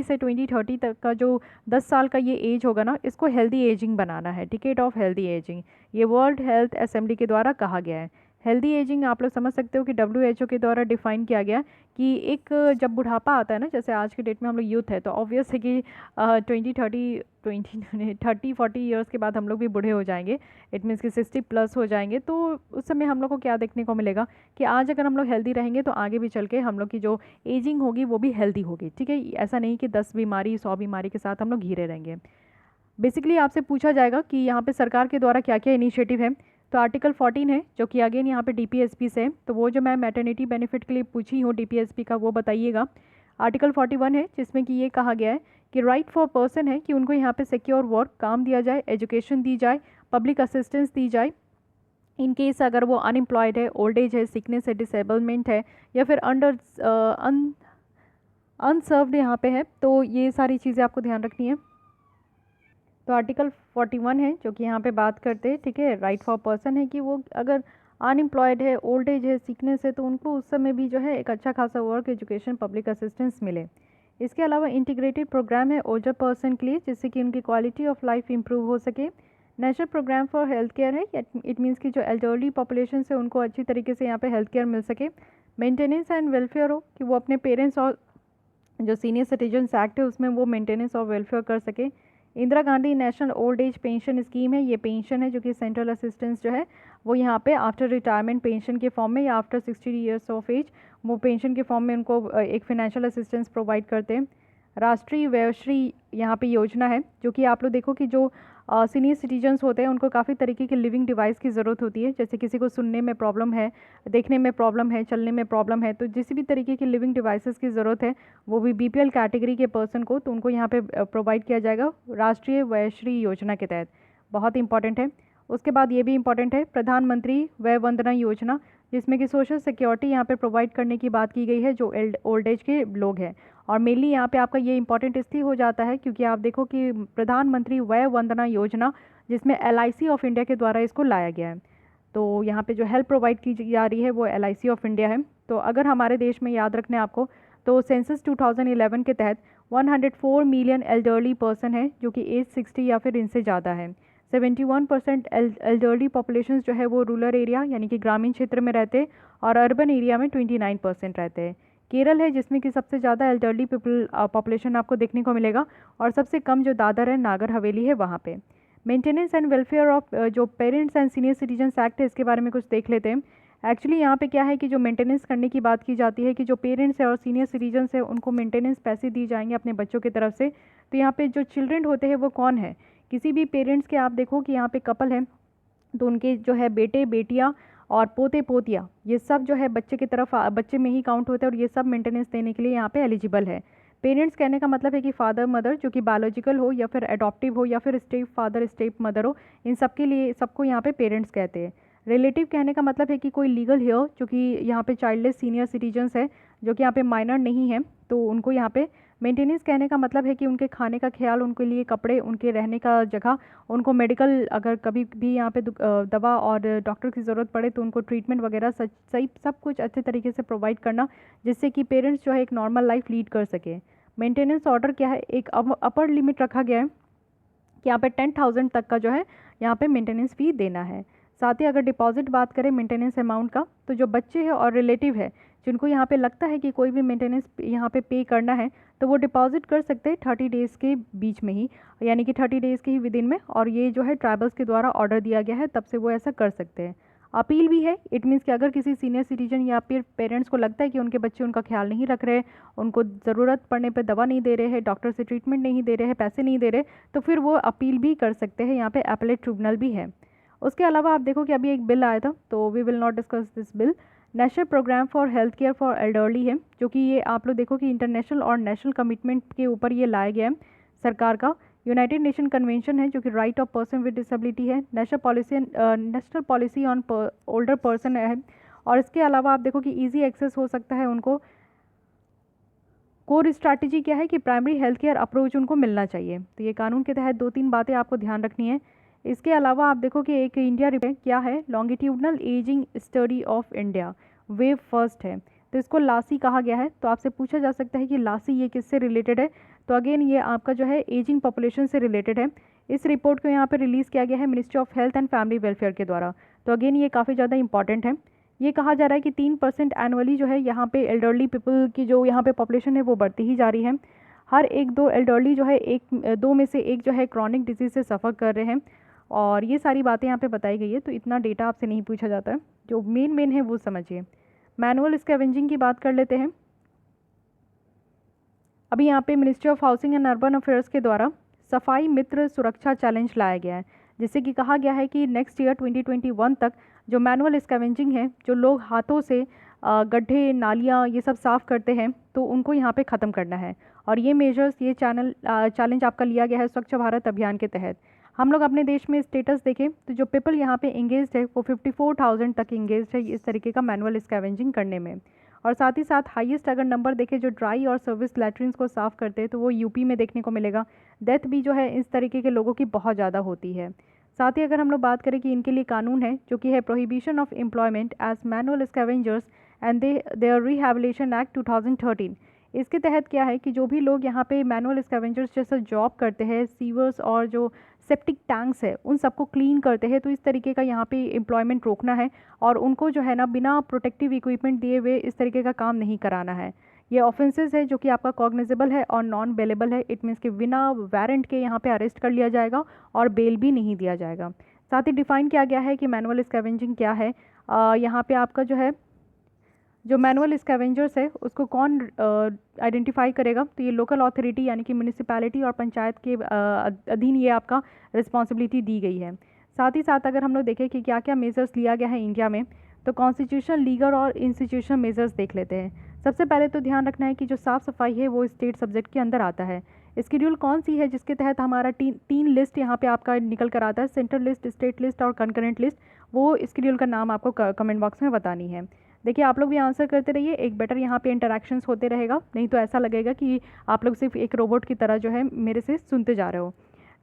से 2030 तक का जो 10 साल का ये एज होगा ना, इसको हेल्दी एजिंग बनाना है, डिकेड ऑफ हेल्दी एजिंग। ये वर्ल्ड हेल्थ असेंबली के द्वारा कहा गया है। हेल्दी एजिंग आप लोग समझ सकते हो कि WHO के द्वारा डिफाइन किया गया कि एक जब बुढ़ापा आता है ना, जैसे आज के डेट में हम लोग यूथ है, तो ऑब्वियस है कि 30-40 ईयर्स के बाद हम लोग भी बूढ़े हो जाएंगे। इट मीन्स कि 60+ हो जाएंगे। तो उस समय हम लोग को क्या देखने को मिलेगा कि आज अगर हम लोग हेल्दी रहेंगे तो आगे भी चल के हम लोग की जो एजिंग होगी वो भी हेल्दी होगी। ठीक है, ऐसा नहीं कि 10 बीमारी 100 बीमारी के साथ हम लोग घिरे रहेंगे। बेसिकली आपसे पूछा जाएगा कि यहाँ पे सरकार के द्वारा क्या क्या इनिशिएटिव है। तो आर्टिकल 14 है, जो कि अगेन यहाँ पे DPSP से है। तो वो जो मैं मैटरनिटी बेनिफिट के लिए पूछी हूँ DPSP का, वो बताइएगा। आर्टिकल 41 है, जिसमें कि ये कहा गया है कि राइट फॉर पर्सन है कि उनको यहाँ पे सिक्योर वर्क, काम दिया जाए, एजुकेशन दी जाए, पब्लिक असिस्टेंस दी जाए इन केस अगर वो अनएम्प्लॉयड है, ओल्ड एज है, सिकनेस है, डिसेबलमेंट है, या फिर अनसर्व्ड यहाँ पे है। तो ये सारी चीज़ें आपको ध्यान रखनी है। तो आर्टिकल 41 है, जो कि यहाँ पे बात करते हैं, ठीक है, राइट फॉर पर्सन है कि वो अगर अनएम्प्लॉयड है, ओल्ड एज है, सिकनेस है, तो उनको उस समय भी जो है एक अच्छा खासा वर्क, एजुकेशन, पब्लिक असिस्टेंस मिले। इसके अलावा इंटीग्रेटेड प्रोग्राम है ओल्डर पर्सन के लिए, जिससे कि उनकी क्वालिटी ऑफ लाइफ इंप्रूव हो सके। National programme for health care है, इट मीन्स कि जो एल्डरली पॉपुलेशन है उनको अच्छी तरीके से यहाँ पे हेल्थ केयर मिल सके। मेंटेनेंस एंड वेलफेयर हो कि वो अपने पेरेंट्स और जो सीनियर सिटीजन्स एक्ट है उसमें वो मेंटेनेंस और वेलफेयर कर सके। Indira Gandhi national old age pension scheme है, ये पेंशन है जो कि सेंट्रल असिस्टेंस जो है वो यहाँ पे आफ्टर रिटायरमेंट पेंशन के फॉर्म में या आफ्टर 60 ईयर्स ऑफ एज वो पेंशन के फॉर्म में उनको एक फाइनेंशियल असिस्टेंस प्रोवाइड करते हैं। राष्ट्रीय वयोश्री यहाँ पे योजना है, जो कि आप लोग देखो कि जो सीनियर सिटीजन्स होते हैं उनको काफ़ी तरीके के लिविंग डिवाइस की ज़रूरत होती है। जैसे किसी को सुनने में प्रॉब्लम है, देखने में प्रॉब्लम है, चलने में प्रॉब्लम है, तो जिस भी तरीके की लिविंग डिवाइसेस की ज़रूरत है वो भी बीपीएल कैटेगरी के पर्सन को तो उनको यहाँ पे प्रोवाइड किया जाएगा राष्ट्रीय वयोश्री योजना के तहत। बहुत इंपॉर्टेंट है। उसके बाद ये भी इंपॉर्टेंट है प्रधानमंत्री वय वंदना योजना, जिसमें कि सोशल सिक्योरिटी यहाँ पे प्रोवाइड करने की बात की गई है जो ओल्ड एज के लोग हैं। और मेनली यहाँ पे आपका ये इंपॉर्टेंट इसलिए हो जाता है क्योंकि आप देखो कि प्रधानमंत्री वय वंदना योजना जिसमें LIC ऑफ इंडिया के द्वारा इसको लाया गया है, तो यहाँ पे जो हेल्प प्रोवाइड की जा रही है वो LIC ऑफ इंडिया है। तो अगर हमारे देश में याद रखने आपको तो सेंसस 2011 के तहत 104 मिलियन एल्डरली पर्सन है जो कि एज 60 या फिर इनसे ज़्यादा है। 71% एल्डरली पॉपुलेशन जो है वो रूरल एरिया यानी कि ग्रामीण क्षेत्र में रहते हैं और अर्बन एरिया में 29% रहते हैं। केरल है जिसमें कि सबसे ज़्यादा एल्डरली पीपल पॉपुलेशन आपको देखने को मिलेगा और सबसे कम जो दादर है नागर हवेली है वहाँ पे। मेंटेनेंस एंड वेलफेयर ऑफ जो parents and senior citizens act है इसके बारे में कुछ देख लेते हैं। एक्चुअली यहाँ पे क्या है कि जो मेंटेनेंस करने की बात की जाती है कि जो पेरेंट्स है और सीनियर सिटीजन्स है उनको मेंटेनेंस पैसे दिए जाएंगे अपने बच्चों की तरफ से। तो यहाँ पे जो चिल्ड्रेन होते हैं वो कौन है, किसी भी पेरेंट्स के आप देखो कि यहाँ पे कपल है तो उनके जो है बेटे बेटियाँ और पोते पोतियाँ ये सब जो है बच्चे की तरफ बच्चे में ही काउंट होते हैं और ये सब मेंटेनेंस देने के लिए यहाँ पे एलिजिबल है। पेरेंट्स कहने का मतलब है कि फादर मदर जो कि बायोलॉजिकल हो या फिर अडॉप्टिव हो या फिर स्टेप फादर स्टेप मदर हो, इन सब के लिए सबको यहाँ पे पेरेंट्स कहते हैं। रिलेटिव कहने का मतलब है कि कोई लीगल हेयर जो कि यहाँ पे चाइल्डलेस सीनियर सिटीजन्स है जो कि यहाँ पे माइनर नहीं है तो उनको यहाँ पे मेंटेनेंस कहने का मतलब है कि उनके खाने का ख्याल, उनके लिए कपड़े, उनके रहने का जगह, उनको मेडिकल अगर कभी भी यहाँ पे दवा और डॉक्टर की ज़रूरत पड़े तो उनको ट्रीटमेंट वगैरह सही सब कुछ अच्छे तरीके से प्रोवाइड करना जिससे कि पेरेंट्स जो है एक नॉर्मल लाइफ लीड कर सके। मेंटेनेंस ऑर्डर क्या है, एक अपर लिमिट रखा गया है कि यहाँ पे 10,000 तक का जो है यहाँ पे मेंटेनेंस फ़ी देना है। साथ ही अगर डिपॉजिट बात करें मेंटेनेंस अमाउंट का तो जो बच्चे हैं और रिलेटिव है जिनको यहाँ पे लगता है कि कोई भी मेंटेनेंस यहाँ पे करना है तो वो डिपॉजिट कर सकते हैं 30 डेज़ के बीच में ही, यानी कि 30 डेज़ के ही विद इन में, और ये जो है ट्राइबल्स के द्वारा ऑर्डर दिया गया है तब से वो ऐसा कर सकते हैं। अपील भी है, इट मीन्स कि अगर किसी सीनियर सिटीजन या फिर पेरेंट्स को लगता है कि उनके बच्चे उनका ख्याल नहीं रख रहे, उनको ज़रूरत पड़ने पर दवा नहीं दे रहे हैं, डॉक्टर से ट्रीटमेंट नहीं दे रहे हैं, पैसे नहीं दे रहे, तो फिर वो अपील भी कर सकते हैं। यहाँ पे अपीलेट ट्रिब्यूनल भी है। उसके अलावा आप देखो कि अभी एक बिल आया था तो we will not discuss this bill. National programme for health care for elderly है जो कि ये आप लोग देखो कि इंटरनेशनल और नेशनल कमिटमेंट के ऊपर ये लाया गया है सरकार का। यूनाइटेड नेशन कन्वेंशन है जो कि right of person with disability है। National policy on older person है। और इसके अलावा आप देखो कि इजी एक्सेस हो सकता है उनको। कोर स्ट्रैटेजी क्या है कि प्राइमरी हेल्थ केयर अप्रोच उनको मिलना चाहिए। तो ये कानून के तहत 2-3 बातें आपको ध्यान रखनी है। इसके अलावा आप देखो कि एक इंडिया रिपोर्ट क्या है, longitudinal ageing study of India wave first है, तो इसको लासी कहा गया है। तो आपसे पूछा जा सकता है कि लासी ये किससे रिलेटेड है, तो अगेन ये आपका जो है एजिंग पॉपुलेशन से रिलेटेड है। इस रिपोर्ट को यहाँ पर रिलीज़ किया गया है ministry of health and family welfare के द्वारा। तो अगेन ये काफ़ी ज़्यादा इंपॉर्टेंट है। ये कहा जा रहा है कि 3% एनुअली जो है यहाँ पे एल्डरली पीपल की जो यहाँ पे पॉपुलेशन है वो बढ़ती ही जा रही है। हर 1-2 एल्डरली जो है 1-2 में से एक जो है क्रॉनिक डिजीज़ से सफ़र कर रहे हैं। और ये सारी बातें यहाँ पे बताई गई है, तो इतना डेटा आपसे नहीं पूछा जाता है, जो मेन है वो समझिए। मैनुअल स्कैवेंजिंग की बात कर लेते हैं। अभी यहाँ पे ministry of housing and urban affairs के द्वारा सफाई मित्र सुरक्षा चैलेंज लाया गया है, जिससे कि कहा गया है कि नेक्स्ट ईयर 2021 तक जो मैनुअल स्कैवेंजिंग है, जो लोग हाथों से गड्ढे नालियाँ ये सब साफ़ करते हैं, तो उनको यहाँ पे ख़त्म करना है। और ये मेजर्स ये चैलेंज आपका लिया गया है स्वच्छ भारत अभियान के तहत। हम लोग अपने देश में स्टेटस देखें तो जो पीपल यहाँ पे इंगेज्ड है वो 54,000 तक इंगेज्ड है इस तरीके का मैनुअल स्कैवेंजिंग करने में। और साथ ही साथ हाईएस्ट अगर नंबर देखें जो ड्राई और सर्विस लैट्रिन्स को साफ़ करते हैं तो वो यूपी में देखने को मिलेगा। डेथ भी जो है इस तरीके के लोगों की बहुत ज़्यादा होती है। साथ ही अगर हम लोग बात करें कि इनके लिए कानून है जो कि है prohibition of employment as manual scavengers and their rehabilitation act 2013। इसके तहत क्या है कि जो भी लोग यहाँ पे मैनुअल स्कैवेंजर्स जैसा जॉब करते हैं, सीवर्स और जो सेप्टिक टैंक्स है उन सबको क्लीन करते हैं, तो इस तरीके का यहाँ पे एम्प्लॉयमेंट रोकना है और उनको जो है ना बिना प्रोटेक्टिव इक्विपमेंट दिए हुए इस तरीके का काम नहीं कराना है। ये ऑफेंसेस है जो कि आपका कॉग्निजेबल है और नॉन बेलेबल है। इट मीन्स कि बिना वारंट के यहाँ पे अरेस्ट कर लिया जाएगा और बेल भी नहीं दिया जाएगा। साथ ही डिफाइन किया गया है कि मैनुअल स्कैवेंजिंग क्या है। यहाँ पे आपका जो है जो मैनुअल स्कैवेंजर्स है उसको कौन आइडेंटिफाई करेगा, तो ये लोकल अथॉरिटी यानी कि म्यूनिसिपैलिटी और पंचायत के अधीन ये आपका रिस्पॉन्सिबिलिटी दी गई है। साथ ही साथ अगर हम लोग देखें कि क्या क्या मेजर्स लिया गया है इंडिया में, तो कॉन्स्टिट्यूशन, लीगल और इंस्टीट्यूशनल मेजर्स देख लेते हैं। सबसे पहले तो ध्यान रखना है कि जो साफ़ सफाई है वो स्टेट सब्जेक्ट के अंदर आता है। स्केड्यूल कौन सी है जिसके तहत हमारा तीन लिस्ट यहाँ पे आपका निकल कर आता है, सेंट्रल लिस्ट, स्टेट लिस्ट और कंकरेंट लिस्ट। वो स्केड्यूल का नाम आपको कमेंट बॉक्स में बतानी है। देखिए आप लोग भी आंसर करते रहिए, एक बेटर यहाँ पे इंटरेक्शंस होते रहेगा, नहीं तो ऐसा लगेगा कि आप लोग सिर्फ एक रोबोट की तरह जो है मेरे से सुनते जा रहे हो।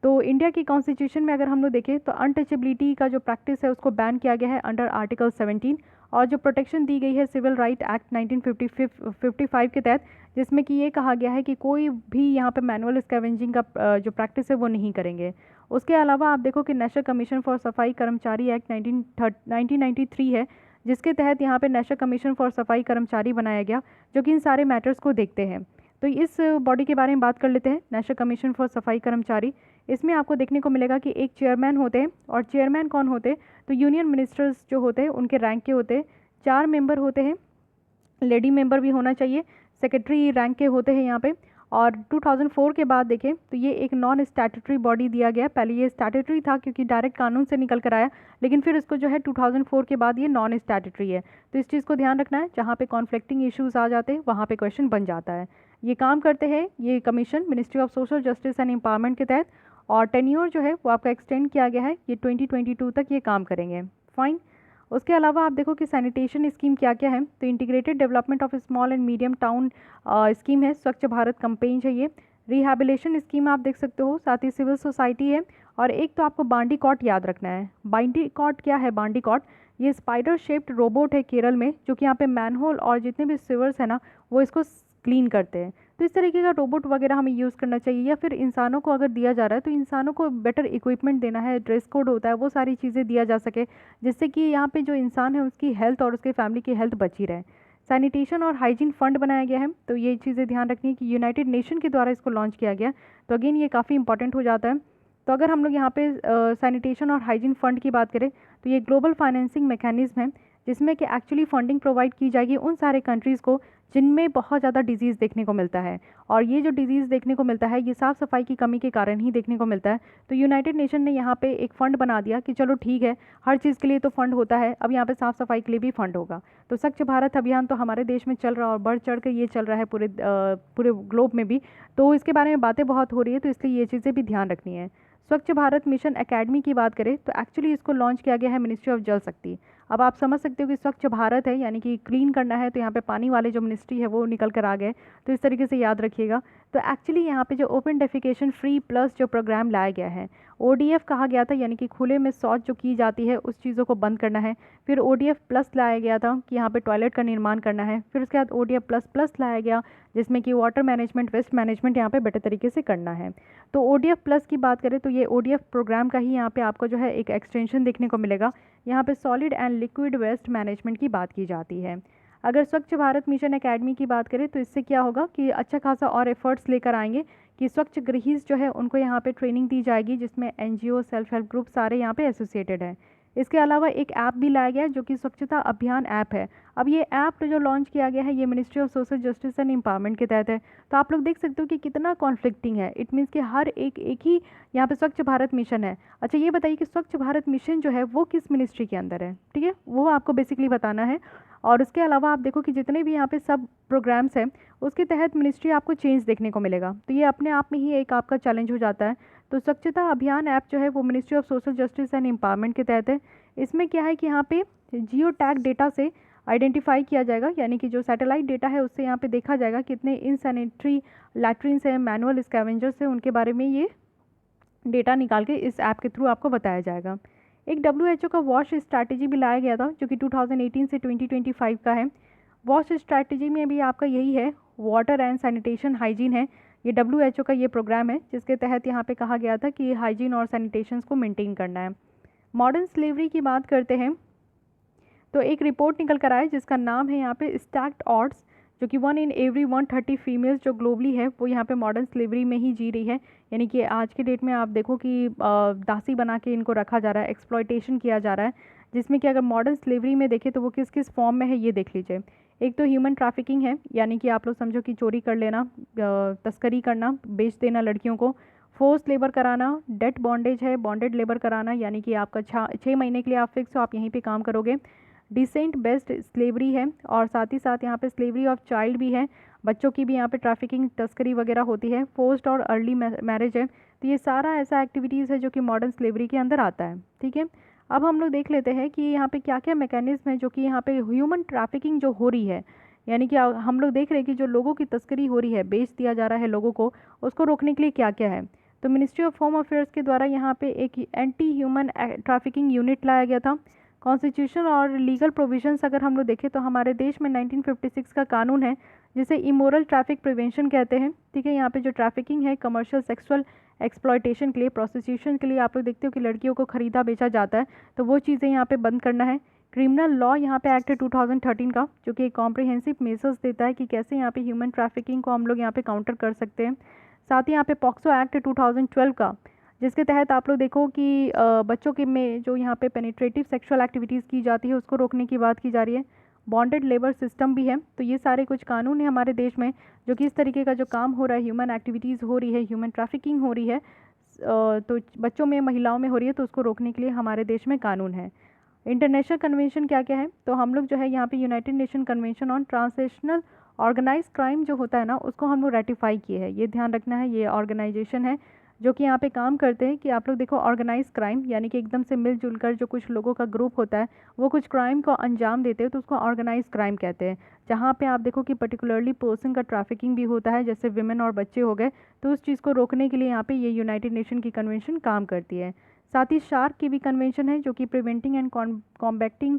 तो इंडिया की कॉन्स्टिट्यूशन में अगर हम लोग देखें तो अनटचेबिलिटी का जो प्रैक्टिस है उसको बैन किया गया है अंडर आर्टिकल 17, और जो प्रोटेक्शन दी गई है सिविल राइट एक्ट 1955 के तहत, जिसमें कि ये कहा गया है कि कोई भी यहाँ पे मैनुअल स्कैवेंजिंग का जो प्रैक्टिस है वो नहीं करेंगे। उसके अलावा आप देखो कि नेशनल कमीशन फॉर सफाई कर्मचारी एक्ट 1993 है, जिसके तहत यहाँ पे नेशनल कमीशन फॉर सफाई कर्मचारी बनाया गया, जो कि इन सारे मैटर्स को देखते हैं। तो इस बॉडी के बारे में बात कर लेते हैं, नेशनल कमीशन फॉर सफाई कर्मचारी। इसमें आपको देखने को मिलेगा कि एक चेयरमैन होते हैं, और चेयरमैन कौन होते हैं, तो यूनियन मिनिस्टर्स जो होते हैं उनके रैंक के होते हैं। 4 मेंबर होते हैं, लेडी मेंबर भी होना चाहिए, सेक्रेटरी रैंक के होते हैं यहाँ पे। और 2004 के बाद देखें तो ये एक नॉन स्टैट्यूटरी बॉडी दिया गया। पहले ये स्टैट्यूटरी था क्योंकि डायरेक्ट कानून से निकल कर आया, लेकिन फिर इसको जो है 2004 के बाद ये नॉन स्टैट्यूटरी है। तो इस चीज़ को ध्यान रखना है, जहाँ पे कॉन्फ्लिक्टिंग इश्यूज आ जाते हैं वहाँ पे क्वेश्चन बन जाता है। ये काम करते हैं ये commission ministry of social justice and empowerment के तहत, और टेन्योर जो है वो आपका एक्सटेंड किया गया है, ये 2022 तक ये काम करेंगे। फाइन। उसके अलावा आप देखो कि सैनिटेशन स्कीम क्या क्या है, तो integrated development of small and medium town scheme है, स्वच्छ भारत कैंपेन है ये। रिहैबिलेशन स्कीम आप देख सकते हो, साथ ही सिविल सोसाइटी है। और एक तो आपको बांडी कॉट याद रखना है। बांडी कॉट क्या है, बांडी कॉट ये स्पाइडर शेप्ड रोबोट है केरल में, जो कि यहाँ पे मैनहोल और जितने भी सिवर्स है ना वो इसको क्लीन करते हैं। तो इस तरीके का रोबोट वगैरह हमें यूज़ करना चाहिए, या फिर इंसानों को अगर दिया जा रहा है तो इंसानों को बेटर इक्विपमेंट देना है, ड्रेस कोड होता है, वो सारी चीज़ें दिया जा सके, जिससे कि यहाँ पे जो इंसान है उसकी हेल्थ और उसके फैमिली की हेल्थ बची रहे। सैनिटेशन और हाइजीन फंड बनाया गया है, तो ये चीज़ें ध्यान रखनी है कि यूनाइटेड नेशन के द्वारा इसको लॉन्च किया गया, तो अगेन ये काफ़ी इंपॉर्टेंट हो जाता है। तो अगर हम लोग यहाँ पे सैनिटेशन और हाइजीन फंड की बात करें तो ये ग्लोबल फाइनेंसिंग मैकेनिज्म है, जिसमें कि एक्चुअली फंडिंग प्रोवाइड की जाएगी उन सारे कंट्रीज़ को जिनमें बहुत ज़्यादा डिजीज़ देखने को मिलता है। और ये जो डिजीज़ देखने को मिलता है ये साफ़ सफाई की कमी के कारण ही देखने को मिलता है। तो यूनाइटेड नेशन ने यहाँ पे एक फ़ंड बना दिया कि चलो ठीक है, हर चीज़ के लिए तो फ़ंड होता है, अब यहाँ पे साफ़ सफाई के लिए भी फ़ंड होगा। तो स्वच्छ भारत अभियान तो हमारे देश में चल रहा है और बढ़ चढ़ कर ये चल रहा है पूरे ग्लोब में भी, तो इसके बारे में बातें बहुत हो रही है, तो इसलिए ये चीज़ें भी ध्यान रखनी है। स्वच्छ भारत मिशन एकेडमी की बात करें तो एक्चुअली इसको लॉन्च किया गया है मिनिस्ट्री ऑफ जल शक्ति। अब आप समझ सकते हो कि स्वच्छ भारत है यानी कि क्लीन करना है, तो यहाँ पे पानी वाले जो मिनिस्ट्री है वो निकल कर आ गए, तो इस तरीके से याद रखिएगा। तो एक्चुअली यहाँ पे जो ओपन डेफिकेशन फ्री प्लस जो प्रोग्राम लाया गया है, ODF कहा गया था, यानी कि खुले में शौच जो की जाती है उस चीज़ों को बंद करना है। फिर ODF प्लस लाया गया था कि यहाँ पे टॉयलेट का निर्माण करना है। फिर उसके बाद ODF प्लस प्लस लाया गया, जिसमें कि वाटर मैनेजमेंट, वेस्ट मैनेजमेंट यहाँ पे बेटर तरीके से करना है। तो ODF प्लस की बात करें तो ये ODF प्रोग्राम का ही यहाँ पे आपको जो है एक एक्सटेंशन देखने को मिलेगा। यहाँ पे solid and liquid waste management की बात की जाती है। अगर स्वच्छ भारत मिशन एकेडमी की बात करें तो इससे क्या होगा कि अच्छा खासा और एफर्ट्स लेकर आएंगे कि स्वच्छ गृहीस जो है उनको यहाँ पे ट्रेनिंग दी जाएगी, जिसमें NGO, सेल्फ हेल्प ग्रुप सारे यहाँ पे एसोसिएटेड हैं। इसके अलावा एक ऐप भी लाया गया है जो कि स्वच्छता अभियान ऐप है। अब ये ऐप जो लॉन्च किया गया है ये ministry of social justice and empowerment के तहत है। तो आप लोग देख सकते हो कि कितना कॉन्फ्लिक्टिंग है। इट मीन्स कि हर एक ही यहाँ पे स्वच्छ भारत मिशन है। अच्छा ये बताइए कि स्वच्छ भारत मिशन जो है वो किस मिनिस्ट्री के अंदर है, ठीक है, वो आपको बेसिकली बताना है। और उसके अलावा आप देखो कि जितने भी यहाँ पे सब प्रोग्राम्स हैं उसके तहत मिनिस्ट्री आपको चेंज देखने को मिलेगा, तो ये अपने आप में ही एक आपका चैलेंज हो जाता है। तो स्वच्छता अभियान ऐप जो है वो ministry of social justice and empowerment के तहत है। इसमें क्या है कि यहाँ पे जियो टैग डेटा से आइडेंटिफाई किया जाएगा, यानी कि जो सैटेलाइट डेटा है उससे यहाँ पे देखा जाएगा कितने इनसैनिटरी लैट्रिन्स हैं, मैनुअल स्कैवेंजर्स हैं, उनके बारे में ये डेटा निकाल के इस ऐप के थ्रू आपको बताया जाएगा। एक WHO का वॉश स्ट्रैटेजी भी लाया गया था जो कि 2018 से 2025 का है। वॉश स्ट्रैटेजी में भी आपका यही है, वाटर एंड सैनिटेशन हाइजीन है। ये WHO का ये प्रोग्राम है जिसके तहत यहाँ पे कहा गया था कि हाइजीन और सैनिटेशन को मेंटेन करना है। मॉडर्न स्लेवरी की बात करते हैं तो एक रिपोर्ट निकल कर आए जिसका नाम है यहाँ पे स्टैक्ड ऑड्स, जो कि 1 in every 130 फीमेल्स जो ग्लोबली है वो यहाँ पे मॉडर्न स्लेवरी में ही जी रही है। यानी कि आज के डेट में आप देखो कि दासी बना के इनको रखा जा रहा है, एक्सप्लॉयटेशन किया जा रहा है, जिसमें कि अगर मॉडर्न स्लेवरी में देखें तो वो किस किस फॉर्म में है ये देख लीजिए। एक तो ह्यूमन ट्रैफिकिंग है, यानी कि आप लोग समझो कि चोरी कर लेना, तस्करी करना, बेच देना लड़कियों को। फोर्स लेबर कराना, डेट बॉन्डेज है, बॉन्डेड लेबर कराना, यानी कि आपका 6 महीने के लिए आप फिक्स हो, आप यहीं पे काम करोगे। डिसेंट बेस्ड स्लेवरी है, और साथ ही साथ यहाँ पे स्लेवरी ऑफ चाइल्ड भी है, बच्चों की भी यहाँ पे ट्रैफिकिंग तस्करी वगैरह होती है। फोर्स्ड और अर्ली मैरिज है। तो ये सारा ऐसा एक्टिविटीज़ है जो कि मॉडर्न स्लेवरी के अंदर आता है। ठीक है, अब हम लोग देख लेते हैं कि यहाँ पे क्या क्या मैकेनिज्म है जो कि यहाँ पे ह्यूमन ट्रैफिकिंग जो हो रही है, यानी कि हम लोग देख रहे हैं कि जो लोगों की तस्करी हो रही है, बेच दिया जा रहा है लोगों को, उसको रोकने के लिए क्या क्या है। तो मिनिस्ट्री ऑफ होम अफेयर्स के द्वारा यहाँ पे एक एंटी ह्यूमन ट्रैफिकिंग यूनिट लाया गया था। कॉन्स्टिट्यूशन और लीगल प्रोविजंस अगर हम लोग देखें तो हमारे देश में 1956 का कानून है जिसे इमोरल ट्रैफिक प्रिवेंशन कहते हैं। ठीक है, यहाँ पे जो ट्रैफिकिंग है कमर्शियल सेक्सुअल एक्सप्लॉयटेशन के लिए, प्रोस्टिट्यूशन के लिए, आप लोग देखते हो कि लड़कियों को खरीदा बेचा जाता है, तो वो चीज़ें यहाँ पे बंद करना है। क्रिमिनल लॉ यहाँ पे एक्ट है 2013 का, जो कि एक कॉम्प्रिहेंसिव मेजर्स देता है कि कैसे यहाँ पे ह्यूमन ट्रैफिकिंग को हम लोग यहाँ पे काउंटर कर सकते हैं। साथ ही यहाँ पे पॉक्सो एक्ट है 2012 का, जिसके तहत आप लोग देखो कि बच्चों के में जो यहाँ पे पेनिट्रेटिव सेक्सुअल एक्टिविटीज़ की जाती है उसको रोकने की बात की जा रही है। बॉन्डेड लेबर सिस्टम भी है। तो ये सारे कुछ कानून है हमारे देश में जो कि इस तरीके का जो काम हो रहा है, ह्यूमन एक्टिविटीज़ हो रही है, ह्यूमन ट्रैफिकिंग हो रही है, तो बच्चों में, महिलाओं में हो रही है, तो उसको रोकने के लिए हमारे देश में कानून है। इंटरनेशनल कन्वेंशन क्या क्या है, तो हम लोग जो है यहाँ पे united nation convention on transnational organise crime जो होता है ना, उसको हम लोग रेटिफाई किए हैं। ये ध्यान रखना है, ये ऑर्गेनाइजेशन है जो कि यहाँ पे काम करते हैं कि आप लोग देखो ऑर्गेनाइज क्राइम, यानी कि एकदम से मिलजुल कर जो कुछ लोगों का ग्रुप होता है वो कुछ क्राइम को अंजाम देते हैं, तो उसको ऑर्गेनाइज क्राइम कहते हैं। जहाँ पे आप देखो कि पर्टिकुलरली पर्सन का ट्रैफिकिंग भी होता है, जैसे विमेन और बच्चे हो गए, तो उस चीज़ को रोकने के लिए यहाँ पे ये यूनाइटेड नेशन की कन्वेंशन काम करती है। साथ ही शार्क की भी कन्वेंशन है जो कि preventing and combating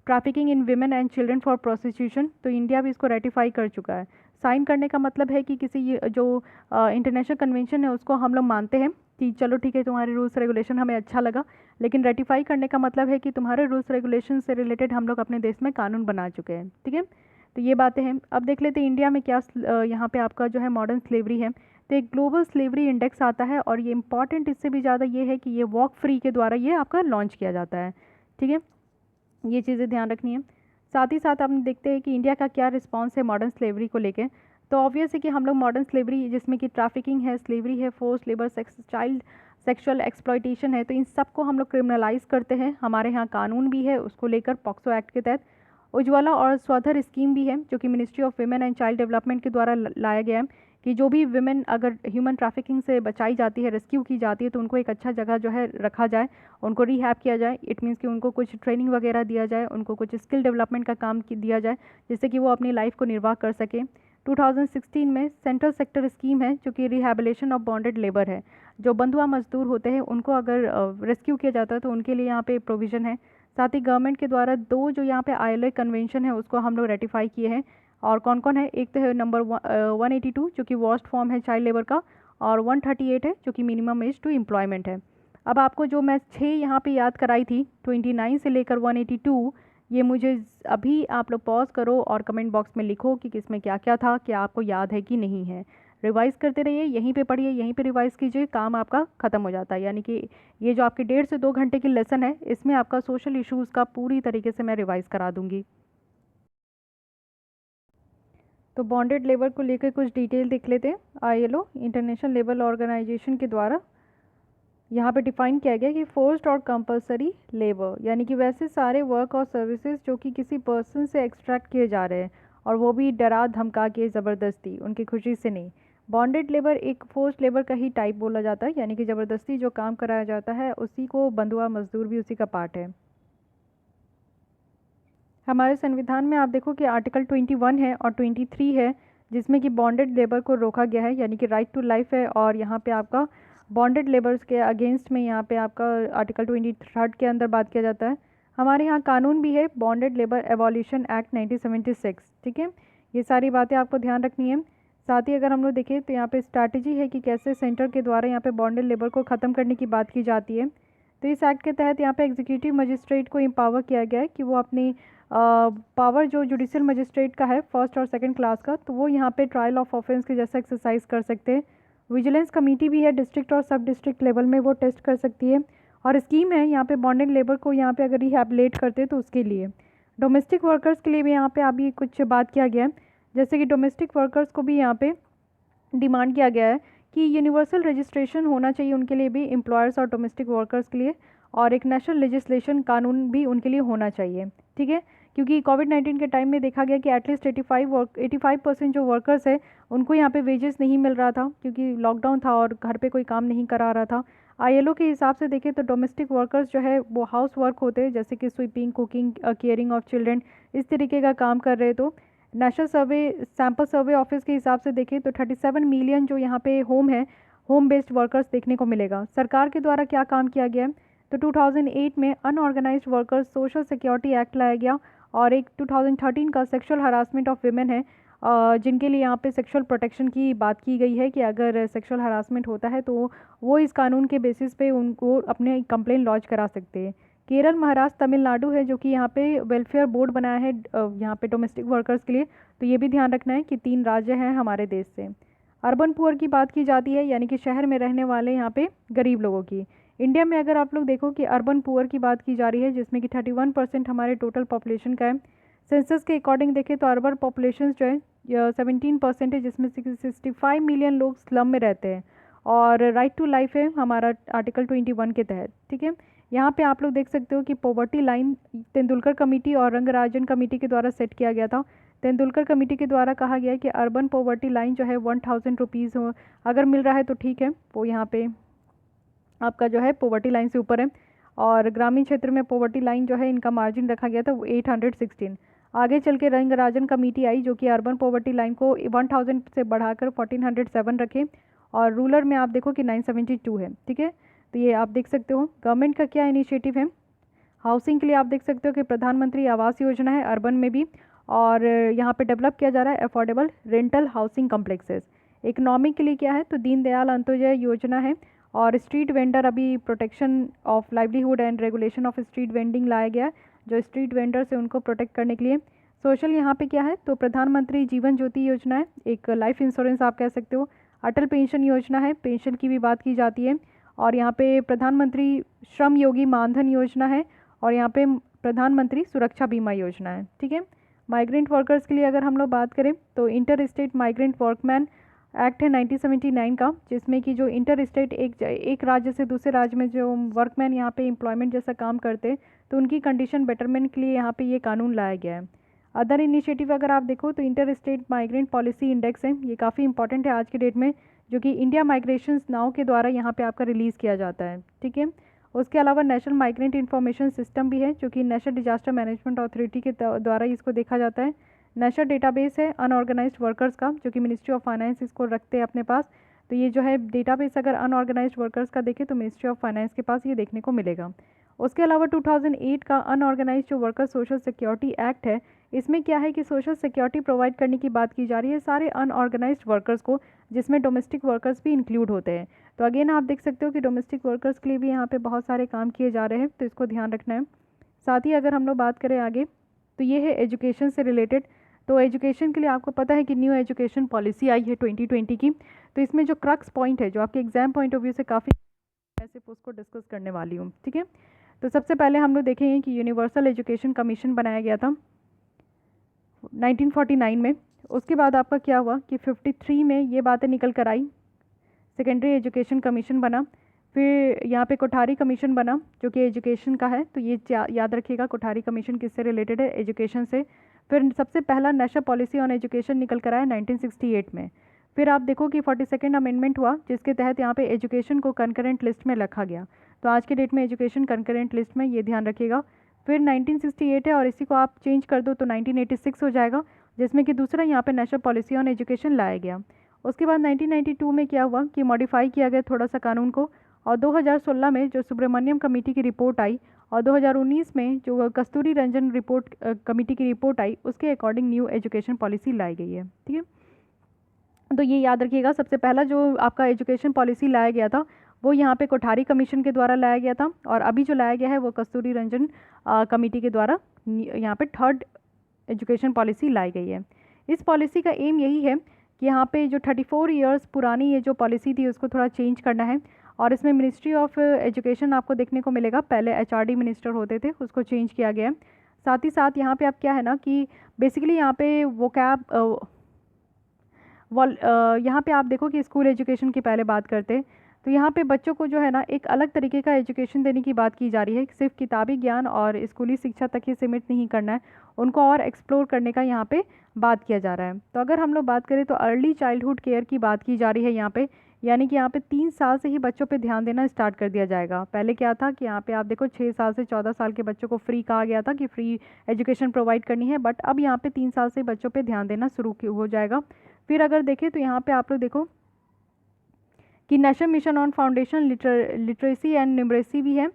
trafficking in women and children for prostitution, तो इंडिया भी इसको रेटिफाई कर चुका है। साइन करने का मतलब है कि किसी जो इंटरनेशनल कन्वेंशन है उसको हम लोग मानते हैं कि चलो ठीक है, तुम्हारे रूल्स रेगुलेशन हमें अच्छा लगा, लेकिन रेटिफाई करने का मतलब है कि तुम्हारे रूल्स रेगुलेशन से रिलेटेड हम लोग अपने देश में कानून बना चुके हैं। ठीक है, तो ये बातें हैं। अब देख लेते हैं इंडिया में क्या यहाँ पे आपका जो है मॉडर्न स्लेवरी है। तो एक ग्लोबल स्लेवरी इंडेक्स आता है, और ये इंपॉर्टेंट इससे भी ज़्यादा ये है कि ये वॉक फ्री के द्वारा ये आपका लॉन्च किया जाता है। ठीक है, ये चीज़ें ध्यान रखनी है। साथ ही साथ हम देखते हैं कि इंडिया का क्या रिस्पॉन्स है मॉडर्न स्लेवरी को लेके। तो ऑब्वियस है कि हम लोग मॉडर्न स्लेवरी, जिसमें कि ट्रैफिकिंग है, स्लेवरी है, force labour, child sexual exploitation है, तो इन सब को हम लोग क्रिमिनलाइज करते हैं। हमारे यहाँ कानून भी है उसको लेकर, पॉक्सो एक्ट के तहत। उज्ज्वला और स्वधर स्कीम भी है जो कि ministry of women and child development के द्वारा लाया गया है कि जो भी विमेन अगर ह्यूमन ट्रैफिकिंग से बचाई जाती है, रेस्क्यू की जाती है, तो उनको एक अच्छा जगह जो है रखा जाए, उनको रिहैब किया जाए। इट मीन्स कि उनको कुछ ट्रेनिंग वगैरह दिया जाए, उनको कुछ स्किल डेवलपमेंट का काम दिया जाए, जिससे कि वो अपनी लाइफ को निर्वाह कर सके। 2016 में सेंट्रल सेक्टर स्कीम है जो कि रिहैबिलेशन ऑफ बॉन्डेड लेबर है। जो बंधुआ मजदूर होते हैं उनको अगर रेस्क्यू किया जाता है तो उनके लिए यहाँ पे प्रोविज़न है। साथ ही गवर्नमेंट के द्वारा दो जो यहाँ पे ILO कन्वेंशन है उसको हम लोग रेटिफाई किए हैं। और कौन कौन है, एक तो है नंबर 182 जो कि वर्स्ट फॉर्म है चाइल्ड लेबर का, और 138 है जो कि मिनिमम एज टू एम्प्लॉयमेंट है। अब आपको जो मैं 6 यहाँ पे याद कराई थी 29 से लेकर 182, ये मुझे अभी आप लोग पॉज करो और कमेंट बॉक्स में लिखो कि किसमें क्या क्या था, क्या आपको याद है कि नहीं है। रिवाइज़ करते रहिए, यहीं पे पढ़िए, यहीं पे रिवाइज़ कीजिए, काम आपका ख़त्म हो जाता है। यानी कि ये जो आपके 1.5 से 2 घंटे की लेसन है, इसमें आपका सोशल इश्यूज़ का पूरी तरीके से मैं रिवाइज़ करा दूँगी। तो बॉन्डेड लेबर को लेकर कुछ डिटेल देख लेते हैं। ILO इंटरनेशनल लेबर ऑर्गेनाइजेशन के द्वारा यहाँ पे डिफ़ाइन किया गया कि फोर्स्ड और कंपलसरी लेबर, यानी कि वैसे सारे वर्क और सर्विसेज जो कि किसी पर्सन से एक्सट्रैक्ट किए जा रहे हैं, और वो भी डरा धमका के, ज़बरदस्ती, उनकी खुशी से नहीं। बॉन्डेड लेबर एक फोर्स्ड लेबर का ही टाइप बोला जाता है, यानी कि ज़बरदस्ती जो काम कराया जाता है उसी को बंधुआ मजदूर भी उसी का पार्ट है। हमारे संविधान में आप देखो कि आर्टिकल 21 है और 23 है, जिसमें कि बॉन्डेड लेबर को रोका गया है, यानी कि राइट टू लाइफ है। और यहाँ पे आपका बॉन्डेड लेबर्स के अगेंस्ट में यहाँ पे आपका आर्टिकल 23 के अंदर बात किया जाता है। हमारे यहाँ कानून भी है, बॉन्डेड लेबर एबॉलिशन एक्ट 1976। ठीक है, ये सारी बातें आपको ध्यान रखनी है। साथ ही अगर हम लोग देखें तो यहाँ पे स्ट्रैटेजी है कि कैसे सेंटर के द्वारा यहाँ पे बॉन्डेड लेबर को ख़त्म करने की बात की जाती है। तो इस एक्ट के तहत यहाँ पे एग्जीक्यूटिव मजिस्ट्रेट को एम्पावर किया गया है कि वो अपनी पावर जो जुडिशियल मजिस्ट्रेट का है फर्स्ट और सेकंड क्लास का, तो वो यहाँ पे ट्रायल ऑफ ऑफेंस के जैसा एक्सरसाइज कर सकते हैं। विजिलेंस कमेटी भी है डिस्ट्रिक्ट और सब डिस्ट्रिक्ट लेवल में, वो टेस्ट कर सकती है। और स्कीम है यहाँ पे बॉन्डेड लेबर को यहाँ पे अगर रिहैबिलिटेट करते हैं तो उसके लिए। डोमेस्टिक वर्कर्स के लिए भी यहाँ पे अभी कुछ बात किया गया है, जैसे कि डोमेस्टिक वर्कर्स को भी यहाँ पे डिमांड किया गया है कि यूनिवर्सल रजिस्ट्रेशन होना चाहिए उनके लिए भी, एम्प्लॉयर्स और डोमेस्टिक वर्कर्स के लिए, और एक नेशनल लेजिस्लेशन कानून भी उनके लिए होना चाहिए, ठीक है। क्योंकि कोविड-19 के टाइम में देखा गया कि एटलीस्ट 85% जो वर्कर्स है उनको यहाँ पे वेजेस नहीं मिल रहा था, क्योंकि लॉकडाउन था और घर पे कोई काम नहीं करा रहा था। आईएलओ के हिसाब से देखें तो डोमेस्टिक वर्कर्स जो है वो हाउस वर्क होते हैं, जैसे कि sweeping, cooking, caring of children, इस तरीके का काम कर रहे। तो नेशनल सैंपल सर्वे ऑफिस के हिसाब से देखें तो 37 मिलियन जो यहाँ पे होम बेस्ड वर्कर्स देखने को मिलेगा। सरकार के द्वारा क्या काम किया गया है, तो 2008 में unorganised workers social security act लाया गया, और एक 2013 का सेक्सुअल हरासमेंट ऑफ विमेन है, जिनके लिए यहाँ पे सेक्सुअल प्रोटेक्शन की बात की गई है कि अगर सेक्सुअल हरासमेंट होता है तो वो इस कानून के बेसिस पे उनको अपने कंप्लेन लॉन्च करा सकते हैं। केरल, महाराष्ट्र, तमिलनाडु है जो कि यहाँ पे वेलफेयर बोर्ड बनाया है यहाँ पे डोमेस्टिक वर्कर्स के लिए, तो ये भी ध्यान रखना है कि 3 राज्य हैं हमारे देश से। अर्बन पुअर की बात की जाती है, यानी कि शहर में रहने वाले यहाँ पे गरीब लोगों की। इंडिया में अगर आप लोग देखो कि अर्बन पुअर की बात की जा रही है, जिसमें कि 31% हमारे टोटल पॉपुलेशन का है। सेंसस के अकॉर्डिंग देखें तो अर्बन पॉपुलेशन जो है 17% है, जिसमें 65 मिलियन लोग स्लम में रहते हैं, और राइट टू लाइफ है हमारा आर्टिकल 21 के तहत, ठीक है। यहाँ पे आप लोग देख सकते हो कि पॉवर्टी लाइन तेंदुलकर कमेटी और रंगराजन कमेटी के द्वारा सेट किया गया था। तेंदुलकर कमेटी के द्वारा कहा गया है कि अर्बन पॉवर्टी लाइन जो है 1000 रुपीज़ हो, अगर मिल रहा है तो ठीक है, वो यहाँ पे आपका जो है पॉवर्टी लाइन से ऊपर है। और ग्रामीण क्षेत्र में पॉवर्टी लाइन जो है इनका मार्जिन रखा गया था वो 816। आगे चल के रंगराजन कमेटी आई जो कि अर्बन पॉवर्टी लाइन को 1000 से बढ़ाकर 1407 रखे, और रूरल में आप देखो कि 972 है, ठीक है। तो ये आप देख सकते हो गवर्नमेंट का क्या इनिशिएटिव है। हाउसिंग के लिए आप देख सकते हो कि प्रधानमंत्री आवास योजना है अर्बन में भी, और यहाँ पे डेवलप किया जा रहा है affordable rental housing complexes. Economy के लिए क्या है, तो दीनदयाल अंत्योदय योजना है, और स्ट्रीट वेंडर अभी protection of livelihood and regulation of street vending लाया गया है, जो स्ट्रीट वेंडर्स है उनको प्रोटेक्ट करने के लिए। सोशल यहाँ पे क्या है, तो प्रधानमंत्री जीवन ज्योति योजना है, एक लाइफ इंश्योरेंस आप कह सकते हो। अटल पेंशन योजना है, पेंशन की भी बात की जाती है। और यहाँ पे प्रधानमंत्री श्रम योगी मानधन योजना है, और यहाँ पे प्रधानमंत्री सुरक्षा बीमा योजना है, ठीक है। माइग्रेंट वर्कर्स के लिए अगर हम लोग बात करें तो inter state migrant workman act है 1979 का, जिसमें कि जो इंटर स्टेट एक राज्य से दूसरे राज्य में जो वर्कमैन यहाँ पे एम्प्लॉयमेंट जैसा काम करते तो उनकी कंडीशन बेटरमेंट के लिए यहाँ पे ये कानून लाया गया है। अदर इनिशिएटिव अगर आप देखो तो inter state migrant policy index है, ये काफ़ी इंपॉर्टेंट है आज के डेट में, जो कि इंडिया माइग्रेशन नाउ के द्वारा यहाँ पे आपका रिलीज़ किया जाता है, ठीक है। उसके अलावा नेशनल माइग्रेंट इन्फॉर्मेशन सिस्टम भी है, जो कि नेशनल डिजास्टर मैनेजमेंट अथॉरिटी के द्वारा इसको देखा जाता है। नेशनल डेटाबेस है अनऑर्गेनाइज्ड वर्कर्स का, जो कि मिनिस्ट्री ऑफ फाइनेंस इसको रखते हैं अपने पास। तो ये जो है डेटाबेस अगर अनऑर्गेनाइज्ड वर्कर्स का देखें तो मिनिस्ट्री ऑफ फाइनेंस के पास ये देखने को मिलेगा। उसके अलावा 2008 का अनऑर्गेनाइज्ड जो वर्कर सोशल सिक्योरिटी एक्ट है, इसमें क्या है कि सोशल सिक्योरिटी प्रोवाइड करने की बात की जा रही है सारे अनऑर्गेनाइज्ड वर्कर्स को, जिसमें डोमेस्टिक वर्कर्स भी इंक्लूड होते हैं। तो अगेन आप देख सकते हो कि डोमेस्टिक वर्कर्स के लिए भी यहाँ पे बहुत सारे काम किए जा रहे हैं, तो इसको ध्यान रखना है। साथ ही अगर हम लोग बात करें आगे, तो ये है एजुकेशन से रिलेटेड। तो एजुकेशन के लिए आपको पता है कि न्यू एजुकेशन पॉलिसी आई है 2020 की। तो इसमें जो क्रक्स पॉइंट है, जो आपके एग्जाम पॉइंट ऑफ व्यू से काफ़ी ऐसे उसको डिस्कस करने वाली हूँ, ठीक है। तो सबसे पहले हम लोग देखेंगे कि यूनिवर्सल एजुकेशन कमीशन बनाया गया था 1949 में। उसके बाद आपका क्या हुआ कि 53 में ये बातें निकल कर आई, सेकेंडरी एजुकेशन कमीशन बना। फिर यहाँ पे कोठारी कमीशन बना जो कि एजुकेशन का है, तो ये याद रखिएगा कोठारी कमीशन किससे रिलेटेड है, एजुकेशन से। फिर सबसे पहला नेशनल पॉलिसी ऑन एजुकेशन निकल कर आया 1968 में। फिर आप देखो कि 42nd अमेंडमेंट हुआ, जिसके तहत यहाँ पे एजुकेशन को कंकरेंट लिस्ट में रखा गया। तो आज के डेट में एजुकेशन कंकरेंट लिस्ट में, ये ध्यान रखिएगा। फिर 1968 है और इसी को आप चेंज कर दो तो 1986 हो जाएगा, जिसमें कि दूसरा यहाँ पे नेशनल पॉलिसी ऑन एजुकेशन लाया गया। उसके बाद 1992 में क्या हुआ कि मॉडिफाई किया गया थोड़ा सा कानून को, और 2016 में जो सुब्रमण्यम कमेटी की रिपोर्ट आई, और 2019 में जो कस्तूरी रंजन रिपोर्ट कमेटी की रिपोर्ट आई, उसके अकॉर्डिंग न्यू एजुकेशन पॉलिसी लाई गई है, ठीक है। तो ये याद रखिएगा, सबसे पहला जो आपका एजुकेशन पॉलिसी लाया गया था वो यहाँ पे कोठारी कमीशन के द्वारा लाया गया था, और अभी जो लाया गया है वो कस्तूरी रंजन कमेटी के द्वारा यहाँ पे थर्ड एजुकेशन पॉलिसी लाई गई है। इस पॉलिसी का एम यही है कि यहाँ पे जो 34 इयर्स पुरानी ये जो पॉलिसी थी उसको थोड़ा चेंज करना है, और इसमें मिनिस्ट्री ऑफ एजुकेशन आपको देखने को मिलेगा, पहले एचआरडी मिनिस्टर होते थे, उसको चेंज किया गया है। साथ ही साथ यहाँ पे आप क्या है ना कि बेसिकली यहाँ पे यहाँ पे आप देखो कि स्कूल एजुकेशन की पहले बात करते हैं, तो यहाँ पे बच्चों को जो है ना एक अलग तरीके का एजुकेशन देने की बात की जा रही है। सिर्फ किताबी ज्ञान और स्कूली शिक्षा तक ही सीमित नहीं करना है, उनको और एक्सप्लोर करने का यहाँ पे बात किया जा रहा है। तो अगर हम लोग बात करें तो अर्ली चाइल्डहुड केयर की बात की जा रही है यहाँ पे, यानी कि यहाँ पे 3 साल से ही बच्चों पे ध्यान देना स्टार्ट कर दिया जाएगा। पहले क्या था कि यहाँ पे आप देखो 6 साल से 14 साल के बच्चों को फ्री कहा गया था कि फ्री एजुकेशन प्रोवाइड करनी है, बट अब यहाँ पे 3 साल से बच्चों पे ध्यान देना शुरू हो जाएगा। फिर अगर देखें तो यहाँ पे आप लोग देखो कि national mission on foundation literacy and numeracy भी है।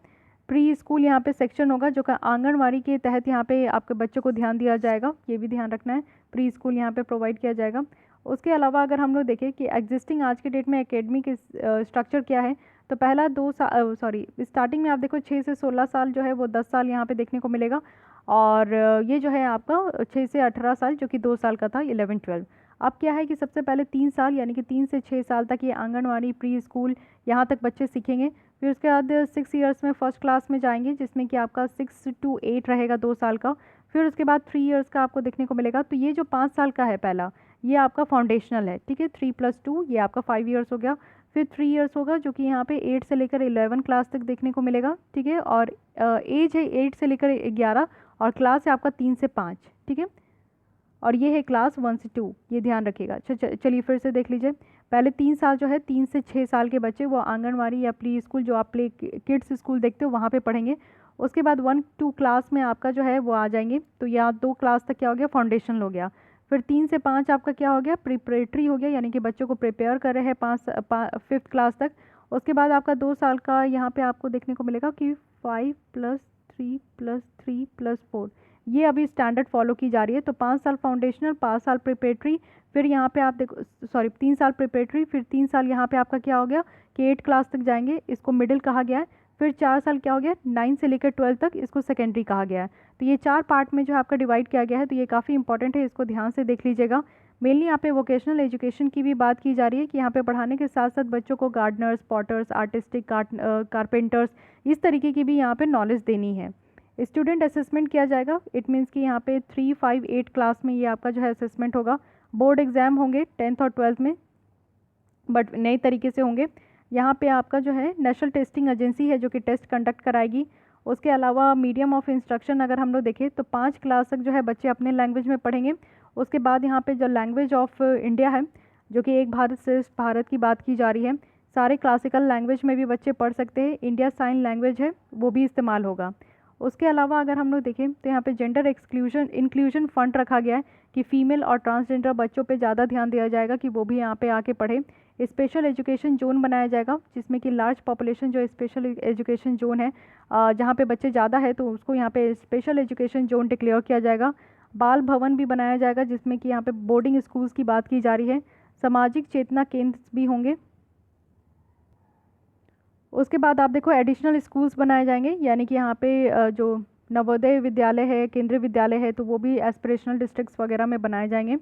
प्री स्कूल यहाँ पे सेक्शन होगा जो कि आंगनवाड़ी के तहत यहाँ पे आपके बच्चों को ध्यान दिया जाएगा, ये भी ध्यान रखना है, प्री स्कूल यहाँ पे प्रोवाइड किया जाएगा। उसके अलावा अगर हम लोग देखें कि एग्जिस्टिंग आज के डेट में एकेडमिक स्ट्रक्चर क्या है, तो पहला स्टार्टिंग में आप देखो 6 से 16 साल जो है वो 10 साल यहाँ पे देखने को मिलेगा, और ये जो है आपका 6 से 18 साल जो कि 2 साल का था 11-12। अब क्या है कि सबसे पहले 3 साल यानी कि 3 से 6 साल तक ये आंगनवाड़ी प्री स्कूल यहाँ तक बच्चे सीखेंगे। फिर उसके बाद 6 इयर्स में फर्स्ट क्लास में जाएंगे जिसमें कि आपका 6 to 8 रहेगा 2 साल का। फिर उसके बाद 3 इयर्स का आपको देखने को मिलेगा। तो ये जो 5 साल का है पहला, ये आपका फाउंडेशनल है, ठीक है। 3 + 2 ये आपका 5 इयर्स हो गया। फिर 3 इयर्स होगा जो कि यहाँ पे 8 से लेकर 11 क्लास तक देखने को मिलेगा, ठीक है। और एज है 8 से लेकर 11, और क्लास है आपका 3 से 5, ठीक है। और ये है क्लास 1 से 2, ये ध्यान रखिएगा। चलिए फिर से देख लीजिए। पहले 3 साल जो है 3 से 6 साल के बच्चे वो आंगनवाड़ी या प्री स्कूल जो आप प्ले किड्स स्कूल देखते हो वहाँ पे पढ़ेंगे। उसके बाद 1-2 क्लास में आपका जो है वो आ जाएंगे, तो यहाँ 2 क्लास तक क्या हो गया, फाउंडेशन हो गया। फिर 3 से 5 आपका क्या हो गया, प्रिपरेटरी हो गया, यानी कि बच्चों को प्रिपेयर कर रहे हैं 5th क्लास तक। उसके बाद आपका 2 साल का यहाँ पे आपको देखने को मिलेगा कि 5 + 3 + 3 + 4, ये अभी स्टैंडर्ड फॉलो की जा रही है। तो 5 साल फाउंडेशनल, 5 साल प्रिपरेटरी, फिर यहाँ पे आप देखो 3 साल प्रिपरेटरी, फिर 3 साल यहाँ पे आपका क्या हो गया कि 8 क्लास तक जाएंगे, इसको मिडिल कहा गया है। फिर 4 साल क्या हो गया, 9 से लेकर 12 तक, इसको सेकेंडरी कहा गया है। तो ये 4 पार्ट में जो आपका डिवाइड किया गया है, तो ये काफ़ी इंपॉर्टेंट है, इसको ध्यान से देख लीजिएगा। मेनली यहाँ पे वोकेशनल एजुकेशन की भी बात की जा रही है कि यहाँ पे पढ़ाने के साथ साथ बच्चों को गार्डनर्स, पॉटर्स, आर्टिस्टिक कारपेंटर्स, इस तरीके की भी यहाँ पे नॉलेज देनी है। स्टूडेंट असेसमेंट किया जाएगा, इट मीन्स कि यहाँ पे 3, 5, 8 क्लास में ये आपका जो है असेसमेंट होगा। बोर्ड एग्ज़ाम होंगे 10th और 12th में, बट नए तरीके से होंगे। यहाँ पे आपका जो है नेशनल टेस्टिंग एजेंसी है जो कि टेस्ट कंडक्ट कराएगी। उसके अलावा मीडियम ऑफ इंस्ट्रक्शन अगर हम लोग देखें तो 5 क्लास तक जो है बच्चे अपने लैंग्वेज में पढ़ेंगे। उसके बाद यहाँ पे जो लैंग्वेज ऑफ इंडिया है, जो कि एक भारत श्रेष्ठ भारत की बात की जा रही है, सारे क्लासिकल लैंग्वेज में भी बच्चे पढ़ सकते हैं। इंडिया साइन लैंग्वेज है वो भी इस्तेमाल होगा। उसके अलावा अगर हम लोग देखें तो यहाँ पे जेंडर इंक्लूजन फंड रखा गया है कि फ़ीमेल और ट्रांसजेंडर बच्चों पे ज़्यादा ध्यान दिया जाएगा कि वो भी यहाँ पे आके पढ़े। स्पेशल एजुकेशन जोन बनाया जाएगा जिसमें कि लार्ज पॉपुलेशन जो स्पेशल एजुकेशन जोन है, जहाँ पे बच्चे ज़्यादा है तो उसको यहाँ पे स्पेशल एजुकेशन जोन डिक्लेयर किया जाएगा। बाल भवन भी बनाया जाएगा जिसमें कि यहाँ पे बोर्डिंग स्कूल्स की बात की जा रही है। सामाजिक चेतना केंद्र भी होंगे। उसके बाद आप देखो एडिशनल स्कूल्स बनाए जाएंगे, यानी कि यहाँ पे जो नवोदय विद्यालय है, केंद्रीय विद्यालय है, तो वो भी एस्पिरेशनल डिस्ट्रिक्ट्स वगैरह में बनाए जाएंगे।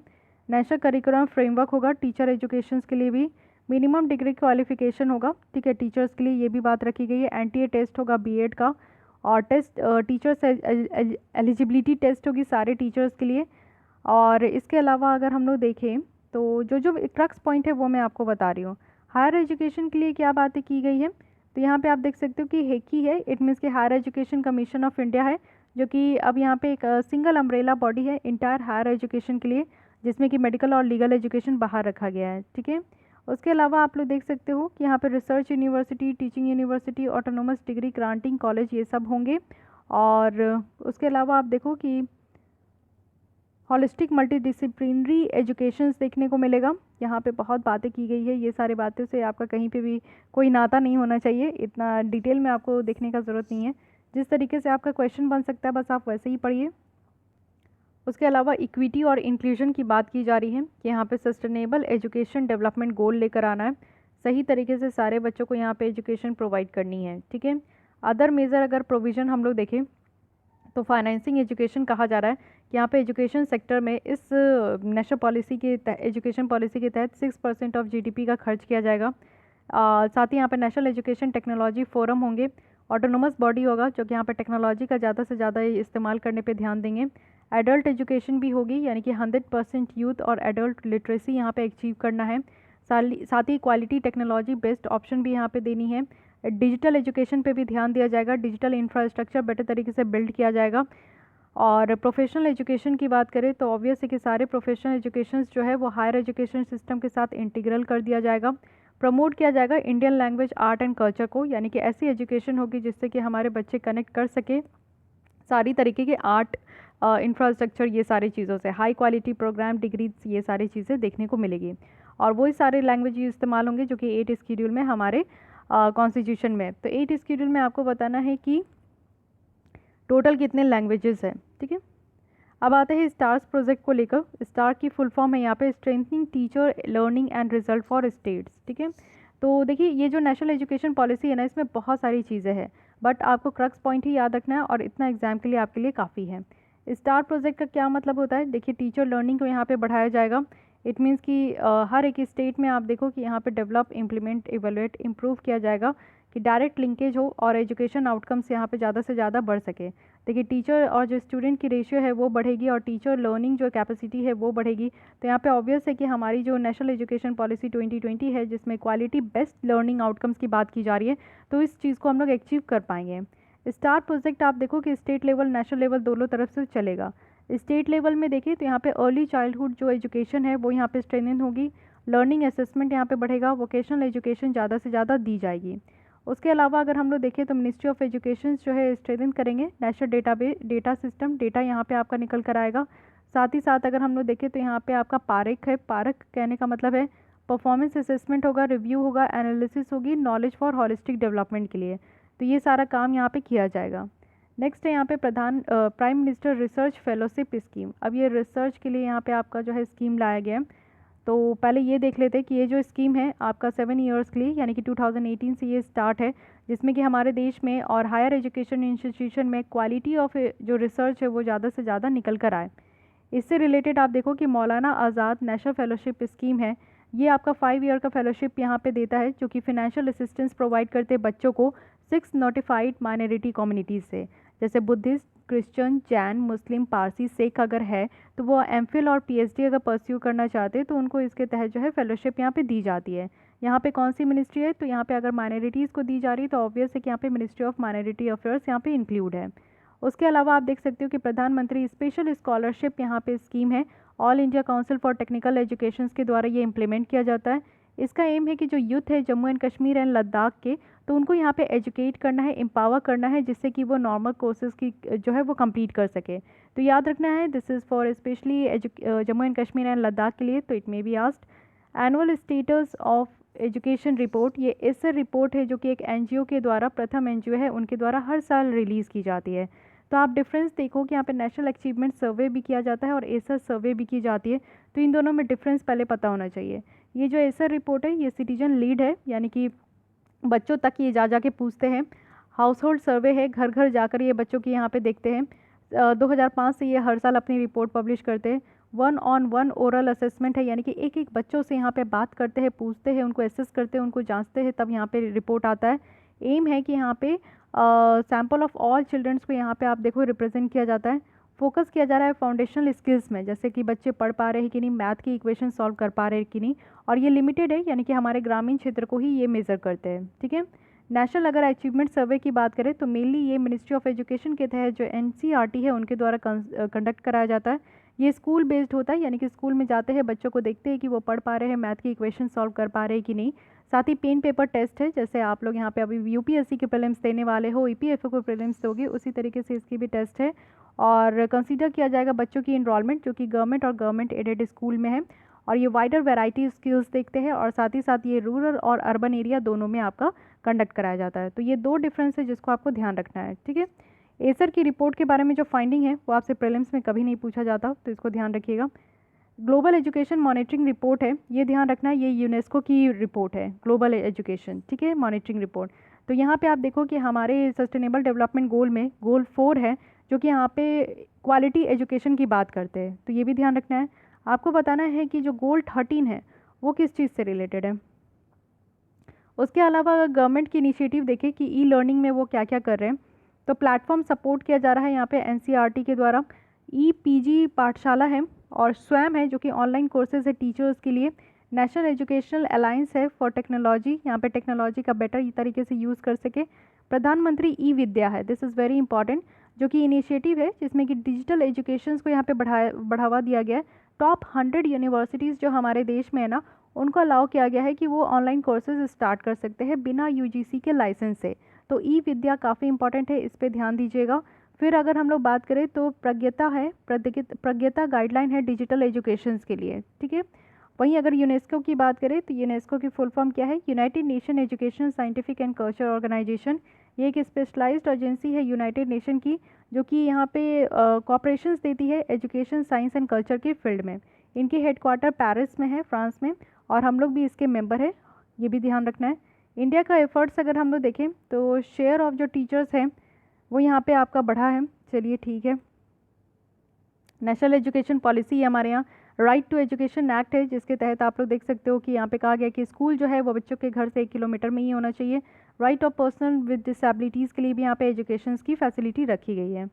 नेशनल करिकुलम फ्रेमवर्क होगा टीचर एजुकेशन के लिए भी। मिनिमम डिग्री क्वालिफिकेशन होगा, ठीक है, टीचर्स के लिए, ये भी बात रखी गई है। एनटीए टेस्ट होगा बीएड का, और टेस्ट टीचर्स एलिजिबिलिटी टेस्ट होगी सारे टीचर्स के लिए। और इसके अलावा अगर हम लोग देखें तो जो क्रक्स पॉइंट है वो मैं आपको बता रही हूँ। हायर एजुकेशन के लिए क्या बातें की गई है, तो यहाँ पे आप देख सकते हो कि हेकी है, इट मीन्स कि higher education commission of India है, जो कि अब यहाँ पे एक सिंगल अम्ब्रेला बॉडी है इंटायर हायर एजुकेशन के लिए, जिसमें कि मेडिकल और लीगल एजुकेशन बाहर रखा गया है, ठीक है। उसके अलावा आप लोग देख सकते हो कि यहाँ पे research university, teaching university, autonomous degree granting college, ये सब होंगे। और उसके अलावा आप देखो कि हॉलिस्टिक मल्टीडिसिप्लिनरी एजुकेशंस देखने को मिलेगा। यहाँ पे बहुत बातें की गई है, ये सारी बातें से आपका कहीं पे भी कोई नाता नहीं होना चाहिए, इतना डिटेल में आपको देखने का ज़रूरत नहीं है। जिस तरीके से आपका क्वेश्चन बन सकता है बस आप वैसे ही पढ़िए। उसके अलावा इक्विटी और इंक्लूजन की बात की जा रही है कि यहाँ पे सस्टेनेबल एजुकेशन डेवलपमेंट गोल लेकर आना है, सही तरीके से सारे बच्चों को यहाँ पे एजुकेशन प्रोवाइड करनी है, ठीक है। अदर मेजर अगर प्रोविज़न हम लोग देखें तो फाइनेंसिंग एजुकेशन कहा जा रहा है कि यहाँ पे एजुकेशन सेक्टर में इस नेशनल पॉलिसी के एजुकेशन पॉलिसी के तहत 6% ऑफ जीडीपी का खर्च किया जाएगा। साथ ही यहाँ पे नेशनल एजुकेशन टेक्नोलॉजी फोरम होंगे, ऑटोनोमस बॉडी होगा जो कि यहाँ पे टेक्नोलॉजी का ज़्यादा से ज़्यादा इस्तेमाल करने पे ध्यान देंगे। एडल्ट एजुकेशन भी होगी, यानी कि 100% यूथ और एडल्ट लिटरेसी यहाँ पे अचीव करना है। साथ ही क्वालिटी टेक्नोलॉजी बेस्ड ऑप्शन भी यहाँ पे देनी है। डिजिटल एजुकेशन पे भी ध्यान दिया जाएगा, डिजिटल इंफ्रास्ट्रक्चर बेटर तरीके से बिल्ड किया जाएगा। और प्रोफेशनल एजुकेशन की बात करें तो ऑब्वियस है कि सारे प्रोफेशनल एजुकेशन जो है वो हायर एजुकेशन सिस्टम के साथ इंटीग्रल कर दिया जाएगा। प्रमोट किया जाएगा Indian language, art and culture को, यानी कि ऐसी एजुकेशन होगी जिससे कि हमारे बच्चे कनेक्ट कर सके सारी तरीके के आर्ट इंफ्रास्ट्रक्चर, ये सारी चीज़ों से हाई क्वालिटी प्रोग्राम, डिग्रीज, ये सारी चीज़ें देखने को मिलेगी। और वही सारे लैंग्वेज इस्तेमाल होंगे जो कि 8 शेड्यूल में हमारे कॉन्स्टिट्यूशन में। तो 8 शेड्यूल में आपको बताना है कि टोटल कितने लैंग्वेजेस हैं, ठीक है। अब आते हैं स्टार्स प्रोजेक्ट को लेकर। स्टार की फुल फॉर्म है यहाँ पे strengthening teacher learning and result for states, ठीक है। तो देखिए ये जो नेशनल एजुकेशन पॉलिसी है ना, इसमें बहुत सारी चीज़ें हैं, बट आपको क्रक्स पॉइंट ही याद रखना है और इतना एग्जाम के लिए आपके लिए काफ़ी है। स्टार प्रोजेक्ट का क्या मतलब होता है, देखिए टीचर लर्निंग को यहाँ पे बढ़ाया जाएगा। इट मीन्स कि हर एक स्टेट में आप देखो कि यहाँ पे डेवलप, इम्प्लीमेंट, इवेलुएट, इम्प्रूव किया जाएगा कि डायरेक्ट लिंकेज हो और एजुकेशन आउटकम्स यहाँ पे ज़्यादा से ज़्यादा बढ़ सके। देखिए टीचर और जो स्टूडेंट की रेशियो है वो बढ़ेगी और टीचर लर्निंग जो कैपेसिटी है वो बढ़ेगी। तो यहाँ पे ऑब्वियस है कि हमारी जो नेशनल एजुकेशन पॉलिसी 2020 है जिसमें क्वालिटी बेस्ट लर्निंग आउटकम्स की बात की जा रही है, तो इस चीज़ को हम लोग अचीव कर पाएंगे। स्टार प्रोजेक्ट आप देखो कि स्टेट लेवल, नेशनल लेवल दोनों तरफ से चलेगा। स्टेट लेवल में देखिए तो यहाँ पे अर्ली चाइल्डहुड जो एजुकेशन है वो यहाँ पे स्ट्रेंथन होगी, लर्निंग असेसमेंट यहाँ पे बढ़ेगा, वोकेशनल एजुकेशन ज़्यादा से ज़्यादा दी जाएगी। उसके अलावा अगर हम लोग देखें तो मिनिस्ट्री ऑफ एजुकेशन जो है स्ट्रेंथन करेंगे, नेशनल डेटा सिस्टम, डेटा यहाँ पे आपका निकल कर आएगा। साथ ही साथ अगर हम लोग देखें तो यहाँ पे आपका पारक है, पारक कहने का मतलब है परफॉर्मेंस असेसमेंट होगा, रिव्यू होगा, एनालिसिस होगी, नॉलेज फॉर हॉलिस्टिक डेवलपमेंट के लिए। तो ये सारा काम यहाँ पे किया जाएगा। नेक्स्ट है यहाँ पे prime minister research fellowship scheme. अब ये रिसर्च के लिए यहाँ पे आपका जो है स्कीम लाया गया है। तो पहले ये देख लेते हैं कि ये जो स्कीम है आपका 7 ईयर्स के लिए, यानी कि 2018 से ये स्टार्ट है, जिसमें कि हमारे देश में और हायर एजुकेशन इंस्टीट्यूशन में क्वालिटी ऑफ जो रिसर्च है वो ज़्यादा से ज़्यादा निकल कर आए। इससे रिलेटेड आप देखो कि मौलाना आज़ाद नेशनल फेलोशिप स्कीम है, ये आपका 5 ईयर का फेलोशिप यहाँ पे देता है, जो कि फिनेंशियल असिस्टेंस प्रोवाइड करते हैं बच्चों को 6 नोटिफाइड माइनॉरिटी कम्युनिटीज़ से, जैसे बुद्धिस्ट, क्रिश्चियन, जैन, मुस्लिम, पारसी, सिख अगर है तो वो एमफिल और पीएचडी अगर परस्यू करना चाहते हैं तो उनको इसके तहत जो है फेलोशिप यहाँ पे दी जाती है। यहाँ पे कौन सी मिनिस्ट्री है, तो यहाँ पे अगर माइनॉरिटीज़ को दी जा रही है तो ऑब्वियस है कि यहाँ पे मिनिस्ट्री ऑफ माइनॉरिटी अफेयर्स यहाँ पे इंक्लूड है। उसके अलावा आप देख सकते हो कि प्रधानमंत्री स्पेशल स्कॉलरशिप यहाँ पे स्कीम है, all India council for technical education के द्वारा ये इम्प्लीमेंट किया जाता है। इसका एम है कि जो यूथ है जम्मू एंड कश्मीर एंड लद्दाख के, तो उनको यहाँ पे एजुकेट करना है, एम्पावर करना है, जिससे कि वो नॉर्मल कोर्सेज की जो है वो कंप्लीट कर सके। तो याद रखना है this is for specially Jammu and Kashmir and Ladakh के लिए। तो it may be asked annual status of education report, ये ऐसे रिपोर्ट है जो कि एक एनजीओ के द्वारा, प्रथम एनजीओ है उनके द्वारा हर साल रिलीज़ की जाती है। तो आप डिफरेंस देखो कि यहाँ पे नेशनल अचीवमेंट सर्वे भी किया जाता है और एसर सर्वे भी की जाती है, तो इन दोनों में डिफरेंस पहले पता होना चाहिए। ये जो एसर रिपोर्ट है ये सिटीजन लीड है, यानी कि बच्चों तक ये जा के पूछते हैं। हाउस होल्ड सर्वे है, घर घर जाकर ये बच्चों की यहाँ पे देखते हैं। 2005 से ये हर साल अपनी रिपोर्ट पब्लिश करते हैं। 1-on-1 ओरल असेसमेंट है, यानी कि एक एक बच्चों से यहाँ पे बात करते हैं, पूछते हैं, उनको एसेस करते हैं, उनको जांचते हैं, तब यहाँ पे रिपोर्ट आता है। एम है कि यहाँ पे सैम्पल ऑफ ऑल चिल्ड्रंस को यहाँ पे आप देखो रिप्रेजेंट किया जाता है। फोकस किया जा रहा है फाउंडेशनल स्किल्स में, जैसे कि बच्चे पढ़ पा रहे हैं कि नहीं, मैथ की इक्वेशन सॉल्व कर पा रहे हैं कि नहीं, और ये लिमिटेड है, यानी कि हमारे ग्रामीण क्षेत्र को ही ये मेज़र करते हैं, ठीक है। नेशनल अगर अचीवमेंट सर्वे की बात करें तो मेनली ये मिनिस्ट्री ऑफ एजुकेशन के तहत जो एनसीईआरटी है उनके द्वारा कंडक्ट कराया जाता है। ये स्कूल बेस्ड होता है, यानी कि स्कूल में जाते हैं, बच्चों को देखते हैं कि वो पढ़ पा रहे हैं, मैथ की इक्वेशन सॉल्व कर पा रहे हैं कि नहीं। साथ ही पेन पेपर टेस्ट है, जैसे आप लोग यहाँ पे अभी यूपीएससी के प्रीलिम्स देने वाले हो, ईपीएफओ को प्रीलिम्स दोगे, उसी तरीके से इसकी भी टेस्ट है। और कंसीडर किया जाएगा बच्चों की इनरोलमेंट जो कि गवर्नमेंट और गवर्नमेंट एडेड स्कूल में है, और ये वाइडर वैरायटी स्किल्स देखते हैं, और साथ ही साथ ये रूरल और अर्बन एरिया दोनों में आपका कंडक्ट कराया जाता है। तो ये दो डिफरेंस है जिसको आपको ध्यान रखना है, ठीक है। एसर की रिपोर्ट के बारे में जो फाइंडिंग है वो आपसे प्रीलिम्स में कभी नहीं पूछा जाता, तो इसको ध्यान रखिएगा। ग्लोबल एजुकेशन मॉनिटरिंग रिपोर्ट है, ये ध्यान रखना है, ये यूनेस्को की रिपोर्ट है, ग्लोबल एजुकेशन, ठीक है, मॉनिटरिंग रिपोर्ट। तो यहाँ पे आप देखो कि हमारे सस्टेनेबल डेवलपमेंट गोल में गोल 4 है, जो कि यहाँ पे क्वालिटी एजुकेशन की बात करते हैं, तो ये भी ध्यान रखना है। आपको बताना है कि जो गोल 13 है वो किस चीज़ से रिलेटेड है। उसके अलावा अगर गवर्नमेंट की इनिशिएटिव देखें कि ई लर्निंग में वो क्या क्या कर रहे हैं, तो प्लेटफॉर्म सपोर्ट किया जा रहा है यहाँ पे एनसीईआरटी के द्वारा। ई पीजी पाठशाला है और स्वयं है जो कि ऑनलाइन कोर्सेज है टीचर्स के लिए। नेशनल एजुकेशनल अलायंस है फॉर टेक्नोलॉजी, यहाँ पे टेक्नोलॉजी का बेटर तरीके से यूज़ कर सके। प्रधानमंत्री ई विद्या है, दिस इज़ वेरी इंपॉर्टेंट, जो कि इनिशिएटिव है जिसमें कि डिजिटल एजुकेशन को यहाँ पे बढ़ावा दिया गया है। टॉप 100 यूनिवर्सिटीज़ जो हमारे देश में है ना, उनको अलाउ किया गया है कि वो ऑनलाइन कोर्सेज स्टार्ट कर सकते हैं बिना यूजीसी के लाइसेंस से। तो ई विद्या काफ़ी इंपॉर्टेंट है, इस पर ध्यान दीजिएगा। फिर अगर हम लोग बात करें तो प्रज्ञता है, प्रज्ञता गाइडलाइन है डिजिटल एजुकेशन के लिए, ठीक है। वहीं अगर यूनेस्को की बात करें तो यूनेस्को की फुल फॉर्म क्या है, united nation education scientific and culture organisation. ये एक स्पेशलाइज्ड एजेंसी है यूनाइटेड नेशन की, जो कि यहाँ पे कॉपरेशंस देती है एजुकेशन साइंस एंड कल्चर के फील्ड में। इनकी हेडक्वार्टर पेरिस में है, फ्रांस में, और हम लोग भी इसके मेंबर है, ये भी ध्यान रखना है। इंडिया का एफर्ट्स अगर हम लोग देखें तो शेयर ऑफ जो टीचर्स हैं वो यहाँ पे आपका बढ़ा है, चलिए ठीक है। नेशनल एजुकेशन पॉलिसी है हमारे यहाँ, राइट टू एजुकेशन एक्ट है, जिसके तहत आप लोग देख सकते हो कि यहाँ पे कहा गया कि स्कूल जो है वो बच्चों के घर से 1 किलोमीटर में ही होना चाहिए। Right of person with disabilities के लिए भी यहाँ पे एजुकेशन की फैसिलिटी रखी गई है।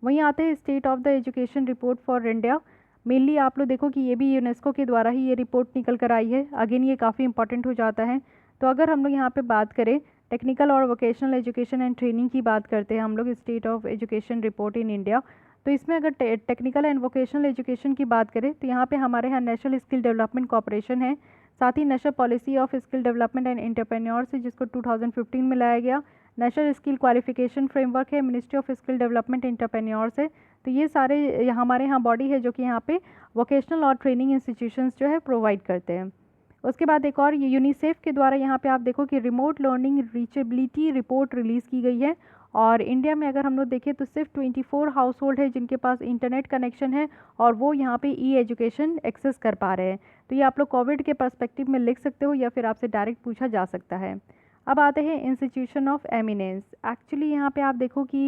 वहीं आते हैं state of the education report for India. Mainly आप लोग देखो कि ये भी यूनेस्को के द्वारा ही ये रिपोर्ट निकल कर आई है, अगेन ये काफ़ी इंपॉर्टेंट हो जाता है। तो अगर हम लोग यहाँ पे बात करें टेक्निकल और वोकेशनल एजुकेशन एंड ट्रेनिंग की बात करते हैं हम लोग, state of education report in India, तो इसमें अगर टेक्निकल एंड वोकेशनल एजुकेशन की बात करें तो यहाँ पे हमारे यहाँ नेशनल स्किल डेवलपमेंट कॉर्पोरेशन है, साथ ही national policy of skill development and entrepreneurs है, जिसको 2015 में लाया गया। नेशनल स्किल क्वालिफिकेशन फ्रेमवर्क है, ministry of skill development entrepreneurs है। तो ये सारे हमारे यहाँ बॉडी है जो कि यहाँ पे वोकेशनल और ट्रेनिंग इंस्टीट्यूशंस जो है प्रोवाइड करते हैं। उसके बाद एक और यूनिसेफ के द्वारा यहाँ पे आप देखो कि remote learning reachability report release की गई है। और इंडिया में अगर हम लोग देखें तो सिर्फ 24 हाउस होल्ड है जिनके पास इंटरनेट कनेक्शन है और वो यहाँ पे ई एजुकेशन एक्सेस कर पा रहे हैं। तो ये आप लोग कोविड के पर्सपेक्टिव में लिख सकते हो या फिर आपसे डायरेक्ट पूछा जा सकता है। अब आते हैं इंस्टीट्यूशन ऑफ एमिनेंस। एक्चुअली यहाँ पे आप देखो कि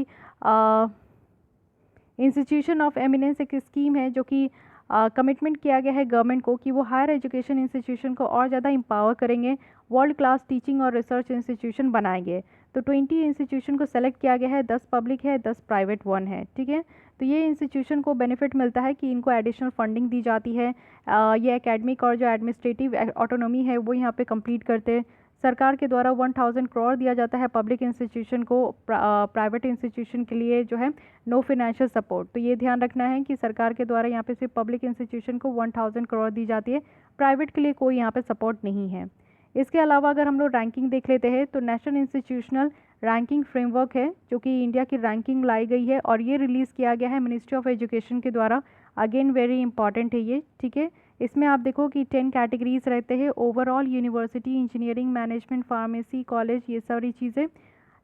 इंस्टीट्यूशन ऑफ एमिनेंस एक स्कीम है जो कि कमिटमेंट किया गया है गवर्नमेंट को कि वो हायर एजुकेशन इंस्टीट्यूशन को और ज़्यादा एम्पावर करेंगे, वर्ल्ड क्लास टीचिंग और रिसर्च इंस्टीट्यूशन बनाएंगे। तो 20 इंस्टीट्यूशन को सेलेक्ट किया गया है, 10 पब्लिक है, 10 प्राइवेट 1 है, ठीक है। तो ये इंस्टीट्यूशन को बेनिफिट मिलता है कि इनको एडिशनल फंडिंग दी जाती है, ये एकेडमिक और जो एडमिनिस्ट्रेटिव ऑटोनॉमी है वो यहाँ पे कंप्लीट करते हैं। सरकार के द्वारा 1000 करोड़ दिया जाता है पब्लिक इंस्टीट्यूशन को, प्राइवेट इंस्टीट्यूशन के लिए जो है नो फाइनेंशियल सपोर्ट। तो ये ध्यान रखना है कि सरकार के द्वारा यहाँ पे सिर्फ पब्लिक इंस्टीट्यूशन को 1000 करोड़ दी जाती है, प्राइवेट के लिए कोई यहाँ पे सपोर्ट नहीं है। इसके अलावा अगर हम लोग रैंकिंग देख लेते हैं तो नेशनल इंस्टीट्यूशनल रैंकिंग फ्रेमवर्क है जो कि इंडिया की रैंकिंग लाई गई है और ये रिलीज़ किया गया है मिनिस्ट्री ऑफ एजुकेशन के द्वारा। अगेन वेरी इंपॉर्टेंट है ये, ठीक है। इसमें आप देखो कि 10 कैटेगरीज रहते हैं, overall, university, engineering, management, pharmacy, college, ये सारी चीज़ें।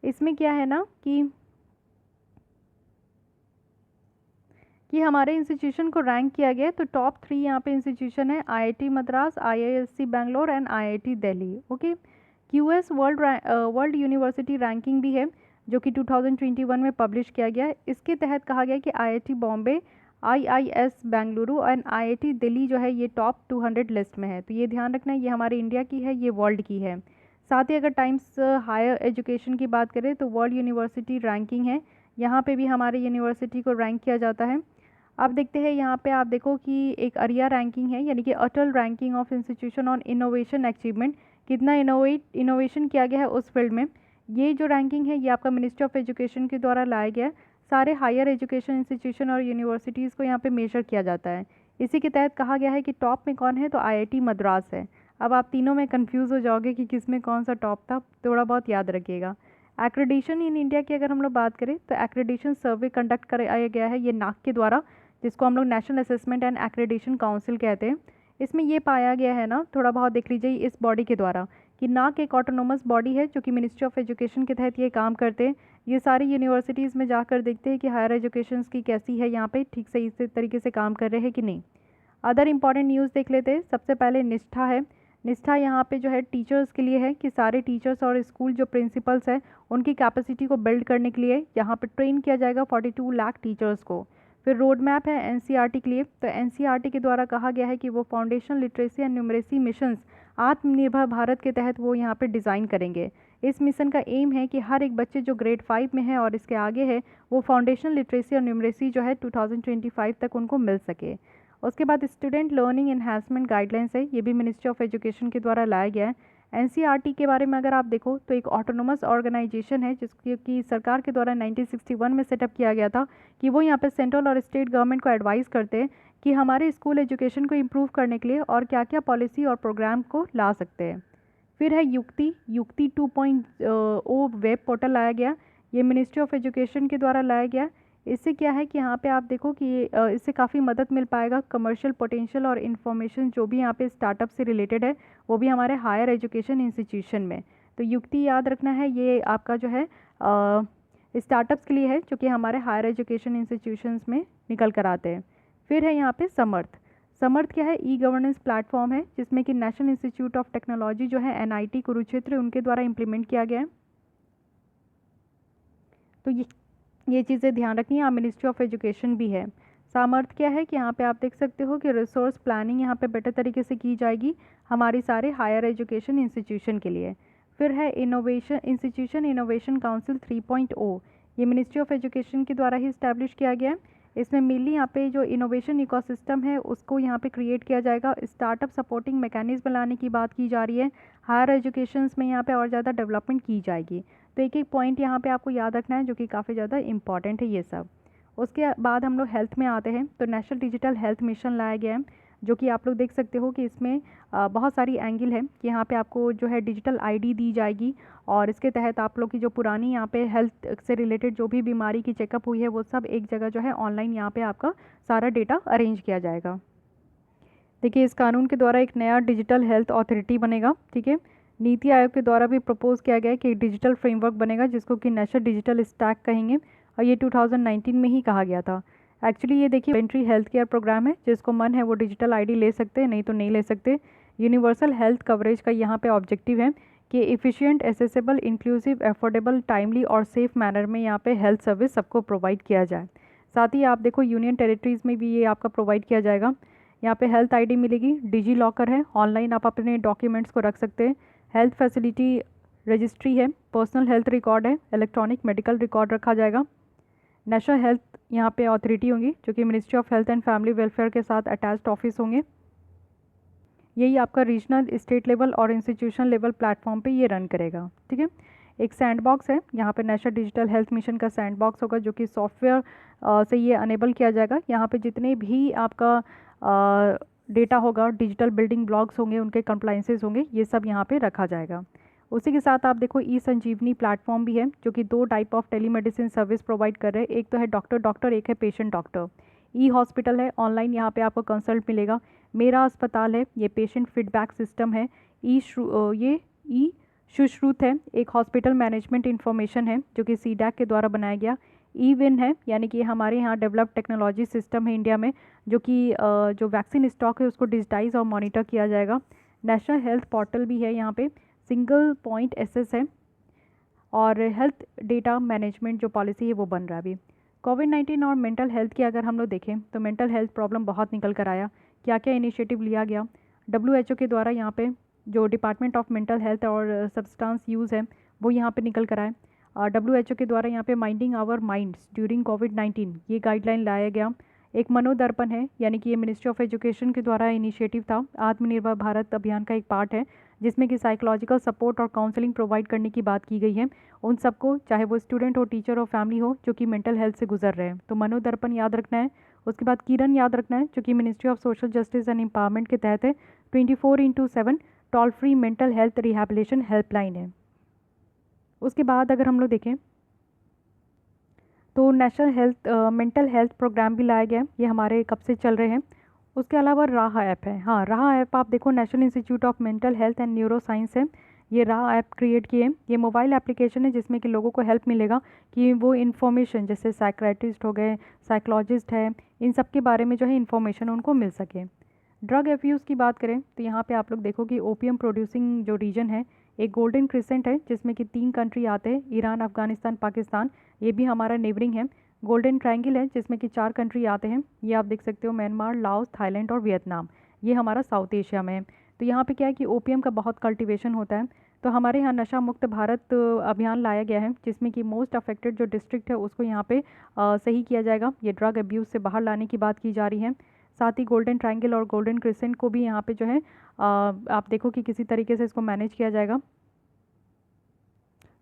इसमें क्या है ना कि हमारे इंस्टीट्यूशन को रैंक किया गया है। तो टॉप 3 यहाँ पे इंस्टीट्यूशन है IIT Madras, IISc Bangalore and IIT Delhi, okay. QS world university ranking भी है जो कि 2021 में पब्लिश किया गया है। इसके तहत कहा गया कि IIT Bombay, IIS Bengaluru and IIT Delhi जो है ये टॉप 200 लिस्ट में है। तो ये ध्यान रखना है, ये हमारे इंडिया की है, ये वर्ल्ड की है। साथ ही अगर टाइम्स हायर एजुकेशन की बात करें तो वर्ल्ड यूनिवर्सिटी रैंकिंग है, यहाँ पे भी हमारे यूनिवर्सिटी को रैंक किया जाता है। अब देखते हैं यहाँ पे आप देखो कि एक अरिया रैंकिंग है, यानी कि Atal ranking of institution on innovation achievement, कितना इनोवेशन किया गया है उस फील्ड में। ये जो रैंकिंग है ये आपका मिनिस्ट्री ऑफ एजुकेशन के द्वारा लाया गया है। सारे हायर एजुकेशन इंस्टीट्यूशन और यूनिवर्सिटीज़ को यहाँ पे मेजर किया जाता है। इसी के तहत कहा गया है कि टॉप में कौन है, तो आईआईटी मद्रास है। अब आप तीनों में कंफ्यूज हो जाओगे कि किस में कौन सा टॉप था, थोड़ा बहुत याद रखिएगा। एक्रेडिशन इन इंडिया की अगर हम लोग बात करें तो एक्रेडिशन सर्वे कंडक्ट कराया गया है ये नाक के द्वारा, जिसको हम लोग national assessment and accreditation council कहते हैं। इसमें ये पाया गया है ना, थोड़ा बहुत देख लीजिए इस बॉडी के द्वारा, कि नाक एक ऑटोनोमस बॉडी है जो कि मिनिस्ट्री ऑफ एजुकेशन के तहत ये काम करते हैं। ये सारी यूनिवर्सिटीज़ में जाकर देखते हैं कि हायर एजुकेशन की कैसी है, यहाँ पे ठीक सही से तरीके से काम कर रहे हैं कि नहीं। अदर इंपॉर्टेंट न्यूज़ देख लेते हैं। सबसे पहले निष्ठा है, निष्ठा यहाँ पे जो है टीचर्स के लिए है कि सारे टीचर्स और स्कूल जो प्रिंसिपल्स हैं उनकी कैपेसिटी को बिल्ड करने के लिए यहाँ पे ट्रेन किया जाएगा 42 लाख टीचर्स को। फिर रोड मैप है एनसीईआरटी के लिए, तो एनसीईआरटी के द्वारा कहा गया है कि वो foundation literacy and numeracy missions आत्मनिर्भर भारत के तहत वो यहाँ पे डिज़ाइन करेंगे। इस मिशन का एम है कि हर एक बच्चे जो ग्रेड 5 में है और इसके आगे है वो फाउंडेशन लिटरेसी और न्यूमरेसी जो है 2025 तक उनको मिल सके। उसके बाद स्टूडेंट लर्निंग एनहांसमेंट गाइडलाइंस है, ये भी मिनिस्ट्री ऑफ एजुकेशन के द्वारा लाया गया है। एनसीईआरटी के बारे में अगर आप देखो तो एक ऑटोनोमस ऑर्गेनाइजेशन है जिसकी सरकार के द्वारा 1961 में सेटअप किया गया था कि वो यहाँ पे सेंट्रल और स्टेट गवर्नमेंट को एडवाइस करते हैं कि हमारे स्कूल एजुकेशन को इम्प्रूव करने के लिए और क्या क्या पॉलिसी और प्रोग्राम को ला सकते हैं। फिर है युक्ति 2.0 वेब पोर्टल लाया गया, ये मिनिस्ट्री ऑफ एजुकेशन के द्वारा लाया गया। इससे क्या है कि यहाँ पे आप देखो कि इससे काफ़ी मदद मिल पाएगा कमर्शियल पोटेंशियल और इन्फॉर्मेशन जो भी यहाँ पे स्टार्टअप से रिलेटेड है वो भी हमारे हायर एजुकेशन इंस्टीट्यूशन में। तो युक्ति याद रखना है, ये आपका जो है स्टार्टअप्स के लिए है जो कि हमारे हायर एजुकेशन इंस्टीट्यूशंस में निकल कर आते हैं। फिर है यहाँ पे समर्थ क्या है, ई गवर्नेंस प्लेटफॉर्म है जिसमें कि नेशनल इंस्टीट्यूट ऑफ टेक्नोलॉजी जो है एनआईटी कुरुक्षेत्र उनके द्वारा इम्प्लीमेंट किया गया है। तो ये चीज़ें ध्यान रखनी है। मिनिस्ट्री ऑफ एजुकेशन भी है। सामर्थ्य क्या है कि यहाँ पे आप देख सकते हो कि रिसोर्स प्लानिंग यहाँ पे बेटर तरीके से की जाएगी हमारी सारे हायर एजुकेशन इंस्टीट्यूशन के लिए। फिर है इंस्टीट्यूशन इनोवेशन काउंसिल 3.0, ये मिनिस्ट्री ऑफ एजुकेशन के द्वारा ही इस्टेब्लिश किया गया है। इसमें मेनली यहाँ पे जो इनोवेशन इकोसिस्टम है उसको यहाँ पे क्रिएट किया जाएगा, स्टार्टअप सपोर्टिंग मैकेनिज्म लाने की बात की जा रही है, हायर एजुकेशंस में यहाँ पे और ज़्यादा डेवलपमेंट की जाएगी। तो एक एक पॉइंट यहाँ पे आपको याद रखना है जो कि काफ़ी ज़्यादा इंपॉर्टेंट है ये सब। उसके बाद हम लोग हेल्थ में आते हैं, तो नेशनल डिजिटल हेल्थ मिशन लाया गया है जो कि आप लोग देख सकते हो कि इसमें बहुत सारी एंगल है कि यहाँ पे आपको जो है डिजिटल आईडी दी जाएगी और इसके तहत आप लोग की जो पुरानी यहाँ पे हेल्थ से रिलेटेड जो भी बीमारी की चेकअप हुई है वो सब एक जगह जो है ऑनलाइन यहाँ पे आपका सारा डेटा अरेंज किया जाएगा। देखिए इस कानून के द्वारा एक नया डिजिटल हेल्थ अथॉरिटी बनेगा, ठीक है। नीति आयोग के द्वारा भी प्रपोज किया गया है कि डिजिटल फ्रेमवर्क बनेगा जिसको कि नेशनल डिजिटल स्टैक कहेंगे और ये 2019 में ही कहा गया था। एक्चुअली ये देखिए वॉलंटरी हेल्थ केयर प्रोग्राम है, जिसको मन है वो डिजिटल आईडी ले सकते हैं, नहीं तो नहीं ले सकते। यूनिवर्सल हेल्थ कवरेज का यहाँ पे ऑब्जेक्टिव है कि efficient, accessible, inclusive, affordable, timely और सेफ मैनर में यहाँ पे हेल्थ सर्विस सबको प्रोवाइड किया जाए। साथ ही आप देखो यूनियन टेरिटरीज़ में भी ये आपका प्रोवाइड किया जाएगा। यहाँ पे हेल्थ आईडी मिलेगी, डिजी लॉकर है, ऑनलाइन आप अपने डॉक्यूमेंट्स को रख सकते हैं, हेल्थ फैसिलिटी रजिस्ट्री है, पर्सनल हेल्थ रिकॉर्ड है, इलेक्ट्रॉनिक मेडिकल रिकॉर्ड रखा जाएगा। नेशनल हेल्थ यहाँ पे अथॉरिटी होंगी जो कि ministry of health and family welfare के साथ अटैच्ड ऑफिस होंगे। यही आपका रीजनल, स्टेट लेवल और इंस्टीट्यूशन लेवल प्लेटफॉर्म पे ये रन करेगा, ठीक है। एक सैंडबॉक्स है, यहाँ पे नेशनल डिजिटल हेल्थ मिशन का सैंडबॉक्स होगा जो कि सॉफ्टवेयर से ये अनेबल किया जाएगा। यहाँ पे जितने भी आपका डेटा होगा, डिजिटल बिल्डिंग ब्लॉक्स होंगे, उनके कंप्लाइंसेस होंगे, ये सब यहाँ पे रखा जाएगा। उसी के साथ आप देखो ई संजीवनी प्लेटफॉर्म भी है जो कि 2 type of telemedicine service provide कर रहे हैं, एक तो है डॉक्टर, एक है पेशेंट डॉक्टर। ई हॉस्पिटल है, ऑनलाइन यहाँ पे आपको कंसल्ट मिलेगा। मेरा अस्पताल है, ये पेशेंट फीडबैक सिस्टम है। ये ई सुश्रुत है, एक हॉस्पिटल मैनेजमेंट इन्फॉर्मेशन है जो कि सीडैक के द्वारा बनाया गया। ई विन है, यानी कि हमारे यहाँ डेवलप्ड टेक्नोलॉजी सिस्टम है इंडिया में जो कि जो वैक्सीन स्टॉक है उसको डिजिटाइज और मॉनिटर किया जाएगा। नेशनल हेल्थ पोर्टल भी है, यहाँ पे सिंगल पॉइंट एसेस है और हेल्थ डेटा मैनेजमेंट जो पॉलिसी है वो बन रहा है अभी। कोविड-19 और मेंटल हेल्थ की अगर हम लोग देखें तो मेंटल हेल्थ प्रॉब्लम बहुत निकल कर आया। क्या क्या इनिशिएटिव लिया गया? WHO के द्वारा यहाँ पे जो डिपार्टमेंट ऑफ मेंटल हेल्थ और सब्सटेंस यूज़ है वो यहाँ पे निकल कर आए। WHO के द्वारा यहाँ पे माइंडिंग आवर माइंड्स ड्यूरिंग कोविड-19 ये गाइडलाइन लाया गया। एक मनोदर्पण है, यानी कि ये मिनिस्ट्री ऑफ एजुकेशन के द्वारा इनिशिएटिव था, आत्मनिर्भर भारत अभियान का एक पार्ट है जिसमें कि साइकोलॉजिकल सपोर्ट और काउंसलिंग प्रोवाइड करने की बात की गई है उन सबको, चाहे वो स्टूडेंट हो, टीचर हो, फैमिली हो, जो कि मेंटल हेल्थ से गुजर रहे हैं। तो मनोदर्पण याद रखना है। उसके बाद किरण याद रखना है जो कि ministry of social justice and empowerment के तहत है। 24/7 toll free mental health rehabilitation helpline है। उसके बाद अगर हम लोग देखें तो national health mental health programme भी लाया गया है, ये हमारे कब से चल रहे हैं। उसके अलावा राह ऐप है। हाँ, राह ऐप आप देखो national institute of mental health and neuro science है, ये राह ऐप क्रिएट किए। ये मोबाइल एप्लीकेशन है जिसमें कि लोगों को हेल्प मिलेगा कि वो इन्फॉर्मेशन, जैसे साइक्रेटिस्ट हो गए, साइकोलॉजिस्ट है, इन सब के बारे में जो है इन्फॉर्मेशन उनको मिल सके। ड्रग एब्यूज़ की बात करें तो यहाँ पे आप लोग देखो कि ओपियम प्रोड्यूसिंग जो रीजन है, एक गोल्डन क्रिसेंट है जिसमें कि 3 कंट्री आते हैं, ईरान, अफगानिस्तान, पाकिस्तान, ये भी हमारा नेबरिंग है। गोल्डन ट्रायंगल है जिसमें कि 4 कंट्री आते हैं, ये आप देख सकते हो, म्यांमार, लाओस, थाईलैंड और वियतनाम, ये हमारा साउथ एशिया में है। तो यहाँ पे क्या है कि ओपियम का बहुत कल्टिवेशन होता है। तो हमारे यहाँ नशा मुक्त भारत अभियान लाया गया है, जिसमें कि मोस्ट अफेक्टेड जो डिस्ट्रिक्ट है उसको यहाँ पे सही किया जाएगा। ये ड्रग अब्यूज़ से बाहर लाने की बात की जा रही है। साथ ही गोल्डन ट्रायंगल और गोल्डन क्रिसेंट को भी यहाँ पे जो है आप देखो कि किसी तरीके से इसको मैनेज किया जाएगा।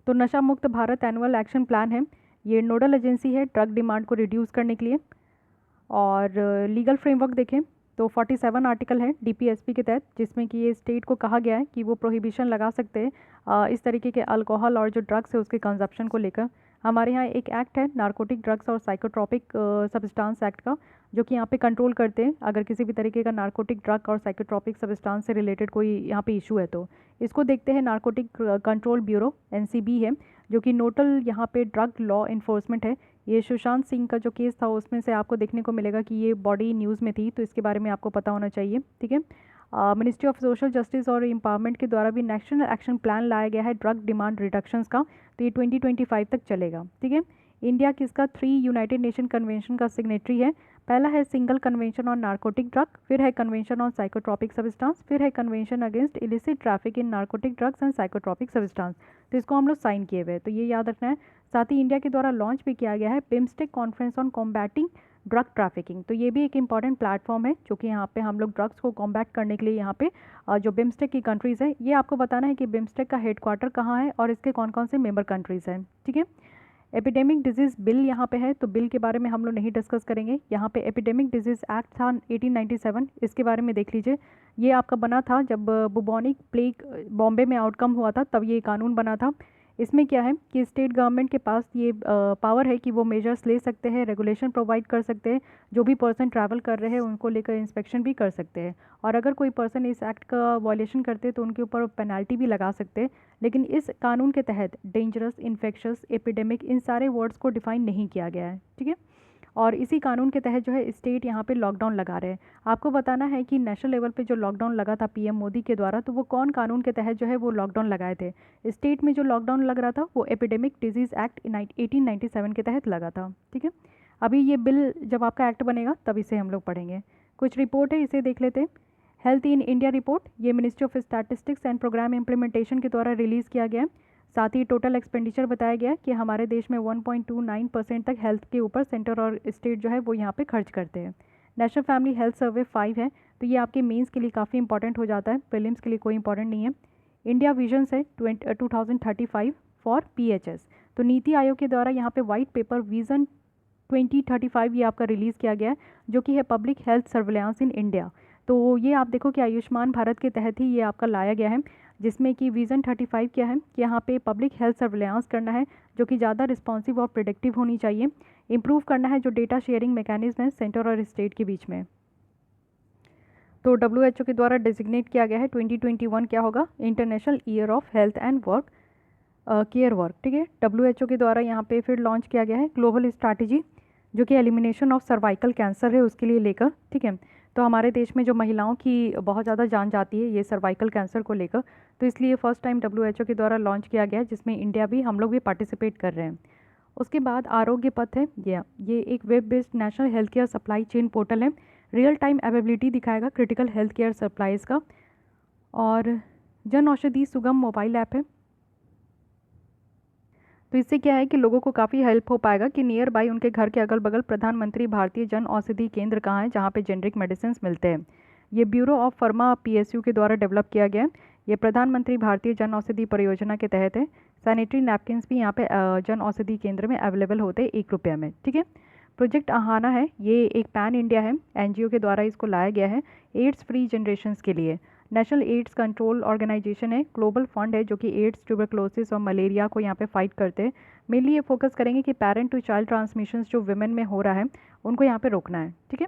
तो नशा मुक्त भारत एनुअल एक्शन प्लान है, ये नोडल एजेंसी है ड्रग डिमांड को रिड्यूस करने के लिए। और लीगल फ्रेमवर्क देखें तो 47 आर्टिकल है डीपीएसपी के तहत, जिसमें कि ये स्टेट को कहा गया है कि वो प्रोहिबिशन लगा सकते हैं इस तरीके के अल्कोहल और जो ड्रग्स है उसके कंजप्शन को लेकर। हमारे यहाँ एक एक्ट है नारकोटिक ड्रग्स और साइकोट्रॉपिक सब्सटेंस एक्ट का, जो कि यहाँ पे कंट्रोल करते हैं अगर किसी भी तरीके का नारकोटिक ड्रग और साइकोट्रॉपिक सब्सटेंस से रिलेटेड कोई यहाँ पे इशू है तो इसको देखते हैं। नारकोटिक कंट्रोल ब्यूरो एनसीबी है, जो कि नोडल यहाँ पे ड्रग लॉ इन्फोर्समेंट है। ये सुशांत सिंह का जो केस था उसमें से आपको देखने को मिलेगा कि ये बॉडी न्यूज़ में थी, तो इसके बारे में आपको पता होना चाहिए, ठीक है। मिनिस्ट्री ऑफ सोशल जस्टिस और एम्पावरमेंट के द्वारा भी नेशनल एक्शन प्लान लाया गया है ड्रग डिमांड रिडक्शंस का, तो ये 2025 तक चलेगा, ठीक है। इंडिया किसका 3 यूनाइटेड नेशन कन्वेंशन का सिग्नेटरी है? पहला है single convention on narcotic drug, फिर है कन्वेंशन ऑन साइकोट्रॉपिक सब्सटेंस, फिर है convention against illicit traffic in narcotic drugs and psychotropic substance. तो इसको हम लोग साइन किए हुए हैं, तो ये याद रखना है। साथ ही इंडिया के द्वारा लॉन्च भी किया गया है BIMSTEC conference on combating drug trafficking, तो ये भी एक इंपॉर्टेंट प्लेटफॉर्म है जो कि यहाँ पे हम लोग ड्रग्स को कॉम्बैट करने के लिए यहाँ पे जो बिम्स्टेक की कंट्रीज़ है, ये आपको बताना है कि बिम्स्टेक का हेडक्वार्टर कहाँ है और इसके कौन कौन से मेंबर कंट्रीज़ हैं, ठीक है। एपिडेमिक डिजीज़ बिल यहाँ पे है, तो बिल के बारे में हम लोग नहीं डिस्कस करेंगे। यहाँ पे एपिडेमिक डिजीज़ एक्ट था 1897, इसके बारे में देख लीजिए। ये आपका बना था जब बुबोनिक प्लेग बॉम्बे में आउटकम हुआ था, तब ये कानून बना था। इसमें क्या है कि स्टेट गवर्नमेंट के पास ये पावर है कि वो मेजर्स ले सकते हैं, रेगुलेशन प्रोवाइड कर सकते हैं, जो भी पर्सन ट्रैवल कर रहे हैं उनको लेकर इंस्पेक्शन भी कर सकते हैं, और अगर कोई पर्सन इस एक्ट का वायलेशन करते हैं तो उनके ऊपर पेनल्टी भी लगा सकते हैं। लेकिन इस कानून के तहत डेंजरस, इन्फेक्शस, एपिडेमिक, इन सारे वर्ड्स को डिफाइन नहीं किया गया है, ठीक है। और इसी कानून के तहत जो है स्टेट यहाँ पे लॉकडाउन लगा रहे हैं। आपको बताना है कि नेशनल लेवल पे जो लॉकडाउन लगा था पीएम मोदी के द्वारा, तो वो कौन कानून के तहत जो है वो लॉकडाउन लगाए थे। स्टेट में जो लॉकडाउन लग रहा था वो एपिडेमिक डिजीज़ एक्ट 1897 के तहत लगा था, ठीक है। अभी ये बिल जब आपका एक्ट बनेगा तब इसे हम लोग पढ़ेंगे। कुछ रिपोर्ट है, इसे देख लेते हैं। हेल्थ इन इंडिया रिपोर्ट, ये ministry of statistics and programme implementation के द्वारा रिलीज़ किया गया है। साथ ही टोटल एक्सपेंडिचर बताया गया कि हमारे देश में 1.29% तक हेल्थ के ऊपर सेंटर और स्टेट जो है वो यहाँ पे खर्च करते हैं। नेशनल फैमिली हेल्थ सर्वे 5 है, तो ये आपके मेंस के लिए काफ़ी इंपॉर्टेंट हो जाता है, प्रीलिम्स के लिए कोई इंपॉर्टेंट नहीं है। इंडिया विजन्स है 2035 फॉर PHS, तो नीति आयोग के द्वारा यहाँ पे वाइट पेपर विजन 2035 ये आपका रिलीज़ किया गया है, जो कि है public health surveillance in India. तो ये आप देखो कि आयुष्मान भारत के तहत ही ये आपका लाया गया है, जिसमें कि विज़न 35 क्या है कि यहाँ पे पब्लिक हेल्थ सर्वेलेंस करना है, जो कि ज़्यादा रिस्पॉन्सिव और प्रिडिक्टिव होनी चाहिए। इम्प्रूव करना है जो डेटा शेयरिंग मैकेनिज्म है सेंटर और स्टेट के बीच में। तो WHO के द्वारा डिजिग्नेट किया गया है 2021 क्या होगा, international year of health and work care work, ठीक है। WHO के द्वारा यहाँ पे फिर लॉन्च किया गया है ग्लोबल स्ट्रैटेजी, जो कि एलिमिनेशन ऑफ सर्वाइकल कैंसर है उसके लिए लेकर, ठीक है। तो हमारे देश में जो महिलाओं की बहुत ज़्यादा जान जाती है ये सर्वाइकल कैंसर को लेकर, तो इसलिए फर्स्ट टाइम WHO के द्वारा लॉन्च किया गया है, जिसमें इंडिया भी, हम लोग भी पार्टिसिपेट कर रहे हैं। उसके बाद आरोग्य पथ है, ये एक web based national health care supply chain portal है, रियल टाइम अवेलेबिलिटी दिखाएगा क्रिटिकल हेल्थ केयर सप्लाईज़ का। और जन औषधि सुगम मोबाइल ऐप है, तो इससे क्या है कि लोगों को काफ़ी हेल्प हो पाएगा कि नियर बाई उनके घर के अगल बगल प्रधानमंत्री भारतीय जन औषधि केंद्र कहाँ है जहाँ पे जेनरिक मेडिसिन मिलते हैं। ये ब्यूरो ऑफ फार्मा PSU के द्वारा डेवलप किया गया है। ये प्रधानमंत्री भारतीय जन औषधि परियोजना के तहत है। सैनिटरी नैपकिन्स भी यहाँ पे जन औषधि केंद्र में अवेलेबल होते हैं 1 रुपये में, ठीक है। प्रोजेक्ट आहाना है, ये एक पैन इंडिया है, NGO के द्वारा इसको लाया गया है एड्स फ्री जनरेशन्स के लिए। नेशनल एड्स कंट्रोल ऑर्गेनाइजेशन है, ग्लोबल फंड है जो कि एड्स, ट्यूबरक्लोसिस और मलेरिया को यहाँ पे फाइट करते हैं। मेनली ये फोकस करेंगे कि पेरेंट टू चाइल्ड ट्रांसमिशंस जो विमेन में हो रहा है उनको यहाँ पे रोकना है, ठीक है।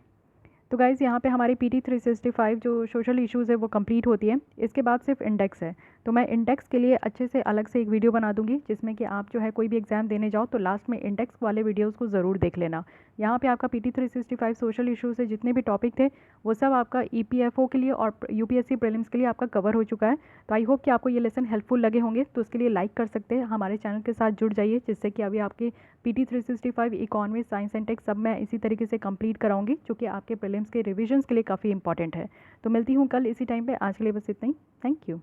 तो गाइज़ यहाँ पे हमारी PT 365 जो सोशल इश्यूज़ है वो कंप्लीट होती है। इसके बाद सिर्फ इंडेक्स है, तो मैं इंडेक्स के लिए अच्छे से अलग से एक वीडियो बना दूंगी, जिसमें कि आप जो है कोई भी एग्ज़ाम देने जाओ तो लास्ट में इंडेक्स वाले वीडियोज़ को ज़रूर देख लेना, यहाँ पे आपका PT 365 सोशल इशूज़ से जितने भी टॉपिक थे वो सब आपका EPFO के लिए और UPSC प्रीलिम्स के लिए आपका कवर हो चुका है। तो आई होप कि आपको ये लेसन हेल्पफुल लगे होंगे। तो उसके लिए लाइक कर सकते हैं, हमारे चैनल के साथ जुड़ जाइए, जिससे कि अभी आपके PT 365 economics, science and tech सब मैं इसी तरीके से कंप्लीट कराऊंगी, जो कि आपके प्रीलिम्स के रिविजन्स के लिए काफ़ी इंपॉर्टेंट है। तो मिलती हूँ कल इसी टाइम पे। आज के लिए बस इतना ही। Thank you.